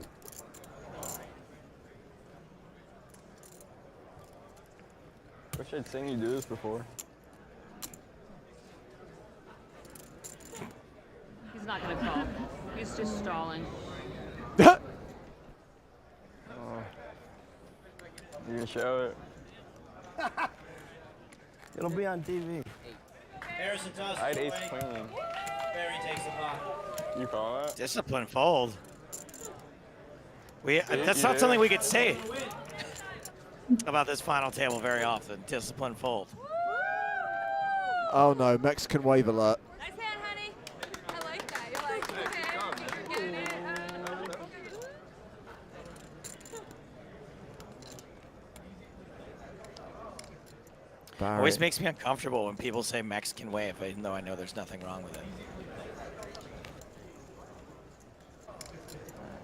Speaker 12: Wish I'd seen you do this before.
Speaker 16: He's not gonna call. He's just stalling.
Speaker 12: Oh. You can show it.
Speaker 14: It'll be on TV.
Speaker 10: Harrison tosses
Speaker 12: I had ace
Speaker 10: away.
Speaker 12: queen.
Speaker 10: Barry takes the pot.
Speaker 12: You call that?
Speaker 4: Discipline fold. That's
Speaker 12: you
Speaker 4: not
Speaker 12: do?
Speaker 4: something we could say about this final table very often. Discipline fold.
Speaker 3: Oh no, Mexican wave alert.
Speaker 16: Nice hand, honey. I like that. You're like, okay, getting it.
Speaker 3: Barry.
Speaker 4: Always makes me uncomfortable when people say Mexican wave, even though I know there's nothing wrong with it.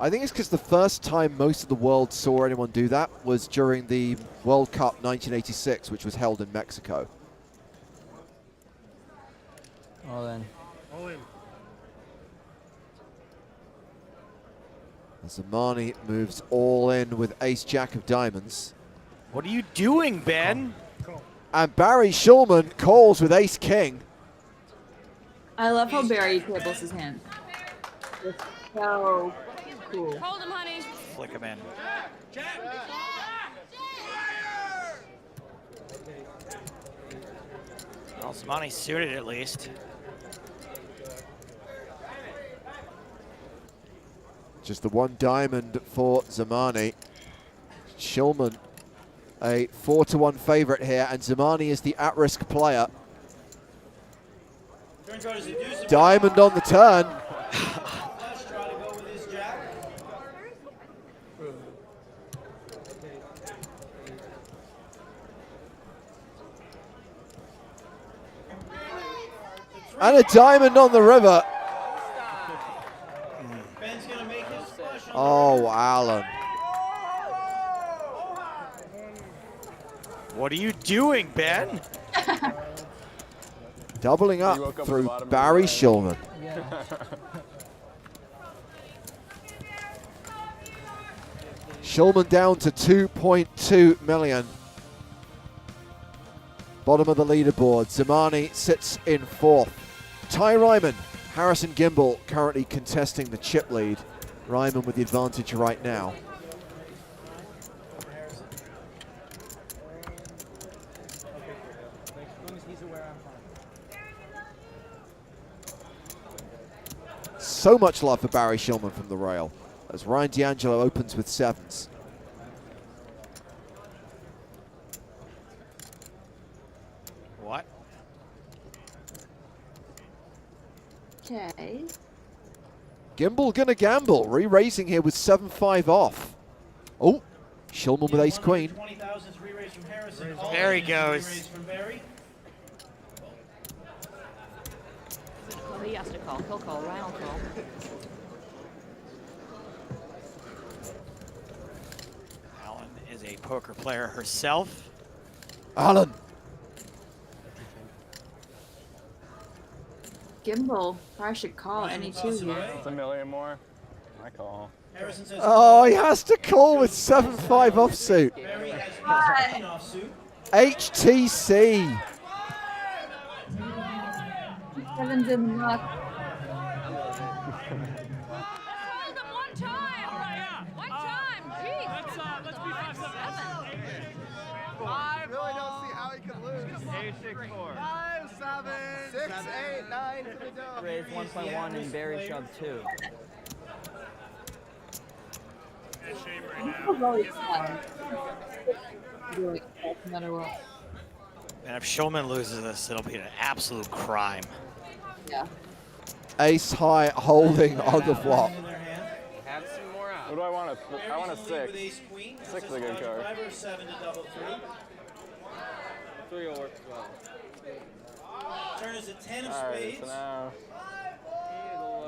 Speaker 3: I think it's because the first time most of the world saw anyone do that was during the World Cup 1986, which was held in Mexico.
Speaker 7: All in.
Speaker 9: All in.
Speaker 3: Zamani moves all in with ace-jack of diamonds.
Speaker 4: What are you doing, Ben?
Speaker 3: And Barry Shulman calls with ace-king.
Speaker 5: I love how Barry tables his hand. It's so cool.
Speaker 16: Hold him, honey.
Speaker 4: Flick him in. Well, Zamani's suited at least.
Speaker 3: Just the one diamond for Zamani. Shulman, a 4-1 favorite here, and Zamani is the at-risk player. Diamond on the turn. And a diamond on the river. Oh, Alan.
Speaker 4: What are you doing, Ben?
Speaker 3: Doubling up
Speaker 12: woke up
Speaker 3: through
Speaker 12: at the bottom
Speaker 3: Barry
Speaker 12: of the
Speaker 3: Shulman. Shulman down to 2.2 million. Bottom of the leaderboard. Zamani sits in fourth. Ty Ryman, Harrison Gimble currently contesting the chip lead. Ryman with the advantage right now. So much love for Barry Shulman from the rail as Ryan D'Angelo opens with sevens.
Speaker 4: What?
Speaker 5: Okay.
Speaker 3: Gimble gonna gamble, re-raising here with 7-5 off. Oh, Shulman with ace queen.
Speaker 4: There he goes.
Speaker 16: Well, he has to call. He'll call. Ryan will call.
Speaker 4: Alan is a poker player herself.
Speaker 3: Alan.
Speaker 5: Gimble. I should call any two here.
Speaker 12: It's a million more. I call.
Speaker 3: Oh, he has to call with 7-5 offsuit. HTC.
Speaker 5: Sevens in luck.
Speaker 16: Hold him one time. One time. Jeez. Let's be 5-7.
Speaker 14: Really don't see how he could lose.
Speaker 11: 8-6-4.
Speaker 14: 5, 7, 6, 8, 9 for the dub.
Speaker 7: Raise 1.1 and Barry shoved 2.
Speaker 5: Really fun. Really, no matter what.
Speaker 4: And if Shulman loses this, it'll be an absolute crime.
Speaker 5: Yeah.
Speaker 3: Ace high holding on the flop.
Speaker 13: Have some more out.
Speaker 12: What do I want? I want a 6. 6 is a good card.
Speaker 13: 3 will work well.
Speaker 10: Turn is a 10 of
Speaker 12: Alright,
Speaker 10: spades.
Speaker 12: so now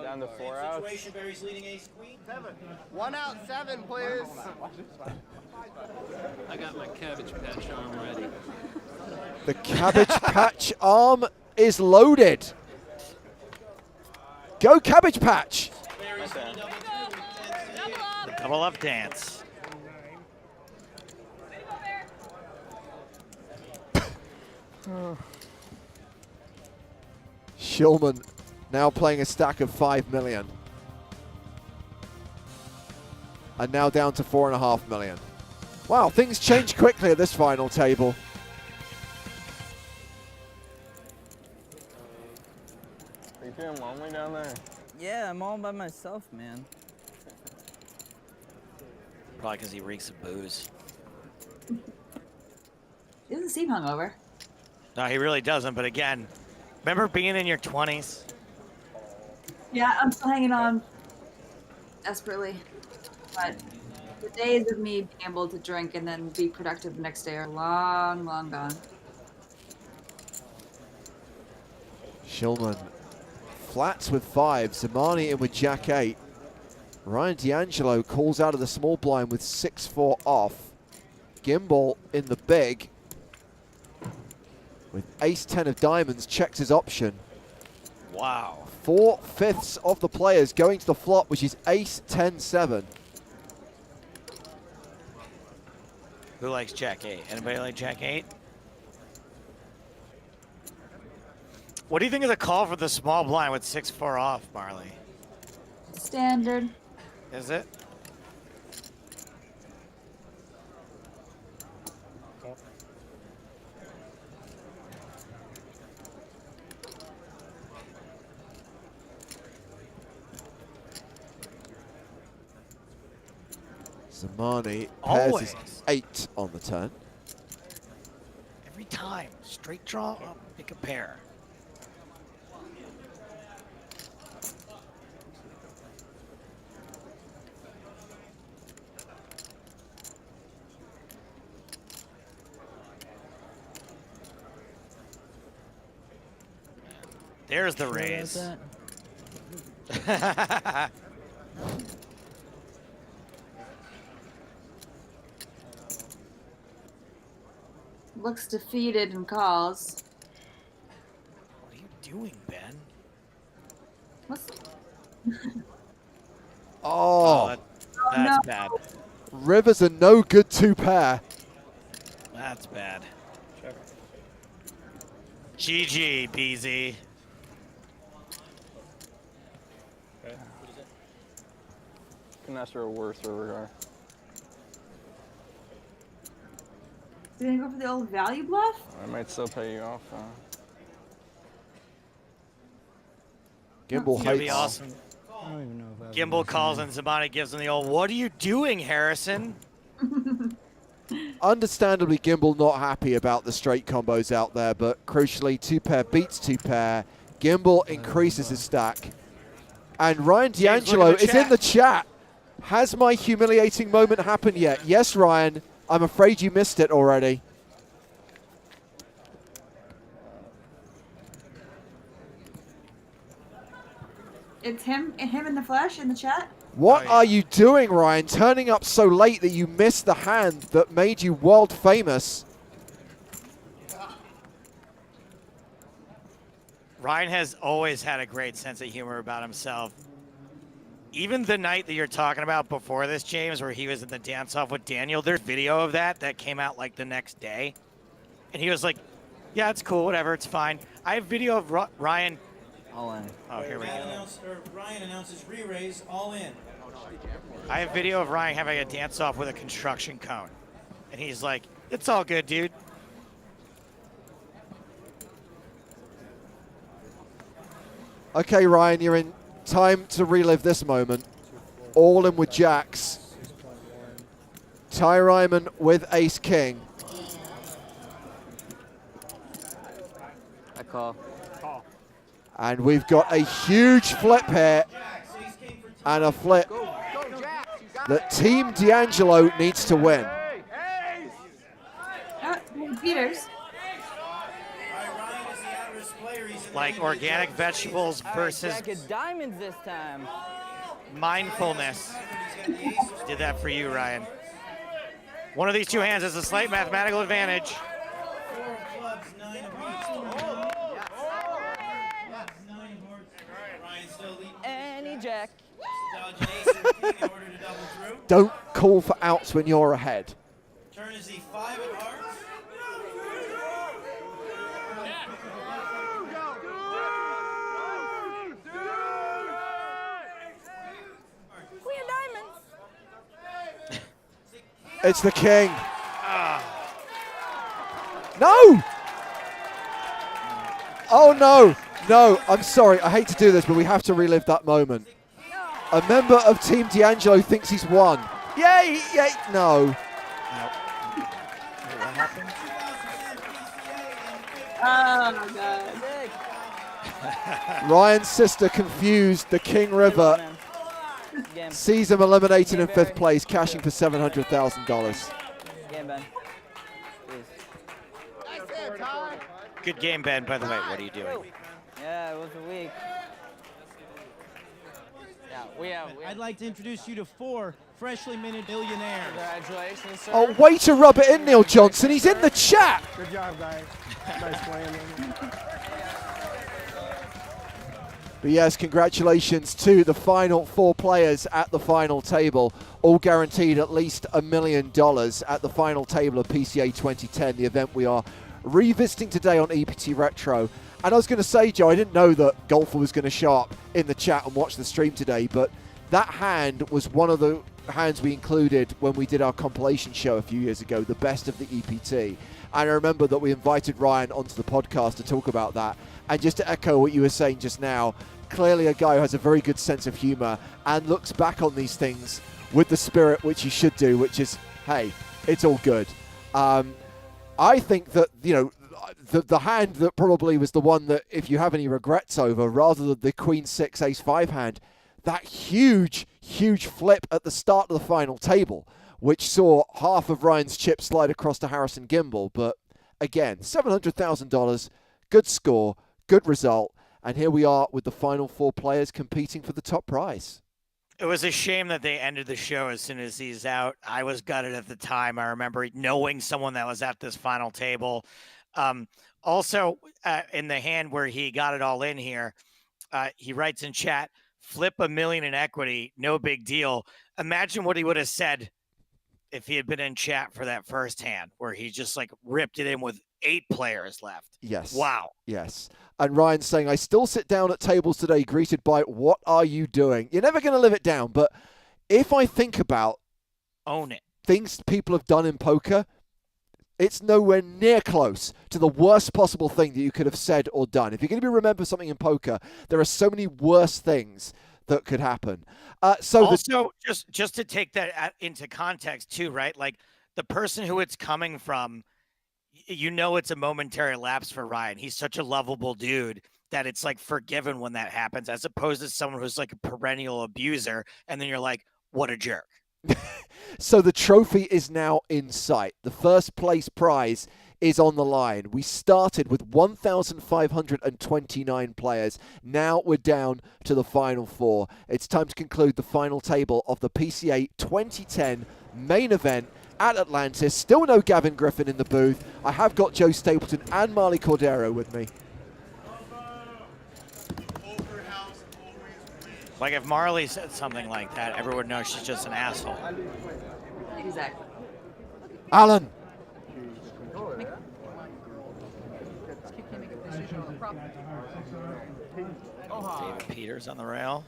Speaker 12: down to 4 outs.
Speaker 10: Situation, Barry's leading ace queen.
Speaker 14: 7. 1 out, 7, please.
Speaker 13: I got my cabbage patch arm ready.
Speaker 3: The Cabbage Patch arm is loaded. Go Cabbage Patch.
Speaker 4: The double up dance.
Speaker 3: Shulman now playing a stack of 5 million. And now down to 4.5 million. Wow, things change quickly at this final table.
Speaker 12: feeling lonely down there?
Speaker 7: Yeah, I'm all by myself, man.
Speaker 4: Probably because he reeks of booze.
Speaker 5: He doesn't seem hungover.
Speaker 4: No, he really doesn't. But again, remember being in your 20s?
Speaker 5: Yeah, I'm still hanging on desperately. But the days of me being able to drink and then be productive the next day are long, long gone.
Speaker 3: Shulman flats with 5. Zamani in with Jack 8. Ryan D'Angelo calls out of the small blind with 6-4 off. Gimbal in the big with ace-10 of diamonds, checks his option.
Speaker 4: Wow.
Speaker 3: 4/5 of the players going to the flop, which is ace-10-7.
Speaker 4: Who likes Jack 8? Anybody like Jack 8? What do you think of the call for the small blind with 6-4 off, Marley?
Speaker 5: Standard.
Speaker 4: Is it?
Speaker 3: Zamani pairs his
Speaker 4: Always.
Speaker 3: 8 on the turn.
Speaker 4: Every time. Straight draw up, pick a pair. There's the raise.
Speaker 5: Looks defeated and calls.
Speaker 4: What are you doing, Ben?
Speaker 5: What's...
Speaker 3: Oh,
Speaker 4: That's bad.
Speaker 3: Rivers a no good 2-pair.
Speaker 4: That's bad. GG, BZ.
Speaker 12: Couldn't ask for a worse river car.
Speaker 5: Did they go for the old value bluff?
Speaker 12: I might still pay you off.
Speaker 3: Gimbal
Speaker 4: That'd be
Speaker 3: hates.
Speaker 4: awesome.
Speaker 15: I don't even know if I have
Speaker 4: Gimbal
Speaker 15: enough
Speaker 4: calls
Speaker 15: money.
Speaker 4: and Zamani gives him the old, "What are you doing, Harrison?"
Speaker 3: Understandably, Gimbal not happy about the straight combos out there, but crucially, 2-pair beats 2-pair. Gimbal increases his stack. And Ryan
Speaker 4: James,
Speaker 3: D'Angelo
Speaker 4: look at the
Speaker 3: is in
Speaker 4: chat.
Speaker 3: the chat. Has my humiliating moment happened yet? Yes, Ryan. I'm afraid you missed it already.
Speaker 5: It's him in the flesh in the chat.
Speaker 3: What
Speaker 4: Oh, yeah.
Speaker 3: are you doing, Ryan? Turning up so late that you missed the hand that made you world famous.
Speaker 4: Ryan has always had a great sense of humor about himself. Even the night that you're talking about before this, James, where he was in the dance-off with Daniel, there's video of that came out like the next day. And he was like, yeah, it's cool, whatever, it's fine. I have video of Ryan.
Speaker 7: All in.
Speaker 4: Oh, here we go.
Speaker 10: Ryan announces re-raise, all in.
Speaker 4: I have video of Ryan having a dance-off with a construction cone. And he's like, it's all good, dude.
Speaker 3: Okay, Ryan, you're in time to relive this moment. All in with jacks. Ty Ryman with ace king.
Speaker 13: I call.
Speaker 3: And we've got a huge flip here. And a flip that Team D'Angelo needs to win.
Speaker 5: Peters.
Speaker 4: Like organic vegetables versus
Speaker 7: Jack of diamonds this time.
Speaker 4: mindfulness. Did that for you, Ryan. One of these two hands has a slight mathematical advantage.
Speaker 7: Any jack.
Speaker 3: Don't call for outs when you're ahead.
Speaker 10: Turn is the 5 of hearts.
Speaker 7: Queen of diamonds.
Speaker 3: It's the king. No! Oh no! No, I'm sorry. I hate to do this, but we have to relive that moment. A member of Team D'Angelo thinks he's won. Yay! Yay! No.
Speaker 4: Nope. What happened?
Speaker 5: Oh my god.
Speaker 3: Ryan's sister confused the King River. Sees him eliminated in 5th place, cashing for $700,000.
Speaker 7: Game, Ben. Please.
Speaker 4: Good game, Ben, by the way. What are you doing?
Speaker 7: Yeah, it was a week.
Speaker 6: Yeah, we have.
Speaker 10: I'd like to introduce you to 4 freshly minted millionaires.
Speaker 6: Congratulations, sir.
Speaker 3: Oh, way to rub it in, Neil Johnson. He's in the chat.
Speaker 9: Good job, guys. Nice playing.
Speaker 3: But yes, congratulations to the final 4 players at the final table, all guaranteed at least $1 million at the final table of PCA 2010, the event we are revisiting today on EPT Retro. And I was going to say, Joe, I didn't know that Golfer was going to show up in the chat and watch the stream today, but that hand was one of the hands we included when we did our compilation show a few years ago, the best of the EPT. And I remember that we invited Ryan onto the podcast to talk about that. And just to echo what you were saying just now, clearly a guy who has a very good sense of humor and looks back on these things with the spirit which he should do, which is, hey, it's all good. I think that, you know, the hand that probably was the one that if you have any regrets over, rather than the Queen 6 Ace 5 hand, that huge flip at the start of the final table, which saw half of Ryan's chips slide across to Harrison Gimble. But again, $700,000, good score, good result. And here we are with the final 4 players competing for the top prize.
Speaker 4: It was a shame that they ended the show as soon as he's out. I was gutted at the time. I remember knowing someone that was at this final table. Also, in the hand where he got it all in here, he writes in chat, flip $1 million in equity, no big deal. Imagine what he would have said if he had been in chat for that first hand where he just like ripped it in with 8 players left.
Speaker 3: Yes.
Speaker 4: Wow.
Speaker 3: Yes. And Ryan's saying, I still sit down at tables today greeted by, what are you doing? You're never going to live it down. But if I think about
Speaker 4: own it,
Speaker 3: things people have done in poker, it's nowhere near close to the worst possible thing that you could have said or done. If you're going to remember something in poker, there are so many worse things that could happen.
Speaker 4: Also, just to take that into context too, right? Like the person who it's coming from, you know, it's a momentary lapse for Ryan. He's such a lovable dude that it's like forgiven when that happens, as opposed to someone who's like a perennial abuser. And then you're like, what a jerk.
Speaker 3: So the trophy is now in sight. The first place prize is on the line. We started with 1,529 players. Now we're down to the final 4. It's time to conclude the final table of the PCA 2010 main event at Atlantis. Still no Gavin Griffin in the booth. I have got Joe Stapleton and Marley Cordero with me.
Speaker 4: Like if Marley said something like that, everyone knows she's just an asshole.
Speaker 5: Exactly.
Speaker 3: Alan.
Speaker 4: David Peters on the rail.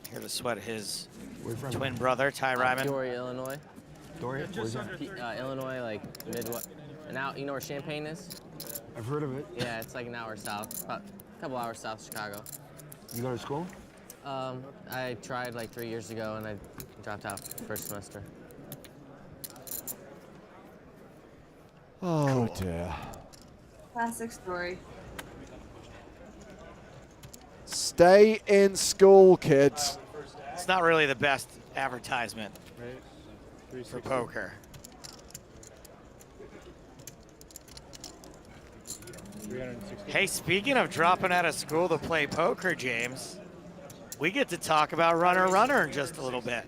Speaker 4: Here to sweat his twin brother, Ty Ryman.
Speaker 13: Peoria, Illinois.
Speaker 9: Peoria? Where's that?
Speaker 13: Illinois, like Midwest. And out, you know where Champaign is?
Speaker 9: I've heard of it.
Speaker 13: Yeah, it's like an hour south, a couple hours south of Chicago.
Speaker 9: You go to school?
Speaker 13: I tried like 3 years ago and I dropped out first semester.
Speaker 3: Oh dear.
Speaker 5: Classic story.
Speaker 3: Stay in school, kids.
Speaker 4: It's not really the best advertisement for poker. Hey, speaking of dropping out of school to play poker, James, we get to talk about Runner in just a little bit.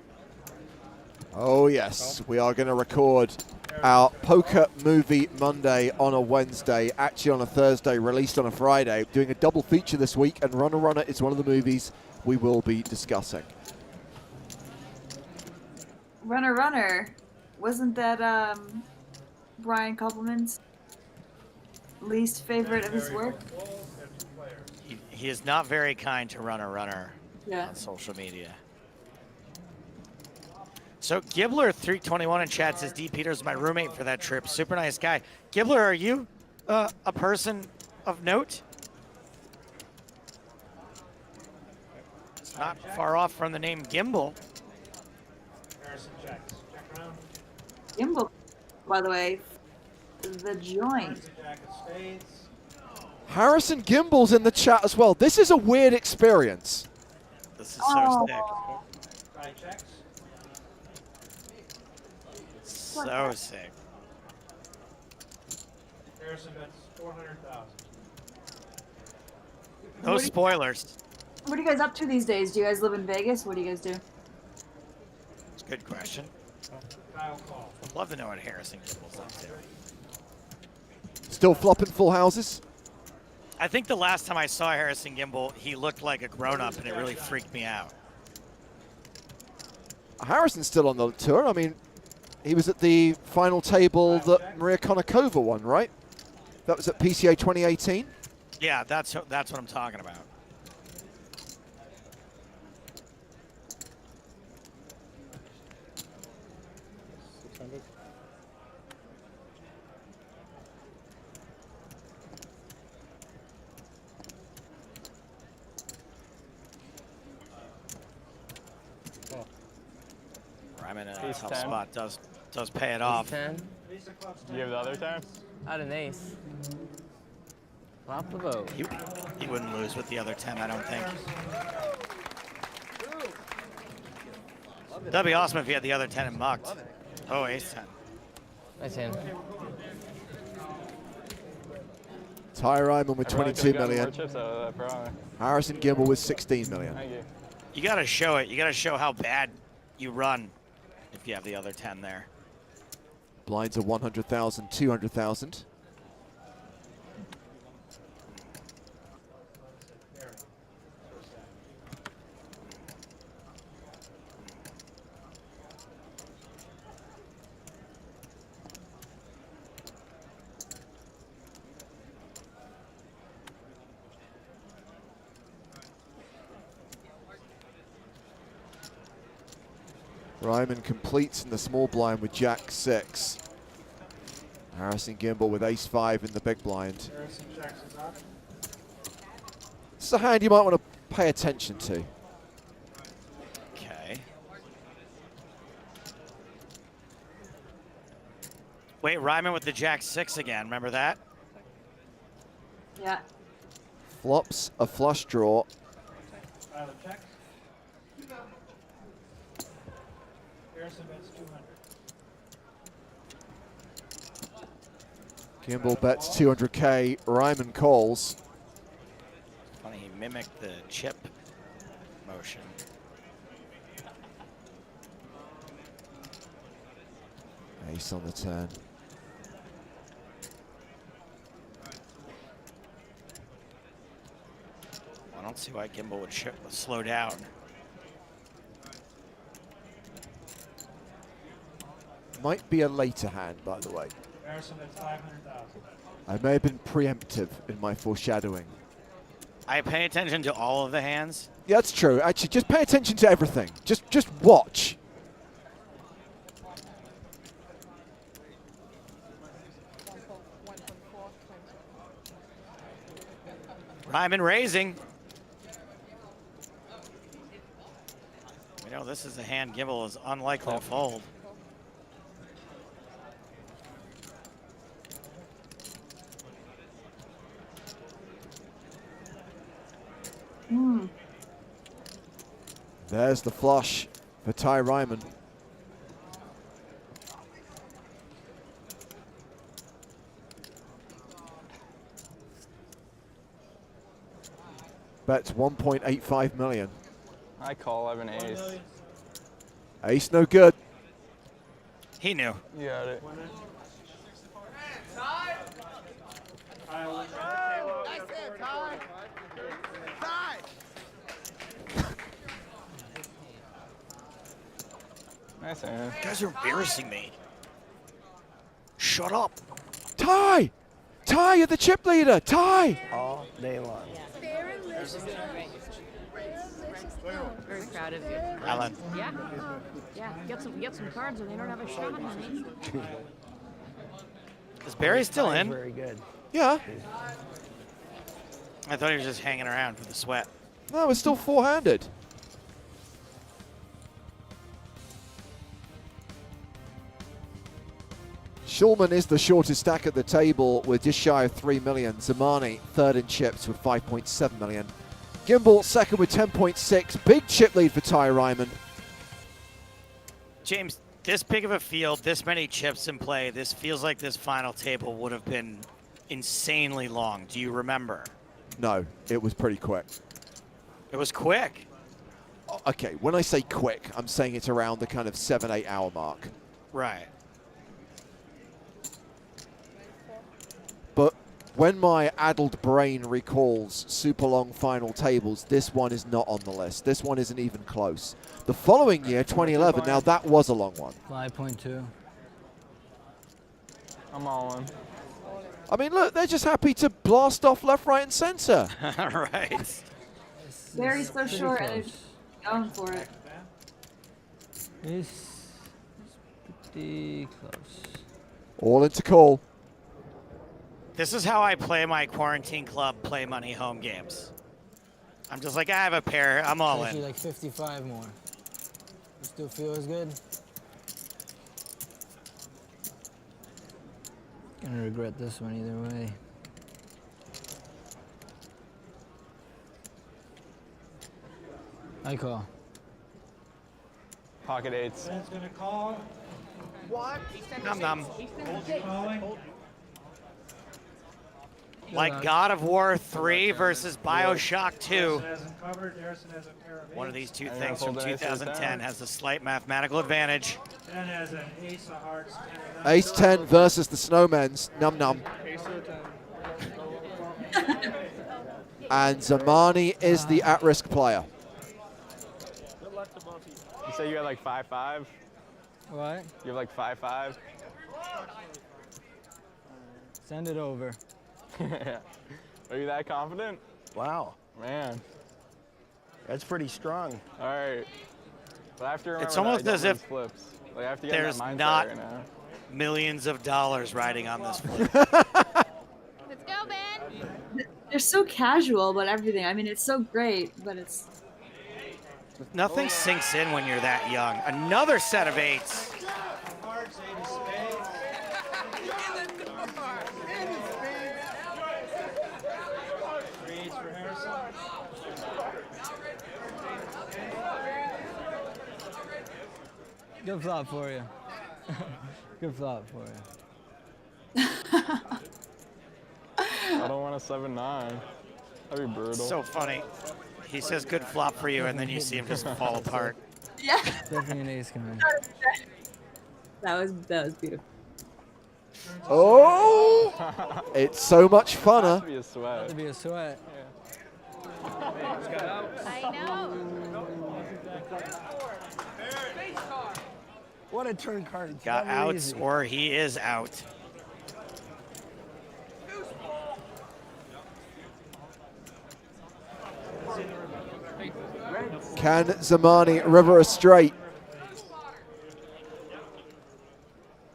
Speaker 3: Oh yes, we are going to record our Poker Movie Monday on a Wednesday, actually on a Thursday, released on a Friday. Doing a double feature this week, and Runner is one of the movies we will be discussing.
Speaker 5: Runner. Wasn't that Brian Koppelman's least favorite of his work?
Speaker 4: He is not very kind to Runner
Speaker 5: Yeah.
Speaker 4: on social media. So Gibbler 321 in chat says D. Peters, my roommate for that trip. Super nice guy. Gibbler, are you a person of note. It's not far off from the name Gimble.
Speaker 10: Harrison checks. Check round.
Speaker 5: Gimble, by the way, the joint.
Speaker 10: Jacket spades.
Speaker 3: Harrison Gimble's in the chat as well. This is a weird experience.
Speaker 4: This is so sick.
Speaker 10: Try checks.
Speaker 4: So sick.
Speaker 10: Harrison bets 400,000.
Speaker 4: No spoilers.
Speaker 5: What are you guys up to these days? Do you guys live in Vegas? What do you guys do?
Speaker 4: It's a good question.
Speaker 10: Kyle call.
Speaker 4: I'd love to know what Harrison Gimble's up to.
Speaker 3: Still flopping full houses?
Speaker 4: I think the last time I saw Harrison Gimble, he looked like a grown-up, and it really freaked me out.
Speaker 3: Harrison's still on the tour. I mean, he was at the final table that Maria Konnikova won, right? That was at PCA 2018?
Speaker 4: Yeah, that's what I'm talking about. Ryman in a
Speaker 6: Ace
Speaker 4: tough
Speaker 6: 10.
Speaker 4: spot does pay it off.
Speaker 6: 10.
Speaker 8: Do you have the other 10?
Speaker 6: Out an ace. Flop the vote.
Speaker 4: He wouldn't lose with the other 10, I don't think. That'd be awesome if he had the other 10 and mucked. Oh, ace 10.
Speaker 6: Nice hand.
Speaker 3: Ty Ryman with
Speaker 8: I probably
Speaker 3: 22
Speaker 8: could've gotten
Speaker 3: million.
Speaker 8: more chips out of that, probably.
Speaker 3: Harrison Gimble with 16 million.
Speaker 8: Thank you.
Speaker 4: You gotta show it. You gotta show how bad you run if you have the other 10 there.
Speaker 3: Blinds are 100,000, 200,000. Ryman completes in the small blind with Jack 6. Harrison Gimble with ace 5 in the big blind.
Speaker 10: Harrison checks is up.
Speaker 3: This is a hand you might want to pay attention to.
Speaker 4: Okay. Wait, Ryman with the Jack 6 again. Remember that?
Speaker 5: Yeah.
Speaker 3: Flops a flush draw.
Speaker 10: Tyler checks. Harrison bets 200.
Speaker 3: Gimble bets 200K. Ryman calls.
Speaker 4: Funny, he mimicked the chip motion.
Speaker 3: Ace on the turn.
Speaker 4: I don't see why Gimble would slow down.
Speaker 3: Might be a later hand, by the way.
Speaker 10: Harrison bets 500,000.
Speaker 3: I may have been preemptive in my foreshadowing.
Speaker 4: I pay attention to all of the hands.
Speaker 3: Yeah, that's true. Actually, just pay attention to everything. Just watch.
Speaker 4: Ryman raising. You know, this is a hand Gimble is unlikely to fold.
Speaker 3: There's the flush for Ty Ryman. Bets 1.85 million.
Speaker 8: I call, I have an ace.
Speaker 3: Ace no good.
Speaker 4: He knew.
Speaker 8: You got it. Nice hand.
Speaker 4: You guys are embarrassing me. Shut up.
Speaker 3: Ty! Ty, you're the chip leader. Ty!
Speaker 6: All day long.
Speaker 16: Very proud of you.
Speaker 4: Alan.
Speaker 16: Yeah. Yeah. Get some cards and they don't have a shot, honey.
Speaker 4: Is Barry still in?
Speaker 6: Very good.
Speaker 3: Yeah.
Speaker 4: I thought he was just hanging around for the sweat.
Speaker 3: No, it's still four-handed. Shulman is the shortest stack at the table with just shy of 3 million. Zamani third in chips with 5.7 million. Gimble second with 10.6. Big chip lead for Ty Ryman.
Speaker 4: James, this big of a field, this many chips in play, this feels like this final table would have been insanely long. Do you remember?
Speaker 3: No, it was pretty quick.
Speaker 4: It was quick.
Speaker 3: Okay, when I say quick, I'm saying it's around the kind of 7-8 hour mark.
Speaker 4: Right.
Speaker 3: But when my addled brain recalls super long final tables, this one is not on the list. This one isn't even close. The following year, 2011, now that was a long one.
Speaker 15: 5.2.
Speaker 12: I'm all in.
Speaker 3: I mean, look, they're just happy to blast off left, right, and center.
Speaker 4: Right.
Speaker 5: Barry's so short and he's going for it.
Speaker 15: It's pretty close.
Speaker 3: All into call.
Speaker 4: This is how I play my quarantine club play money home games. I'm just like, I have a pair, I'm all
Speaker 15: Actually,
Speaker 4: in.
Speaker 15: like 55 more. You still feel as good? Gonna regret this one either way. I call.
Speaker 12: Pocket eights.
Speaker 10: Ben's gonna call.
Speaker 14: What?
Speaker 4: Num num.
Speaker 10: Calling.
Speaker 4: Like God of War 3 versus Bioshock 2.
Speaker 10: Hasn't covered. Harrison has a pair of
Speaker 4: One of
Speaker 10: eights.
Speaker 4: these two
Speaker 12: I'm
Speaker 4: things
Speaker 12: gonna
Speaker 4: from
Speaker 12: hold the ace
Speaker 4: 2010
Speaker 12: down.
Speaker 4: has a slight mathematical advantage.
Speaker 10: Ben has an ace of hearts.
Speaker 3: Ace 10 versus the Snowmen's. Num num. And Zamani is the at-risk player.
Speaker 12: You say you had like 5-5?
Speaker 15: What?
Speaker 12: You have like 5-5?
Speaker 15: Send it over.
Speaker 12: Are you that confident?
Speaker 14: Wow.
Speaker 12: Man.
Speaker 14: That's pretty strong.
Speaker 12: All right. But I have to remember
Speaker 4: It's almost
Speaker 12: that I
Speaker 4: as
Speaker 12: don't
Speaker 4: if
Speaker 12: lose flips. Like I have to get in
Speaker 4: there's
Speaker 12: that mindset
Speaker 4: not
Speaker 12: right now.
Speaker 4: millions of dollars riding on this flip.
Speaker 16: Let's go, Ben.
Speaker 5: They're so casual about everything. I mean, it's so great, but it's.
Speaker 4: Nothing sinks in when you're that young. Another set of eights.
Speaker 10: Hearts, eight of spades. Three eights for Harrison.
Speaker 15: Good flop for you. Good flop for you.
Speaker 12: I don't want a 7-9. That'd be brutal.
Speaker 4: So funny. He says good flop for you, and then you see him just fall apart.
Speaker 5: Yeah.
Speaker 15: Definitely an ace coming.
Speaker 5: That was beautiful.
Speaker 3: Oh! It's so much funner.
Speaker 12: That'd be a sweat.
Speaker 15: That'd be a sweat.
Speaker 16: I know.
Speaker 14: What a turn card. It's
Speaker 4: Got
Speaker 14: never
Speaker 4: outs
Speaker 14: easy.
Speaker 4: or he is out.
Speaker 3: Can Zamani river a straight?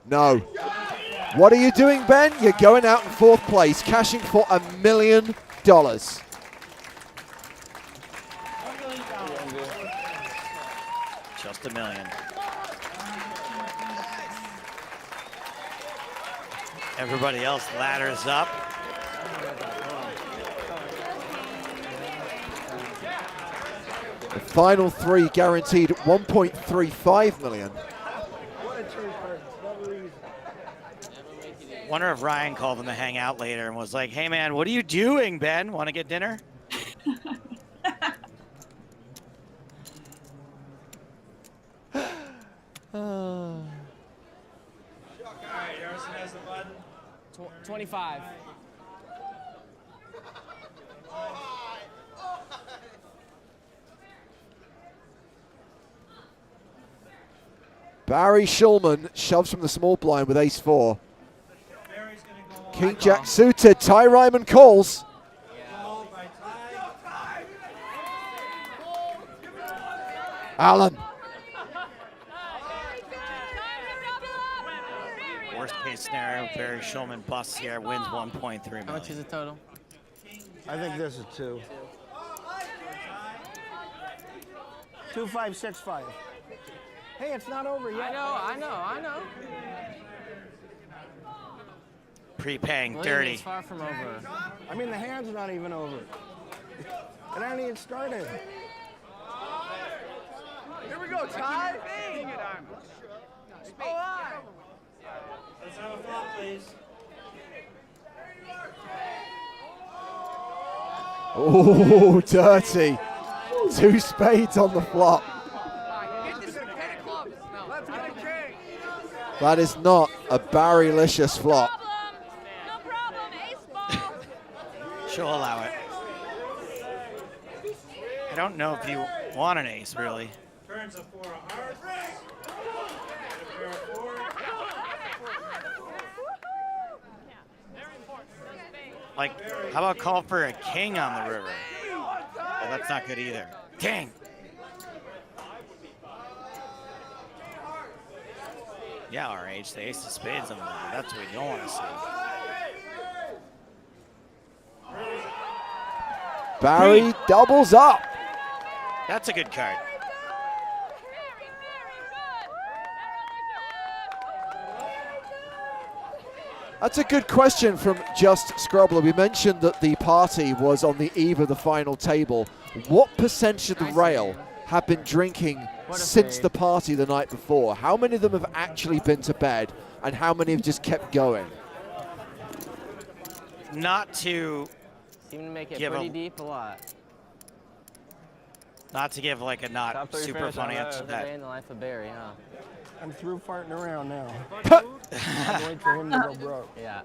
Speaker 3: No. What are you doing, Ben? You're going out in fourth place, cashing for $1 million.
Speaker 4: Just $1 million. Everybody else ladders up.
Speaker 3: The final three guaranteed $1.35 million.
Speaker 14: What a turn card. It's never easy.
Speaker 4: Wonder if Ryan called him to hang out later and was like, hey man, what are you doing, Ben? Want to get dinner?
Speaker 10: All right, Harrison has the button.
Speaker 15: 25.
Speaker 3: Barry Shulman shoves from the small blind with ace-4.
Speaker 10: Barry's gonna go
Speaker 3: King Jack suited. Ty Ryman calls.
Speaker 10: called by Ty.
Speaker 3: Allen.
Speaker 4: Worst case scenario, Barry Shulman busts here, wins 1.3
Speaker 13: How much is
Speaker 4: million.
Speaker 13: the total?
Speaker 10: King
Speaker 14: I think this is 2. 2565. Hey, it's not over yet.
Speaker 13: I know.
Speaker 4: Prepaying
Speaker 13: William,
Speaker 4: dirty.
Speaker 13: it's far from over.
Speaker 14: I mean, the hand's not even over. It ain't even started.
Speaker 1: Here we go, Ty.
Speaker 10: Let's have a flop, please.
Speaker 3: Oh, dirty. 2 spades on the flop. That is not a Barry-licious flop.
Speaker 16: No problem. Ace ball.
Speaker 4: She'll allow it. I don't know if you want an ace, really.
Speaker 10: Turns a 4 of hearts. A pair of 4.
Speaker 4: Like, how about call for a king on the river? Well, that's not good either. Dang. Yeah, RH, the ace of spades on the river. That's what we don't want to see.
Speaker 3: Barry doubles up.
Speaker 4: That's a good card.
Speaker 3: That's a good question from Just Scrubbler. We mentioned that the party was on the eve of the final table. What percentage of the rail have been drinking since the party the night before? How many of them have actually been to bed, and how many have just kept going?
Speaker 4: Not to
Speaker 13: Seem to make it
Speaker 4: give
Speaker 13: pretty deep a lot.
Speaker 4: not to give like a not
Speaker 13: Top 3
Speaker 4: super
Speaker 13: finish
Speaker 4: funny
Speaker 13: on
Speaker 4: answer to
Speaker 13: every day
Speaker 4: that.
Speaker 13: in the life of Barry, huh?
Speaker 14: I'm through farting around now. I'm waiting for him to go broke.
Speaker 13: Yeah.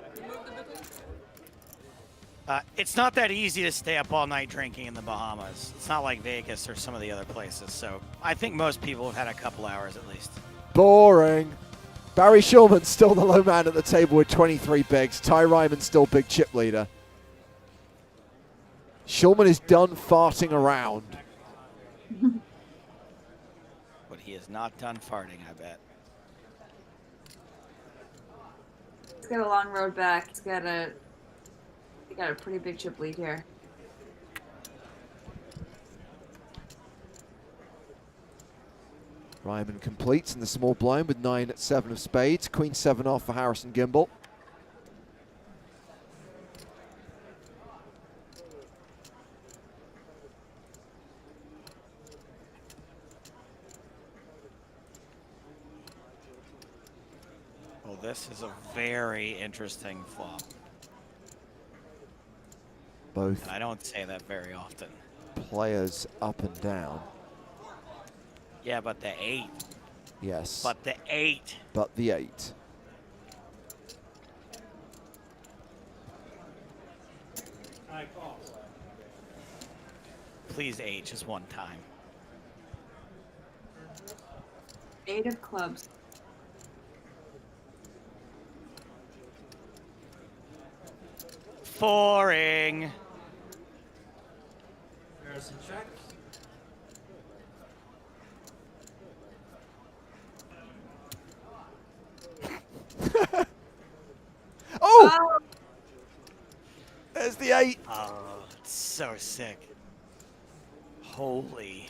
Speaker 4: It's not that easy to stay up all night drinking in the Bahamas. It's not like Vegas or some of the other places. So I think most people have had a couple hours at least.
Speaker 3: Boring. Barry Shulman still the low man at the table with 23 bigs. Ty Ryman still big chip leader. Shulman is done farting around.
Speaker 4: But he is not done farting, I bet.
Speaker 5: It's got a long road back. He got a pretty big chip lead here.
Speaker 3: Ryman completes in the small blind with 9-7 of spades. Queen 7 off for Harrison Gimble.
Speaker 4: Well, this is a very interesting flop.
Speaker 3: Both
Speaker 4: And I don't say that very often.
Speaker 3: players up and down.
Speaker 4: Yeah, but the 8.
Speaker 3: Yes.
Speaker 4: But the 8.
Speaker 3: But the 8.
Speaker 10: I call.
Speaker 4: Please 8, just one time.
Speaker 5: 8 of clubs.
Speaker 4: Boring.
Speaker 10: Harrison checks.
Speaker 3: Oh! There's the 8.
Speaker 4: Oh, it's so sick. Holy.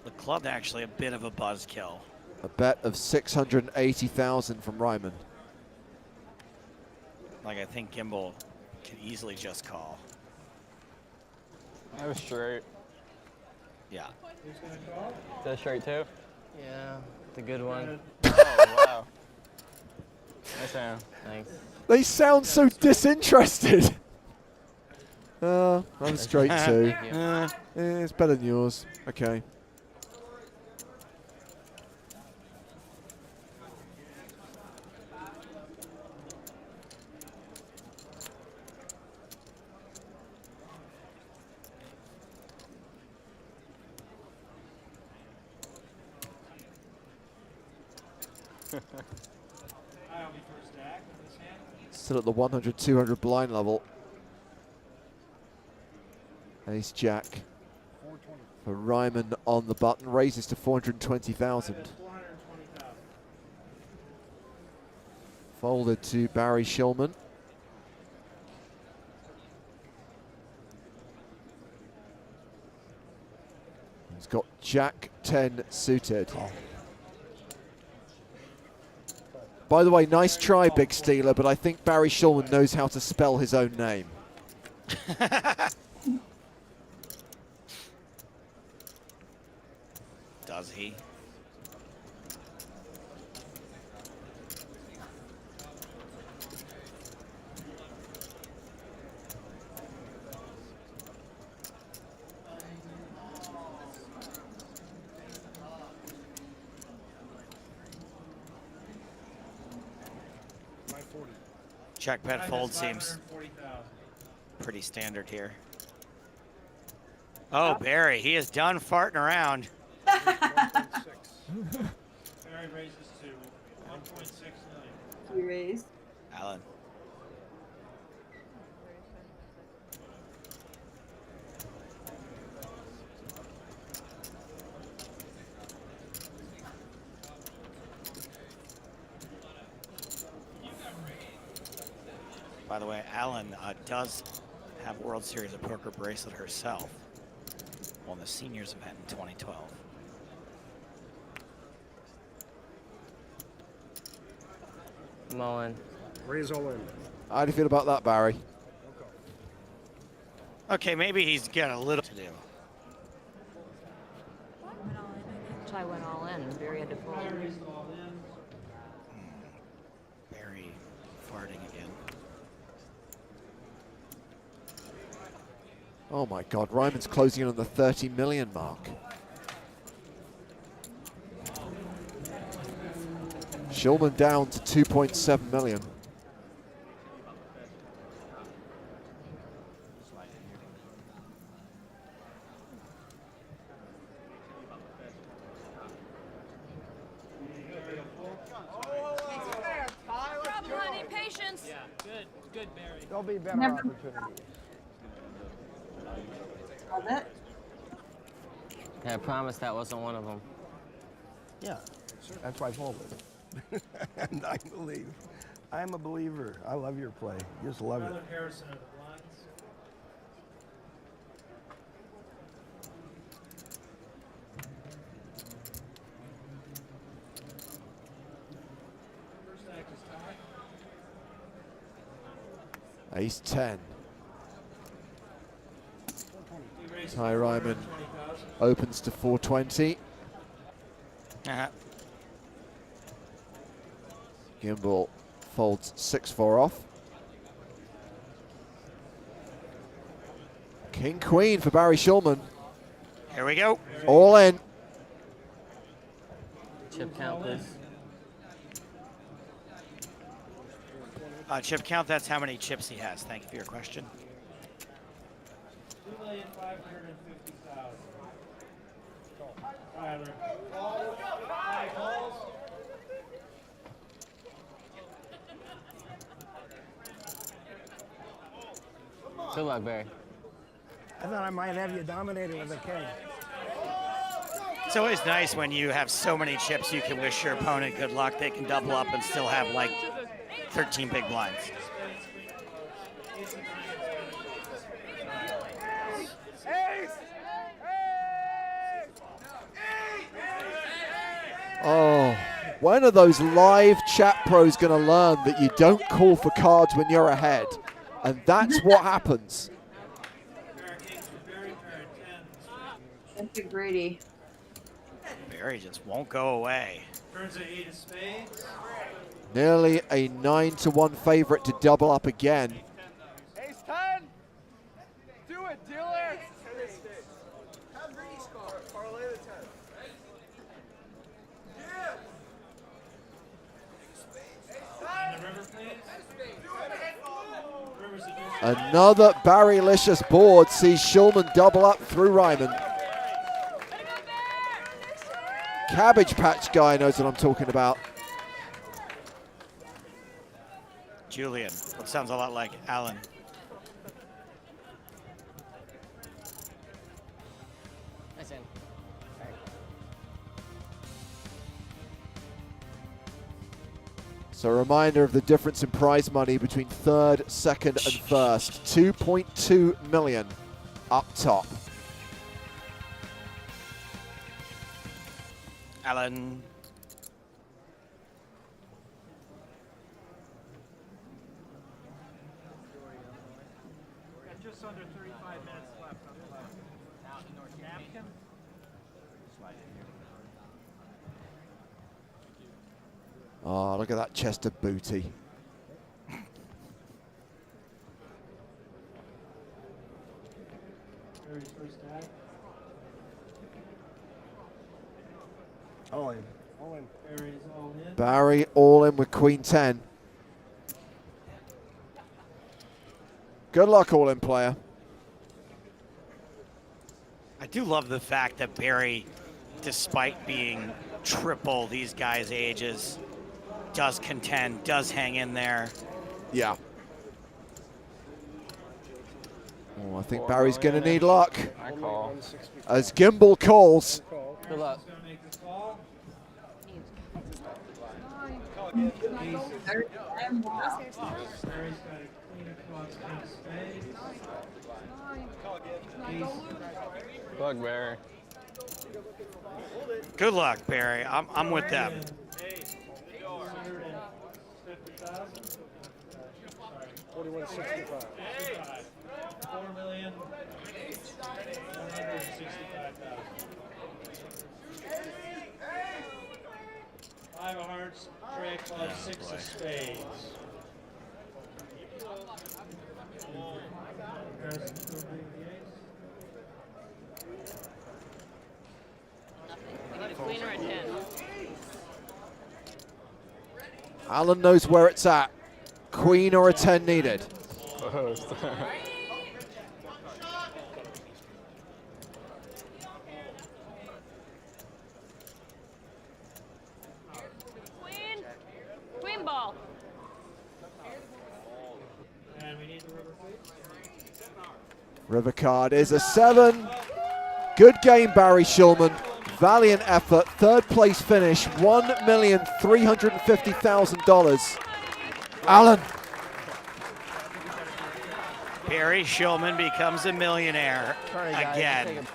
Speaker 4: The club actually a bit of a buzzkill.
Speaker 3: A bet of 680,000 from Ryman.
Speaker 4: Like, I think Gimbal could easily just call.
Speaker 15: That was straight.
Speaker 4: Yeah.
Speaker 10: Who's going to call?
Speaker 15: Is that straight too?
Speaker 13: Yeah, it's a good one.
Speaker 15: Oh, wow. Nice hand.
Speaker 13: Thanks.
Speaker 3: They sound so disinterested. I'm straight too. It's better than yours. Okay.
Speaker 10: I'll be first stack with this hand.
Speaker 3: Still at the 100, 200 blind level. Ace Jack for Ryman on the button. Raises to 420,000.
Speaker 10: 420,000.
Speaker 3: Folded to Barry Shulman. He's got Jack 10 suited. By the way, nice try, Big Steeler, but I think Barry Shulman knows how to spell his own name.
Speaker 4: Does he? Check bet fold seems pretty standard here. Oh, Barry, he is done farting around.
Speaker 10: Barry raises to 1.69.
Speaker 5: You raised.
Speaker 4: Alan. By the way, Alan does have World Series of Poker bracelet herself. Won the seniors event in 2012.
Speaker 13: I'm all in.
Speaker 14: Raise all in.
Speaker 3: How do you feel about that, Barry?
Speaker 4: Okay, maybe he's got a little to do.
Speaker 16: So I went all in. Barry had to fold.
Speaker 4: Barry farting again.
Speaker 3: Oh my God, Ryman's closing in on the 30 million mark. Shulman down to 2.7 million.
Speaker 16: Problem, honey. Patience.
Speaker 11: Yeah, good, Barry.
Speaker 14: There'll be better
Speaker 5: Never-
Speaker 14: opportunities.
Speaker 5: Love it.
Speaker 13: Yeah, I promise that wasn't one of them.
Speaker 14: Yeah, that's why I folded. And I believe. I'm a believer. I love your play. Just love it.
Speaker 10: Tyler Harrison of the blinds. First act is tie.
Speaker 3: Ace 10.
Speaker 10: He raised
Speaker 3: Ty Ryman
Speaker 10: 420,000.
Speaker 3: opens to 420. Gimbal folds 6-4 off. King Queen for Barry Shulman.
Speaker 4: Here we go.
Speaker 3: All in.
Speaker 13: Chip count, please.
Speaker 4: Chip count, that's how many chips he has. Thank you for your question.
Speaker 10: 2,550,000. Tyler. Five calls.
Speaker 13: Good luck, Barry.
Speaker 14: I thought I might have you dominated with a K.
Speaker 4: It's always nice when you have so many chips you can wish your opponent good luck. They can double up and still have like 13 big blinds.
Speaker 3: Oh, when are those live chat pros going to learn that you don't call for cards when you're ahead? And that's what happens.
Speaker 5: That's a greedy.
Speaker 4: Barry just won't go away.
Speaker 10: Turns an 8 of spades.
Speaker 3: Nearly a 9-1 favorite to double up again.
Speaker 14: Ace 10. Do it, dealer. Have greedy score. Parlay the 10.
Speaker 10: And the river, please. River's a deuce.
Speaker 3: Another Barry-licious board sees Shulman double up through Ryman. Cabbage Patch guy knows what I'm talking about.
Speaker 4: Julian, what sounds a lot like Alan.
Speaker 13: That's in.
Speaker 3: So a reminder of the difference in prize money between third, second, and first. 2.2 million up top.
Speaker 4: Alan.
Speaker 10: Just under 35 minutes left on the clock. Napkin?
Speaker 3: Oh, look at that chest of booty.
Speaker 10: Barry's first tag.
Speaker 14: All in. All in.
Speaker 10: Barry's all in.
Speaker 3: Barry all in with Queen 10. Good luck, all in player.
Speaker 4: I do love the fact that Barry, despite being triple these guys' ages, does contend, does hang in there.
Speaker 3: Yeah. Oh, I think Barry's going to need luck.
Speaker 6: I call.
Speaker 3: As Gimbal calls.
Speaker 6: Good luck. Good luck, Barry.
Speaker 4: Good luck, Barry. I'm with them.
Speaker 10: 4165. 4,165,000. 5 of hearts, tray of clubs, 6 of spades.
Speaker 16: Queen or a 10?
Speaker 3: Alan knows where it's at. Queen or a 10 needed.
Speaker 16: Queen ball.
Speaker 10: And we need the river, please.
Speaker 3: River card is a 7. Good game, Barry Shulman. Valiant effort. Third place finish. $1,350,000. Alan.
Speaker 4: Barry Shulman becomes a millionaire again.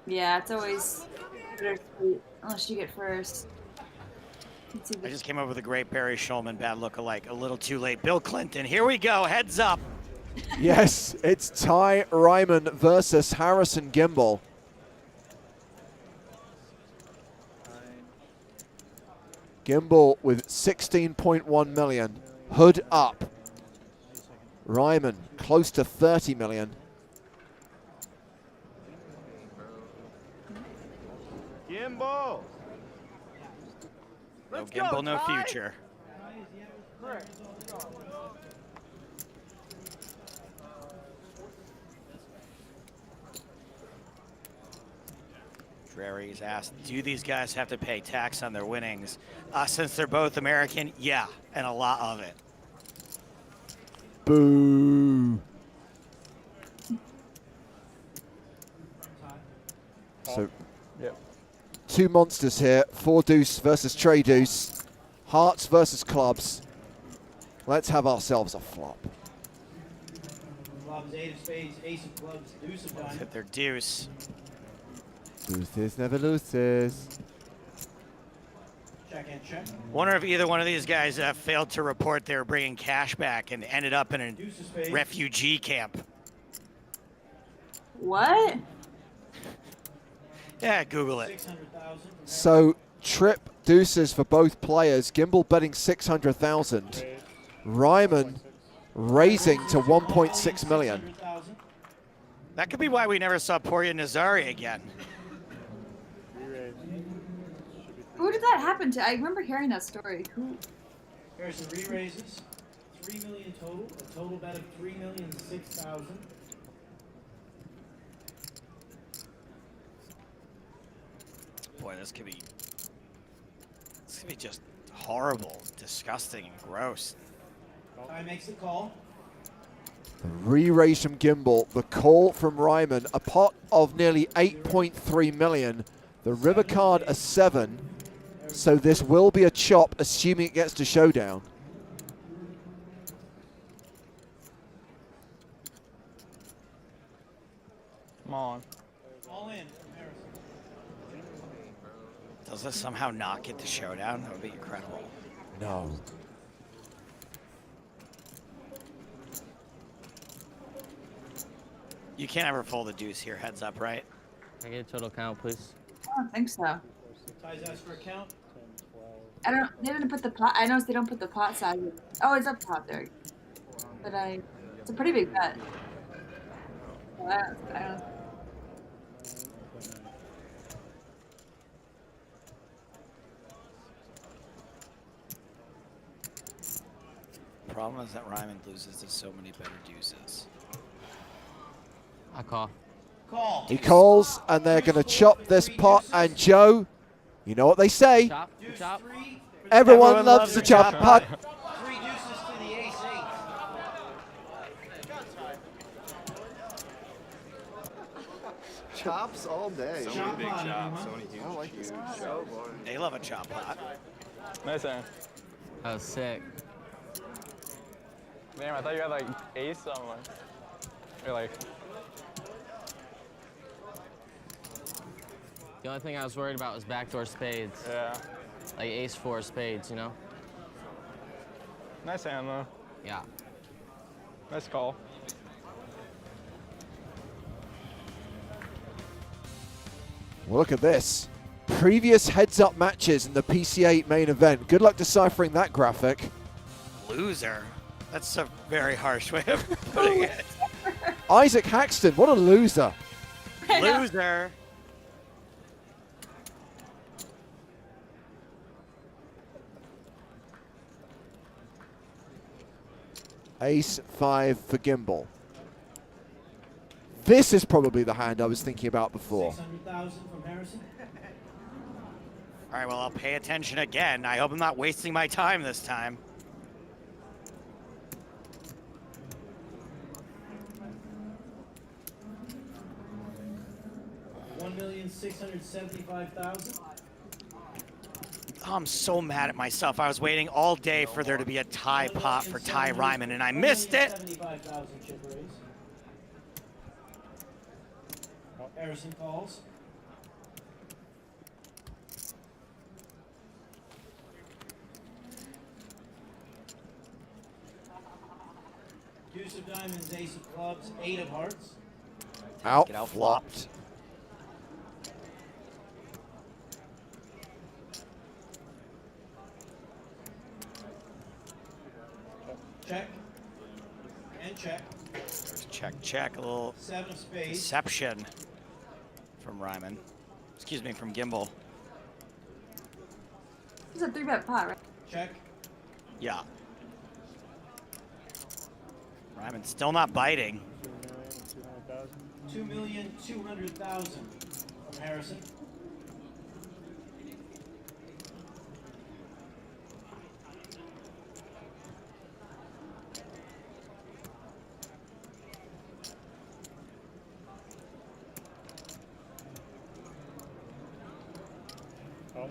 Speaker 5: Yeah, it's always bittersweet unless you get first.
Speaker 4: I just came up with a great Barry Shulman bad look-alike. A little too late. Bill Clinton. Here we go. Heads up.
Speaker 3: Yes, it's Ty Ryman versus Harrison Gimbal. Gimbal with 16.1 million. Hood up. Ryman close to 30 million.
Speaker 11: Gimbal!
Speaker 4: No Gimbal, no future. Drary's asked, do these guys have to pay tax on their winnings? Since they're both American, yeah, and a lot of it.
Speaker 3: Boo. So, two monsters here. 4 deuce versus tray deuce. Hearts versus clubs. Let's have ourselves a flop.
Speaker 10: Clubs, 8 of spades, ace of clubs, deuce of diamonds.
Speaker 4: Hit their deuce.
Speaker 3: Loses never loses.
Speaker 10: Check and check.
Speaker 4: Wonder if either one of these guys failed to report they were bringing cash back and ended up in a refugee camp.
Speaker 5: What?
Speaker 4: Yeah, Google it.
Speaker 3: So trip deuces for both players. Gimbal betting 600,000. Ryman raising to 1.6 million.
Speaker 4: That could be why we never saw Poria Nazari again.
Speaker 5: Who did that happen to? I remember hearing that story. Who?
Speaker 10: Harrison re-raises. 3 million total. A total bet of 3,006,000.
Speaker 4: Boy, this could be just horrible, disgusting, and gross.
Speaker 10: Ty makes the call.
Speaker 3: The re-raise from Gimbal, the call from Ryman, a pot of nearly 8.3 million. The river card a 7, so this will be a chop, assuming it gets to showdown.
Speaker 8: Come on.
Speaker 10: All in.
Speaker 4: Does this somehow not get to showdown? That would be incredible.
Speaker 3: No.
Speaker 4: You can't ever fold a deuce here, heads up, right?
Speaker 13: Can I get a total count, please?
Speaker 5: I don't think so.
Speaker 10: Ties ask for a count.
Speaker 5: I don't. They didn't put the pot. I noticed they don't put the pot size. Oh, it's up top there. But it's a pretty big bet. I don't.
Speaker 4: Problem is that Ryman loses to so many better deuces.
Speaker 13: I call.
Speaker 10: Call.
Speaker 3: He calls, and they're going to chop this pot. And Joe, you know what they say.
Speaker 13: Chop, chop.
Speaker 3: Everyone loves the chop pot.
Speaker 10: 3 deuces to the ace 8.
Speaker 11: Chops all day.
Speaker 10: So many big chops, so
Speaker 11: many huge. I like this show, boy.
Speaker 4: They love a chop pot.
Speaker 8: Nice hand.
Speaker 13: That was sick.
Speaker 8: Damn, I thought you had like ace someone. You're like.
Speaker 13: The only thing I was worried about was backdoor spades.
Speaker 8: Yeah.
Speaker 13: Like ace 4 spades, you know?
Speaker 8: Nice hand though.
Speaker 13: Yeah.
Speaker 8: Nice call.
Speaker 3: Well, look at this. Previous heads-up matches in the PCA main event. Good luck deciphering that graphic.
Speaker 4: Loser. That's a very harsh way of putting it.
Speaker 3: Isaac Haxton, what a loser.
Speaker 4: Loser.
Speaker 3: Ace 5 for Gimbal. This is probably the hand I was thinking about before.
Speaker 10: 600,000 from Harrison.
Speaker 4: All right, well, I'll pay attention again. I hope I'm not wasting my time this time.
Speaker 10: $1,675,000.
Speaker 4: Oh, I'm so mad at myself. I was waiting all day for there to be a tie pot for Ty Ryman, and I missed it.
Speaker 10: 75,000 chip raise. Harrison calls. Deuce of diamonds, ace of clubs, 8 of hearts.
Speaker 3: Out
Speaker 4: Get
Speaker 3: flopped.
Speaker 10: Check. And check.
Speaker 4: There's check, check. A little
Speaker 10: 7 of spades.
Speaker 4: deception from Ryman. Excuse me, from Gimbal.
Speaker 5: It's a 3-bet pot, right?
Speaker 10: Check.
Speaker 4: Yeah. Ryman's still not biting.
Speaker 10: 2,200,000 from Harrison.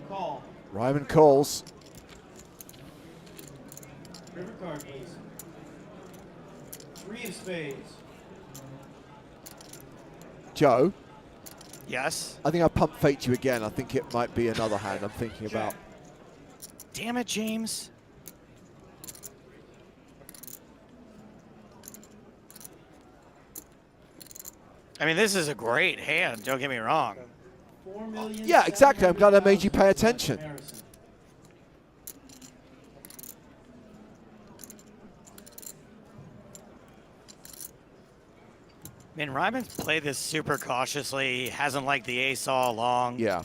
Speaker 10: Call.
Speaker 3: Ryman calls.
Speaker 10: River card ace. 3 of spades.
Speaker 3: Joe,
Speaker 4: Yes.
Speaker 3: I think I pump faked you again. I think it might be another hand I'm thinking about.
Speaker 4: Damn it, James. I mean, this is a great hand. Don't get me wrong.
Speaker 3: Yeah, exactly. I'm glad I made you pay attention.
Speaker 4: I mean, Ryman's played this super cautiously. He hasn't liked the ace all along.
Speaker 3: Yeah.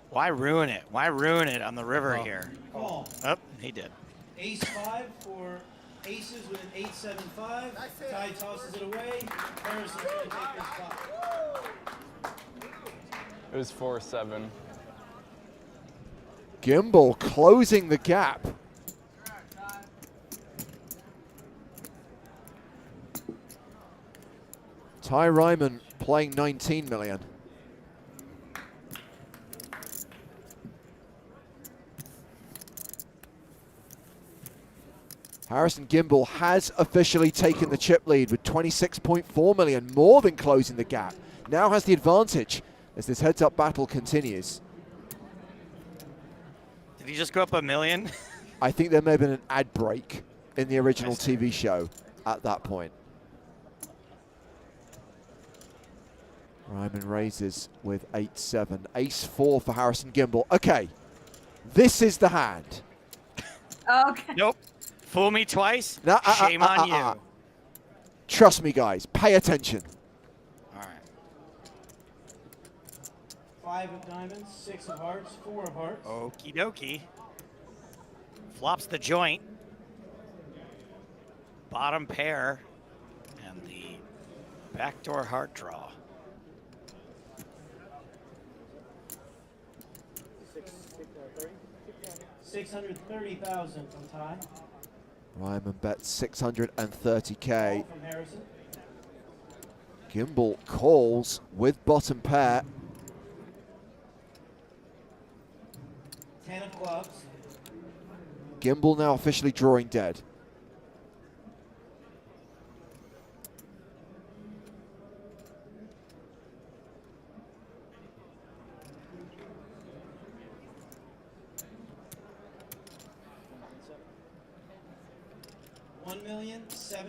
Speaker 4: Why ruin it? Why ruin it on the river here?
Speaker 10: Call.
Speaker 4: Oh, he did.
Speaker 10: Ace 5 for aces with an 8-7-5. Ty tosses it away. Harrison's going to take this spot.
Speaker 8: It was 4-7.
Speaker 3: Gimbal closing the gap. Ty Ryman playing 19 million. Harrison Gimble has officially taken the chip lead with 26.4 million, more than closing the gap. Now has the advantage as this heads-up battle continues.
Speaker 4: Did he just go up $1 million?
Speaker 3: I think there may have been an ad break in the original TV show at that point. Ryman raises with 8-7. Ace-4 for Harrison Gimble. Okay, this is the hand.
Speaker 5: Okay.
Speaker 4: Nope. Fool me twice?
Speaker 3: No,
Speaker 4: Shame on you.
Speaker 3: Trust me, guys. Pay attention.
Speaker 4: All right.
Speaker 10: 5 of diamonds, 6 of hearts, 4 of hearts.
Speaker 4: Okie dokie. Flops the joint. Bottom pair. And the backdoor heart draw.
Speaker 10: 630,000 from Ty.
Speaker 3: Ryman bets 630k.
Speaker 10: From Harrison.
Speaker 3: Gimble calls with bottom pair.
Speaker 10: 10 of clubs.
Speaker 3: Gimble now officially drawing dead.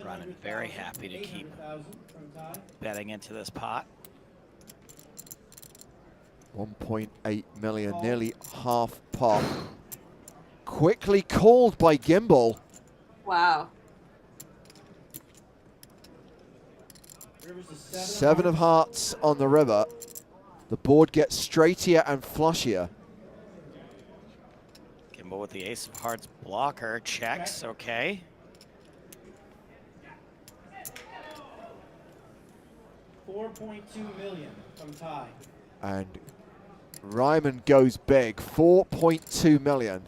Speaker 4: Ryman very happy to keep betting into this pot.
Speaker 3: 1.8 million, nearly half pot. Quickly called by Gimble.
Speaker 5: Wow.
Speaker 3: 7 of hearts on the river. The board gets straightier and flushier.
Speaker 4: Gimble with the ace of hearts blocker. Checks, okay.
Speaker 10: $4.2 million from Ty.
Speaker 3: And Ryman goes big, 4.2 million.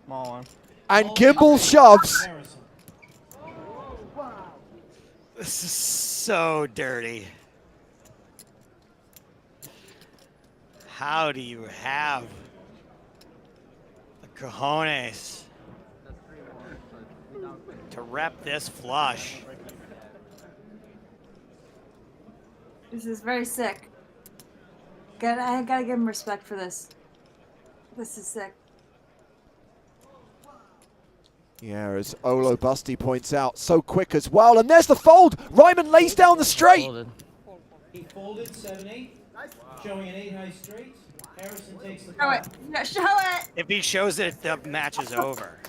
Speaker 15: Small one.
Speaker 3: And Gimble shoves.
Speaker 4: This is so dirty. How do you have the cojones to rep this flush?
Speaker 5: This is very sick. I gotta give him respect for this. This is sick.
Speaker 3: Yeah, as Olo Busty points out, so quick as well. And there's the fold. Ryman lays down the straight.
Speaker 10: He folded 7-8, showing an 8 high straight. Harrison takes the
Speaker 5: Show it. No, show it.
Speaker 4: If he shows it, the match is over.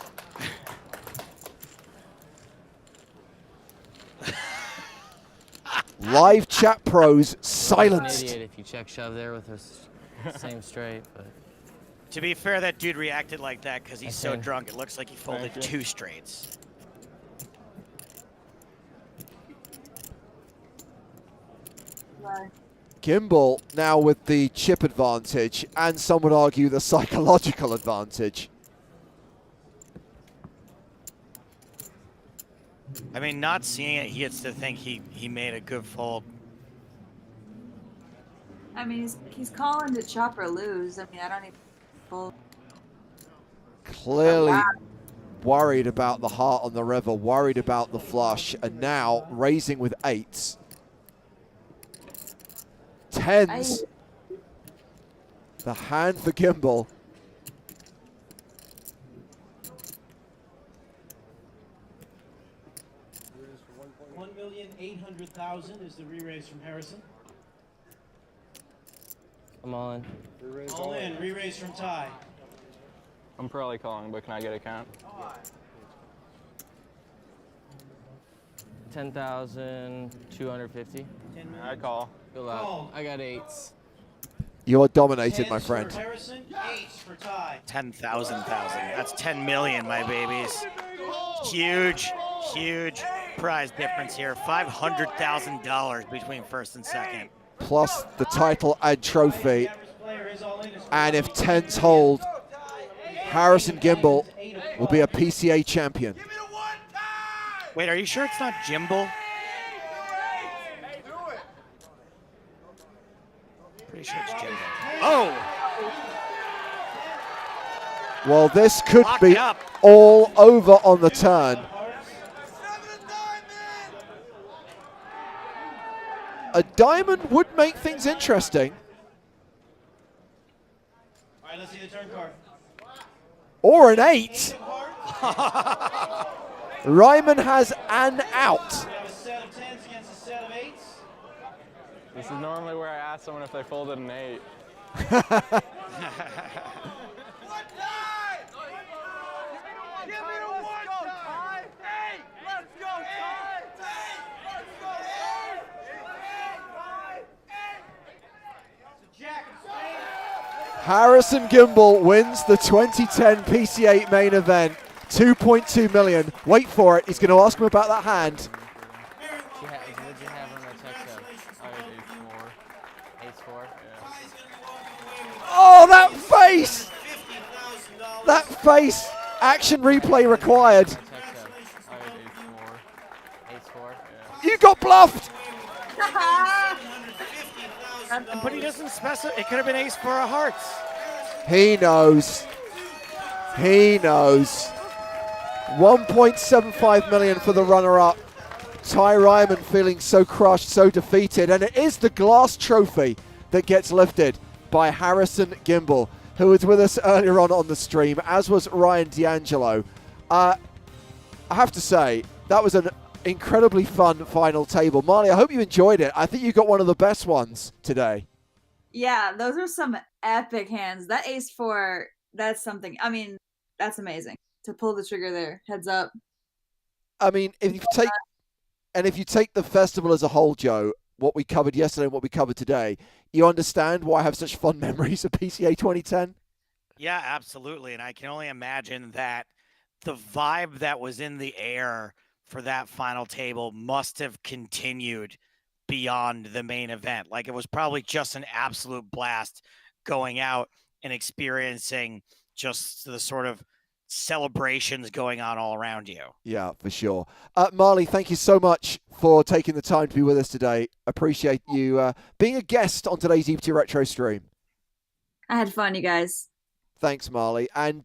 Speaker 3: Live chat pros
Speaker 13: An
Speaker 3: silenced.
Speaker 13: idiot if you check shove there with his same straight, but
Speaker 4: To be fair, that dude reacted like that because he's so
Speaker 13: Okay.
Speaker 4: drunk. It looks like he folded
Speaker 13: Okay.
Speaker 4: 2 straights.
Speaker 3: Gimble now with the chip advantage, and some would argue the psychological advantage.
Speaker 4: I mean, not seeing it, he gets to think he made a good fold.
Speaker 5: I mean, he's calling to chop or lose. I mean, I don't even fold.
Speaker 3: Clearly worried about the heart on the river, worried about the flush, and now raising with 8s. 10s. The hand for Gimble.
Speaker 10: $1,800,000 is the re-raise from Harrison.
Speaker 13: I'm all in.
Speaker 10: All in, re-raise from Ty.
Speaker 15: I'm probably calling, but can I get a count?
Speaker 13: 10,250.
Speaker 15: I call.
Speaker 13: Good luck. I got 8s.
Speaker 3: You are dominated, my
Speaker 10: 10s
Speaker 3: friend.
Speaker 10: for Harrison, 8s for Ty.
Speaker 4: 10,000. That's 10 million, my babies. Huge, huge prize difference here. $500,000 between first and second.
Speaker 3: Plus the title and trophy. And if 10s hold, Harrison Gimble will be a PCA champion.
Speaker 4: Wait, are you sure it's not Gimbal? Pretty sure it's Gimbal. Oh!
Speaker 3: Well, this could
Speaker 4: Lock
Speaker 3: be
Speaker 4: it up.
Speaker 3: all over on the turn. A diamond would make things interesting.
Speaker 10: All right, let's see the turn card.
Speaker 3: Or an 8. Ryman has an out.
Speaker 10: We have a set of 10s against a set of 8s.
Speaker 8: This is normally where I ask someone if they folded an 8.
Speaker 3: Harrison Gimble wins the 2010 PC8 main event. 2.2 million. Wait for it. He's going to ask him about that hand.
Speaker 13: What did you have on the text of? I had 8-4. 8-4? Yeah.
Speaker 3: Oh, that face! That face! Action replay required.
Speaker 13: I had 8-4. 8-4? Yeah.
Speaker 3: You got bluffed!
Speaker 4: But he doesn't specify. It could have been ace four of hearts.
Speaker 3: He knows. He knows. 1.75 million for the runner-up. Ty Ryman feeling so crushed, so defeated. And it is the glass trophy that gets lifted by Harrison Gimble, who was with us earlier on the stream, as was Ryan D'Angelo. I have to say, that was an incredibly fun final table. Marley, I hope you enjoyed it. I think you got one of the best ones today.
Speaker 5: Yeah, those are some epic hands. That ace four, that's something. I mean, that's amazing to pull the trigger there. Heads up.
Speaker 3: I mean, if you take the festival as a whole, Joe, what we covered yesterday and what we covered today, you understand why I have such fond memories of PCA 2010?
Speaker 4: Yeah, absolutely. And I can only imagine that the vibe that was in the air for that final table must have continued beyond the main event. Like, it was probably just an absolute blast going out and experiencing just the sort of celebrations going on all around you.
Speaker 3: Yeah, for sure. Marley, thank you so much for taking the time to be with us today. Appreciate you being a guest on today's EPT Retro stream.
Speaker 5: I had fun, you guys.
Speaker 3: Thanks, Marley. And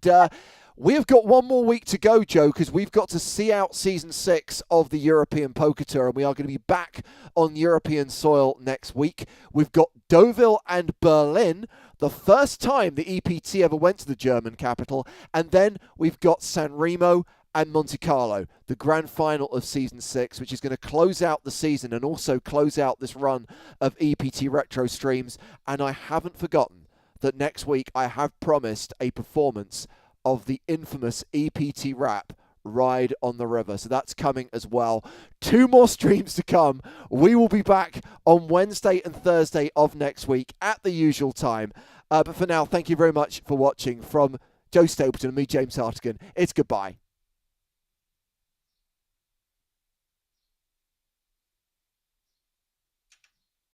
Speaker 3: we have got one more week to go, Joe, because we've got to see out Season 6 of the European Poker Tour, and we are going to be back on European soil next week. We've got Deauville and Berlin, the first time the EPT ever went to the German capital, and then we've got San Remo and Monte Carlo, the grand final of Season 6, which is going to close out the season and also close out this run of EPT Retro streams. And I haven't forgotten that next week I have promised a performance of the infamous EPT rap, Ride on the River. So that's coming as well. 2 more streams to come. We will be back on Wednesday and Thursday of next week at the usual time. But for now, thank you very much for watching. From Joe Stapleton and me, James Hartigan, it's goodbye.